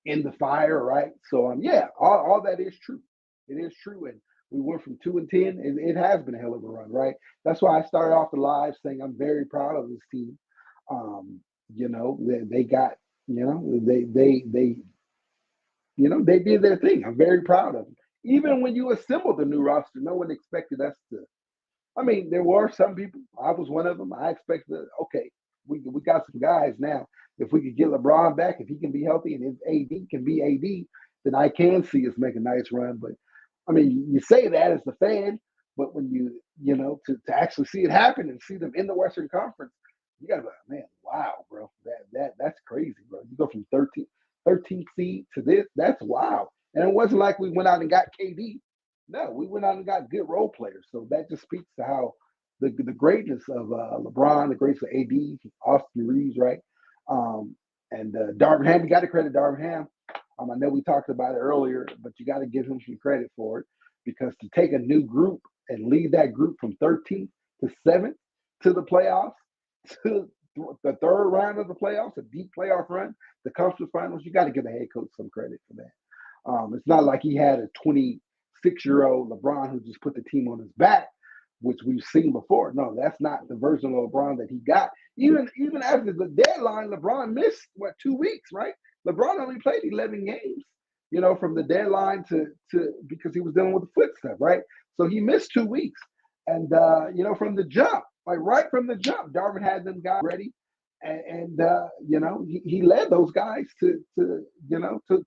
in the fire, right? So yeah, all that is true. It is true, and we went from 2-10, and it has been a hell of a run, right? That's why I started off the live saying I'm very proud of this team. They got, they did their thing. I'm very proud of them. Even when you assembled the new roster, no one expected us to. I mean, there were some people. I was one of them. I expected, okay, we got some guys now. If we could get LeBron back, if he can be healthy, and if AD can be AD, then I can see us make a nice run. But I mean, you say that as a fan, but when to actually see it happen and see them in the Western Conference, you gotta be like, man, wow, bro, that's crazy, bro. You go from 13th seed to this, that's wow. And it wasn't like we went out and got KD. No, we went out and got good role players. So that just speaks to how the greatness of LeBron, the greatness of AD, Austin Reeves, right? And Darvin Ham, you got to credit Darvin Ham. I know we talked about it earlier, but you got to give him some credit for it, because to take a new group and lead that group from 13th to 7th to the playoffs, to the third round of the playoffs, a deep playoff run, the conference finals, you got to give the head coach some credit for that. It's not like he had a 26-year-old LeBron who just put the team on his back, which we've seen before. No, that's not the version of LeBron that he got. Even after the deadline, LeBron missed 2 weeks, right? LeBron only played 11 games, from the deadline to because he was dealing with the foot stuff, right? So he missed 2 weeks, and from the jump, right from the jump, Darvin had them guys ready, and he led those guys to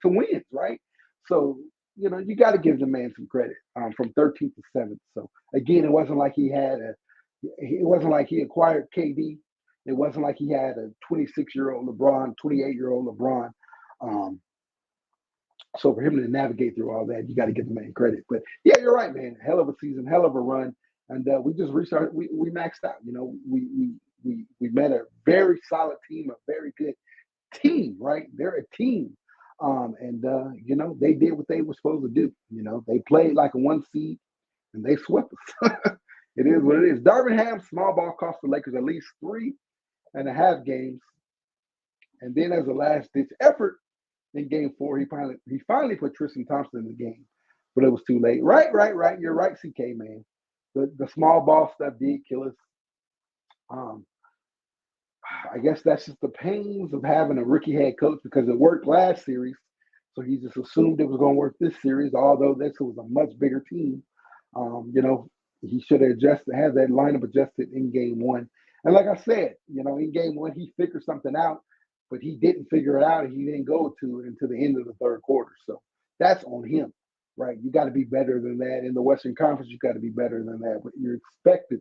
wins, right? So you got to give the man some credit from 13th to 7th. So again, it wasn't like he acquired KD. It wasn't like he had a 26-year-old LeBron, 28-year-old LeBron. So for him to navigate through all that, you got to give the man credit. But yeah, you're right, man. Hell of a season, hell of a run, and we just restarted. We maxed out. We met a very solid team, a very good team, right? They're a team, and they did what they were supposed to do. They played like a 1 seed, and they swept us. It is what it is. Darvin Ham's small ball cost the Lakers at least 3.5 games, and then as a last ditch effort in Game 4, he finally put Tristan Thompson in the game, but it was too late. Right. You're right, CK, man. The small ball stuff did kill us. I guess that's just the pains of having a rookie head coach, because it worked last series, so he just assumed it was going to work this series. Although this was a much bigger team, he should have had that lineup adjusted in Game 1. And like I said, in Game 1 he figured something out, but he didn't figure it out, and he didn't go to it until the end of the third quarter. So that's on him, right? You got to be better than that. In the Western Conference, you got to be better than that, but you're expected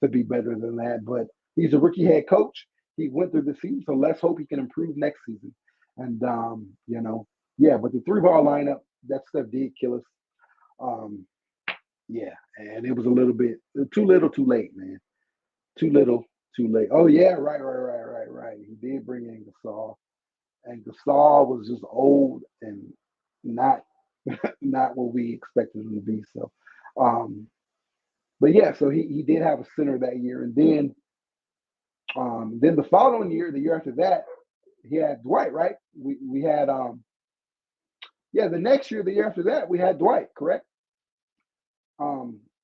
to be better than that. But he's a rookie head coach. He went through the season, so let's hope he can improve next season. And but the 3-ball lineup, that stuff did kill us. And it was a little bit too little, too late, man. Too little, too late. Oh yeah, right. He did bring in Gasol, and Gasol was just old and not what we expected him to be. So, but yeah, so he did have a center that year, and then the following year, the year after that, he had Dwight, right? We had the next year, the year after that, we had Dwight, correct?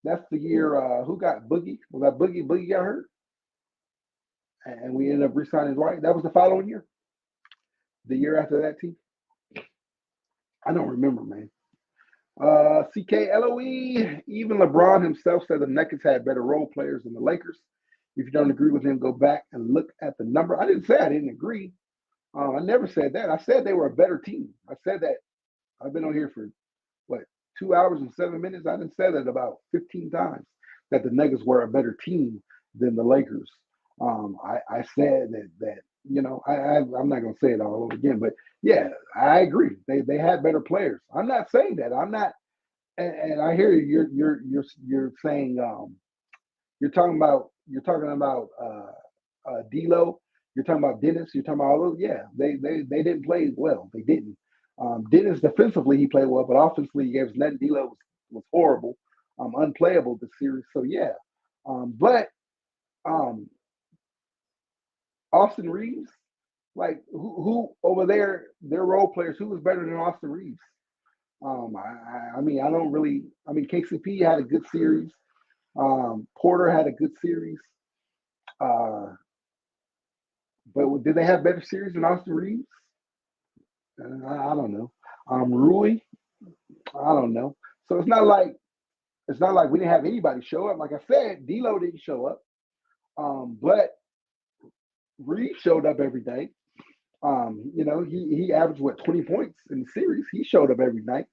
That's the year who got Boogie? Was that Boogie? Boogie got hurt, and we ended up re-signing Dwight. That was the following year. The year after that, team. I don't remember, man. CK LOE, even LeBron himself said the Nuggets had better role players than the Lakers. If you don't agree with him, go back and look at the number. I didn't say I didn't agree. I never said that. I said they were a better team. I said that. I've been on here for 2 hours and 7 minutes. I didn't say that about 15 times, that the Nuggets were a better team than the Lakers. I said that I'm not going to say it all over again, but yeah, I agree. They had better players. I'm not saying that. I'm not, and I hear you're saying you're talking about D'Lo. You're talking about Dennis. You're talking about all those. Yeah, they didn't play well. They didn't. Dennis defensively he played well, but offensively he gave us nothing. D'Lo was horrible, unplayable this series. So yeah, but Austin Reeves, like who over there, their role players, who was better than Austin Reeves? I mean, KCP had a good series. Porter had a good series. But did they have better series than Austin Reeves? I don't know. Rui, I don't know. So it's not like we didn't have anybody show up. Like I said, D'Lo didn't show up, but Reeves showed up every day. He averaged 20 points in the series. He showed up every night,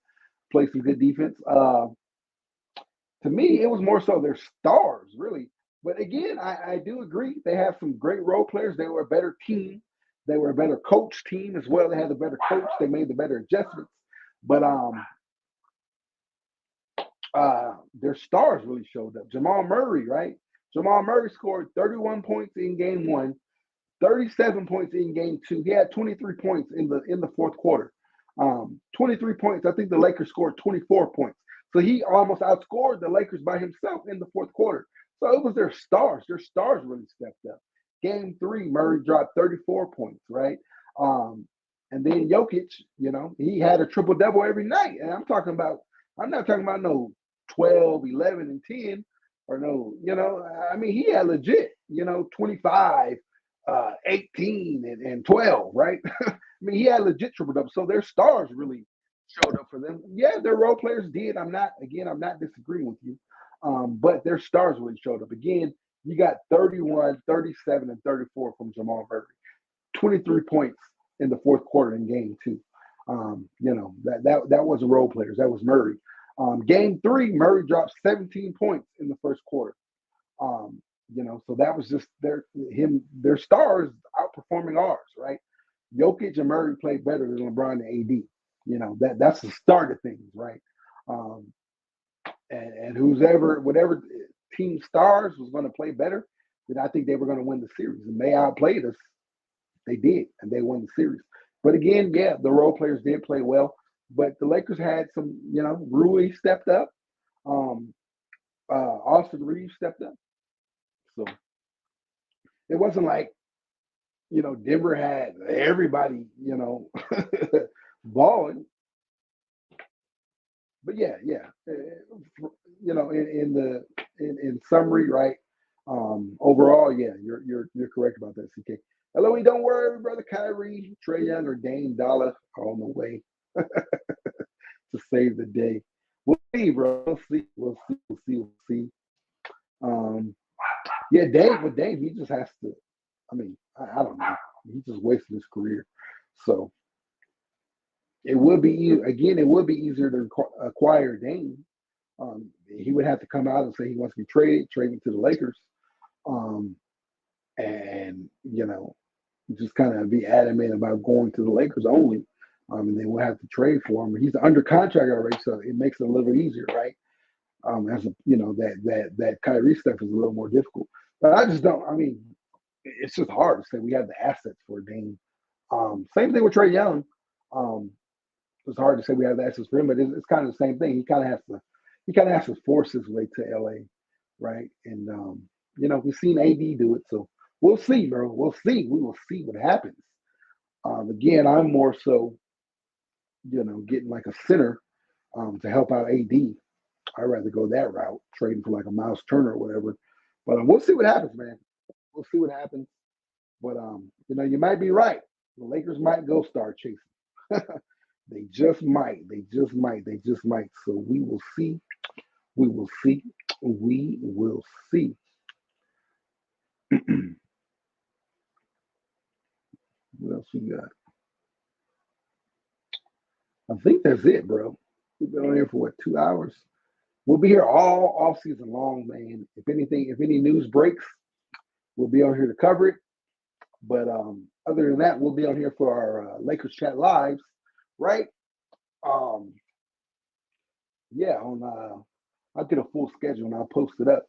played some good defense. To me, it was more so their stars, really. But again, I do agree. They have some great role players. They were a better team. They were a better coach team as well. They had a better coach. They made the better adjustments. But their stars really showed up. Jamal Murray, right? Jamal Murray scored 31 points in game one, 37 points in game two. He had 23 points in the fourth quarter. 23 points. I think the Lakers scored 24 points. So he almost outscored the Lakers by himself in the fourth quarter. So it was their stars. Their stars really stepped up. Game three, Murray dropped 34 points, right? And then Jokic, he had a triple-double every night. And I'm not talking about no 12, 11, and 10 or no, he had legit, 25, 18 and 12, right? I mean, he had legit triple-double. So their stars really showed up for them. Yeah, their role players did. I'm not disagreeing with you. But their stars really showed up. Again, you got 31, 37, and 34 from Jamal Murray. 23 points in the fourth quarter in game two. That wasn't role players. That was Murray. Game three, Murray dropped 17 points in the first quarter. So that was just their stars outperforming ours, right? Jokic and Murray played better than LeBron and AD. That's the start of things, right? And whatever team stars was going to play better, then I think they were going to win the series. And they outplayed us. They did, and they won the series. But again, yeah, the role players did play well. But the Lakers had some, Rui stepped up. Austin Reeves stepped up. So it wasn't like, Denver had everybody, balling. But yeah. In summary, right? Overall, yeah, you're correct about that, CK. LOE, don't worry, brother. Kyrie, Trae Young, or Dame Dollar are on the way to save the day. We'll see, bro. We'll see. Yeah, Dame, he just has to. I don't know. He just wasted his career. So it would be easier to acquire Dame. He would have to come out and say he wants to be traded to the Lakers. And just kind of be adamant about going to the Lakers only. And then we'll have to trade for him. He's under contract already, so it makes it a little bit easier, right? That Kyrie stuff is a little more difficult. But I just don't. It's just hard to say we have the assets for Dame. Same thing with Trae Young. It's hard to say we have the assets for him, but it's kind of the same thing. He kind of has to force his way to LA, right? And we've seen AD do it, so we'll see, bro. We'll see. We will see what happens. Again, I'm more so, getting like a center to help out AD. I'd rather go that route, trading for like a Miles Turner or whatever. But we'll see what happens, man. We'll see what happens. But you might be right. The Lakers might go star chasing. They just might. So we will see. What else we got? I think that's it, bro. We've been on here for 2 hours? We'll be here all off season long, man. If any news breaks, we'll be on here to cover it. But other than that, we'll be on here for our Lakers Chat Lives, right? I'll get a full schedule and I'll post it up.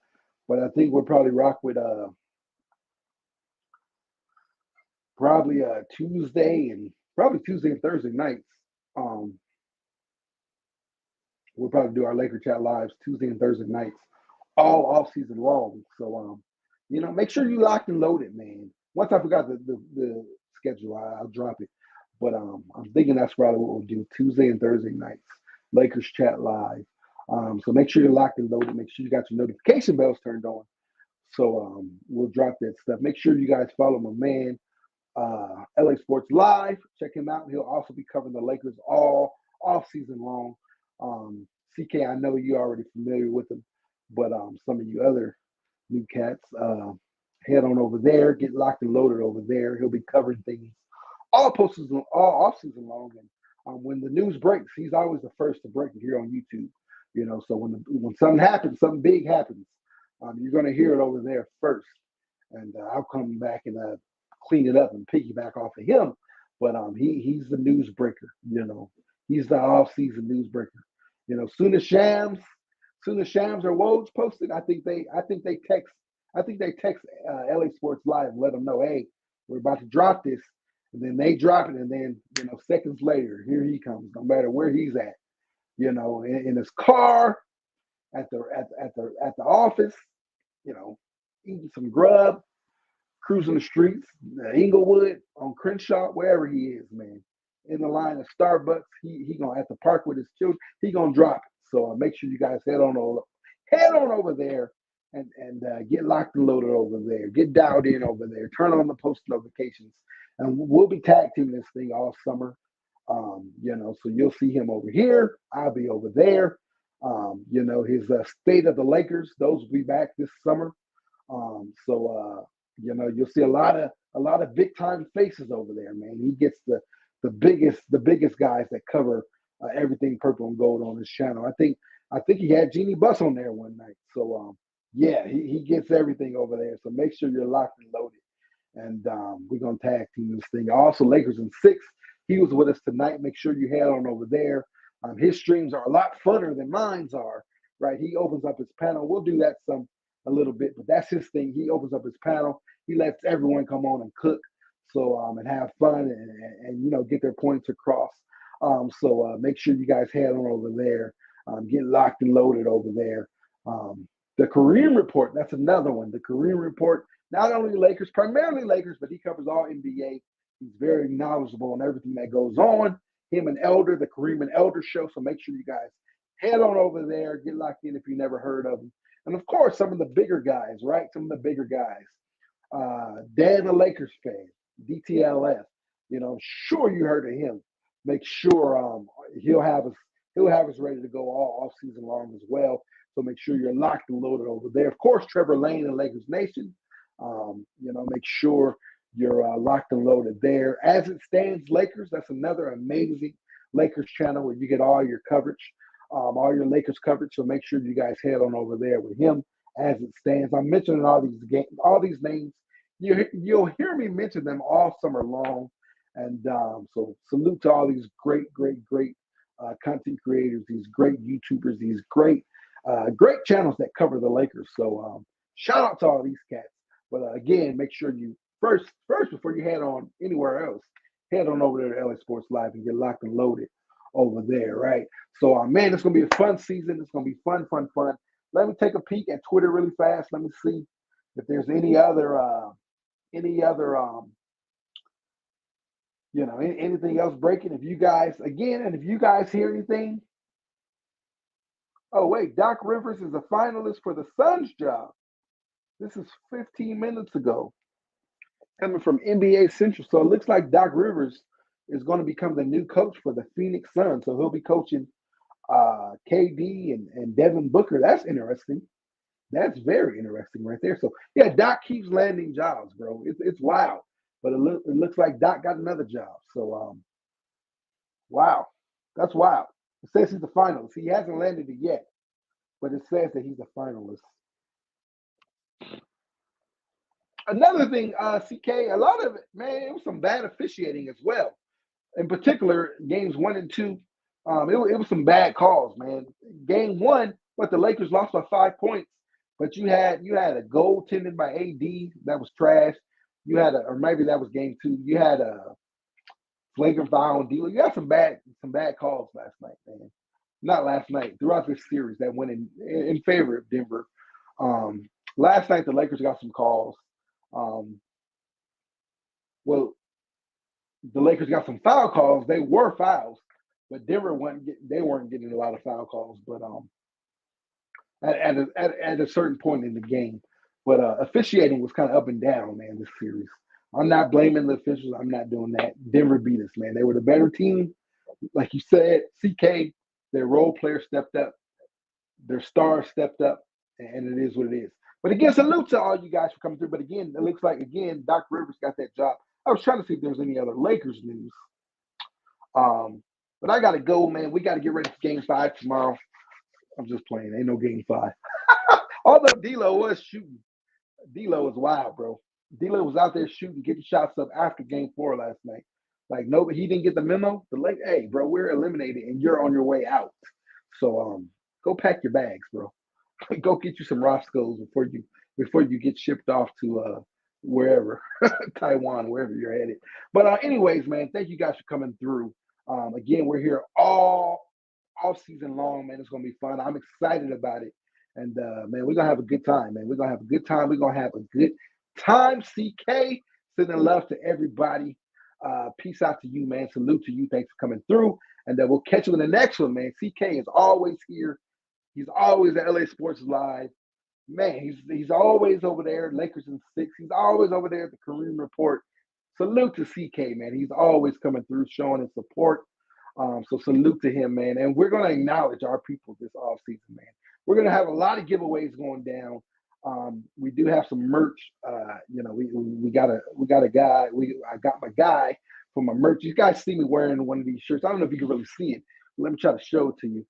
But I think we'll probably rock with Tuesday and Thursday nights. We'll probably do our Laker Chat Lives Tuesday and Thursday nights, all off season long. So make sure you locked and loaded, man. Once I forgot the schedule, I'll drop it. But I'm thinking that's probably what we'll do Tuesday and Thursday nights, Lakers Chat Live. So make sure you're locked and loaded. Make sure you got your notification bells turned on. So we'll drop that stuff. Make sure you guys follow my man, LA Sports Live. Check him out. He'll also be covering the Lakers all off season long. CK, I know you're already familiar with him, but some of you other new cats, head on over there, get locked and loaded over there. He'll be covering things all off season long. And when the news breaks, he's always the first to break it here on YouTube. So when something happens, something big happens, you're going to hear it over there first. And I'll come back and clean it up and piggyback off of him. But he's the news breaker. He's the off-season news breaker. Soon as Shams or Woj posted, I think they text I think they text LA Sports Live and let them know, hey, we're about to drop this, and then they drop it, and then seconds later, here he comes, no matter where he's at, in his car, at the office, eating some grub, cruising the streets, Inglewood, on Crenshaw, wherever he is, man. In the line of Starbucks, he gonna at the park with his children. He gonna drop it. So make sure you guys head on over there and get locked and loaded over there. Get dialed in over there. Turn on the post notifications, and we'll be tag teaming this thing all summer. So you'll see him over here. I'll be over there. His State of the Lakers. Those will be back this summer. You'll see a lot of big time faces over there, man. He gets the biggest guys that cover everything purple and gold on his channel. I think he had Jeannie Buss on there one night. So yeah, he gets everything over there. So make sure you're locked and loaded. And we're gonna tag team this thing. Also, Lakers in 6. He was with us tonight. Make sure you head on over there. His streams are a lot funner than mine's are. Right? He opens up his panel. We'll do that a little bit, but that's his thing. He opens up his panel. He lets everyone come on and cook, and have fun and get their points across. Make sure you guys head on over there. Get locked and loaded over there. The Kareem Report, that's another one. The Kareem Report, not only Lakers, primarily Lakers, but he covers all NBA. He's very knowledgeable on everything that goes on. Him and Elder, the Kareem and Elder show. So make sure you guys head on over there. Get locked in if you never heard of them. And of course, some of the bigger guys, right? Some of the bigger guys. Dan, the Lakers fan, DTLF. Sure you heard of him. Make sure he'll have us ready to go all season long as well. So make sure you're locked and loaded over there. Of course, Trevor Lane and Lakers Nation. Make sure you're locked and loaded there. As It Stands Lakers, that's another amazing Lakers channel where you get all your coverage, all your Lakers coverage. So make sure you guys head on over there with him. As It Stands, I'm mentioning all these names. You'll hear me mention them all summer long. And so salute to all these great content creators, these great YouTubers, these great channels that cover the Lakers. So shout out to all these cats. But again, make sure you first before you head on anywhere else, head on over there to LA Sports Live and get locked and loaded over there, right? So man, it's gonna be a fun season. It's gonna be fun. Let me take a peek at Twitter really fast. Let me see if there's anything else breaking. If you guys hear anything. Oh wait, Doc Rivers is a finalist for the Suns job. This is 15 minutes ago, coming from NBA Central. So it looks like Doc Rivers is going to become the new coach for the Phoenix Suns. So he'll be coaching KD and Devin Booker. That's interesting. That's very interesting right there. So yeah, Doc keeps landing jobs, bro. It's wild. But it looks like Doc got another job. So wow, that's wild. It says he's the finalist. He hasn't landed it yet, but it says that he's a finalist. Another thing, CK, a lot of it, man, it was some bad officiating as well. In particular, games 1 and 2, it was some bad calls, man. Game 1, the Lakers lost by 5 points, but you had a goaltending by AD that was trash. Or maybe that was game 2. You had a flagrant foul on D'Lo. You had some bad calls last night, man. Not last night, throughout this series that went in favor of Denver. Last night the Lakers got some calls. The Lakers got some foul calls. They were fouls, but Denver weren't getting a lot of foul calls. But at a certain point in the game, but officiating was kind of up and down, man. This series, I'm not blaming the officials. I'm not doing that. Denver beat us, man. They were the better team, like you said. CK, their role players stepped up, their stars stepped up, and it is what it is. But again, salute to all you guys for coming through. But again, it looks like, Doc Rivers got that job. I was trying to see if there's any other Lakers news. But I got to go, man. We got to get ready for Game 5 tomorrow. I'm just playing. Ain't no Game 5. Although D'Lo was shooting. D'Lo is wild, bro. D'Lo was out there shooting, getting shots up after Game 4 last night. Like, no, he didn't get the memo. Hey, bro, we're eliminated, and you're on your way out. So go pack your bags, bro. Go get you some Roscoe's before before you get shipped off to wherever, Taiwan, wherever you're headed. But anyways, man, thank you guys for coming through. Again, we're here all season long, man. It's gonna be fun. I'm excited about it, and man, we're gonna have a good time, man. We're gonna have a good time. We're gonna have a good time. CK, sending love to everybody. Peace out to you, man. Salute to you. Thanks for coming through, and we'll catch you in the next one, man. CK is always here. He's always at LA Sports Live. Man, he's always over there, Lakers in 6. He's always over there at the Kareem Report. Salute to CK, man. He's always coming through, showing his support. So salute to him, man. And we're going to acknowledge our people this offseason, man. We're going to have a lot of giveaways going down. We do have some merch. We got a guy. I got my guy for my merch. You guys see me wearing one of these shirts. I don't know if you can really see it. Let me try to show it to you.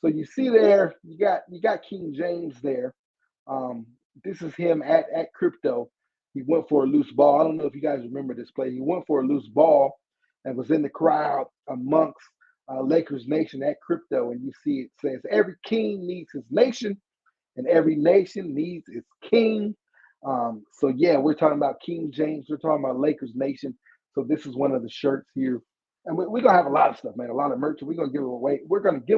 So you see there, you got King James there. This is him at Crypto. He went for a loose ball. I don't know if you guys remember this play. He went for a loose ball and was in the crowd amongst Lakers Nation at Crypto. And you see it says, every king needs his nation and every nation needs its king. So yeah, we're talking about King James. We're talking about Lakers Nation. So this is one of the shirts here. And we're going to have a lot of stuff, man, a lot of merch. We're going to give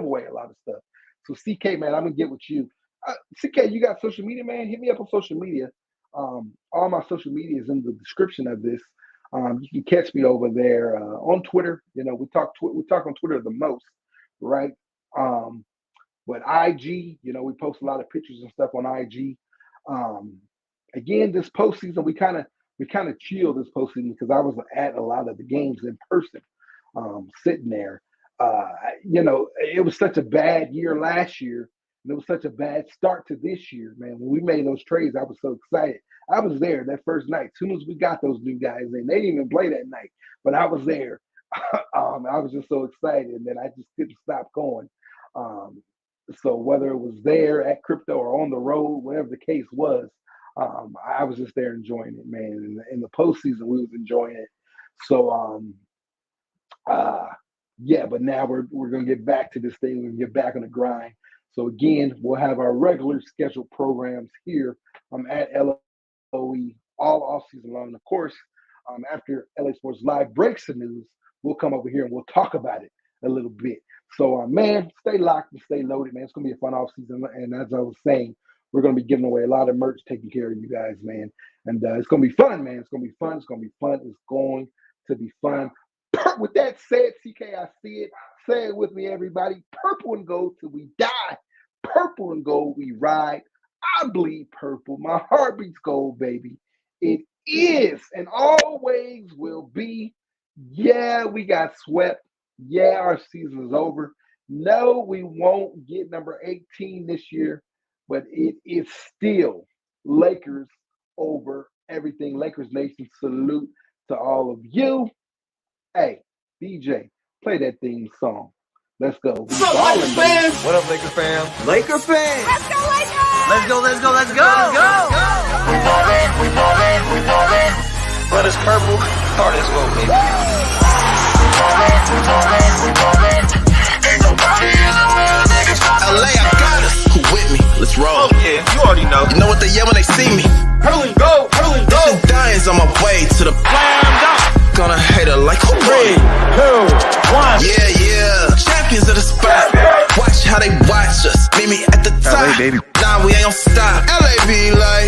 away a lot of stuff. So CK, man, I'm going to get with you. CK, you got social media, man? Hit me up on social media. All my social media is in the description of this. You can catch me over there on Twitter. You know, we talk on Twitter the most, right? But IG, you know, we post a lot of pictures and stuff on IG. Again, this postseason, we kind of chilled this postseason because I was at a lot of the games in person, sitting there. You know, it was such a bad year last year. And it was such a bad start to this year, man. When we made those trades, I was so excited. I was there that first night. As soon as we got those new guys in, they didn't even play that night, but I was there. I was just so excited, and then I just couldn't stop going. So whether it was there at Crypto or on the road, whatever the case was, I was just there enjoying it, man. And in the postseason, we was enjoying it. So, yeah, but now we're gonna get back to this thing. We're gonna get back on the grind. So again, we'll have our regular scheduled programs here at LOE all off season long. And of course, after LA Sports Live breaks the news, we'll come over here and we'll talk about it a little bit. So, man, stay locked and stay loaded, man. It's going to be a fun off season. And as I was saying, we're going to be giving away a lot of merch, taking care of you guys, man. And it's going to be fun, man. It's going to be fun. It's going to be fun. It's going to be fun. With that said, CK, I see it. Say it with me, everybody. Purple and gold till we die. Purple and gold we ride. I bleed purple. My heart beats gold, baby. It is and always will be. Yeah, we got swept. Yeah, our season is over. No, we won't get number 18 this year, but it is still Lakers over everything. Lakers Nation, salute to all of you. Hey, DJ, play that theme song. Let's go. What's up, Lakers fans? What up, Lakers fam? Laker fans. Let's go, let's go, let's go! We ballin', But it's purple, hard as well, baby. we ballin'. Ain't nobody in the world that can stop us. LA, I got us. Who with me? Let's roll. Oh yeah, you already know. You know what they yell when they see me? Purple and gold. Purple and gold. Dying's on my way to the Slam dunk. gonna hate her like who 3, 2, 1. Yeah, champions of the spot. Watch how they watch us. Meet me at the top. LA, baby. Nah, we ain't gon' stop. LA be like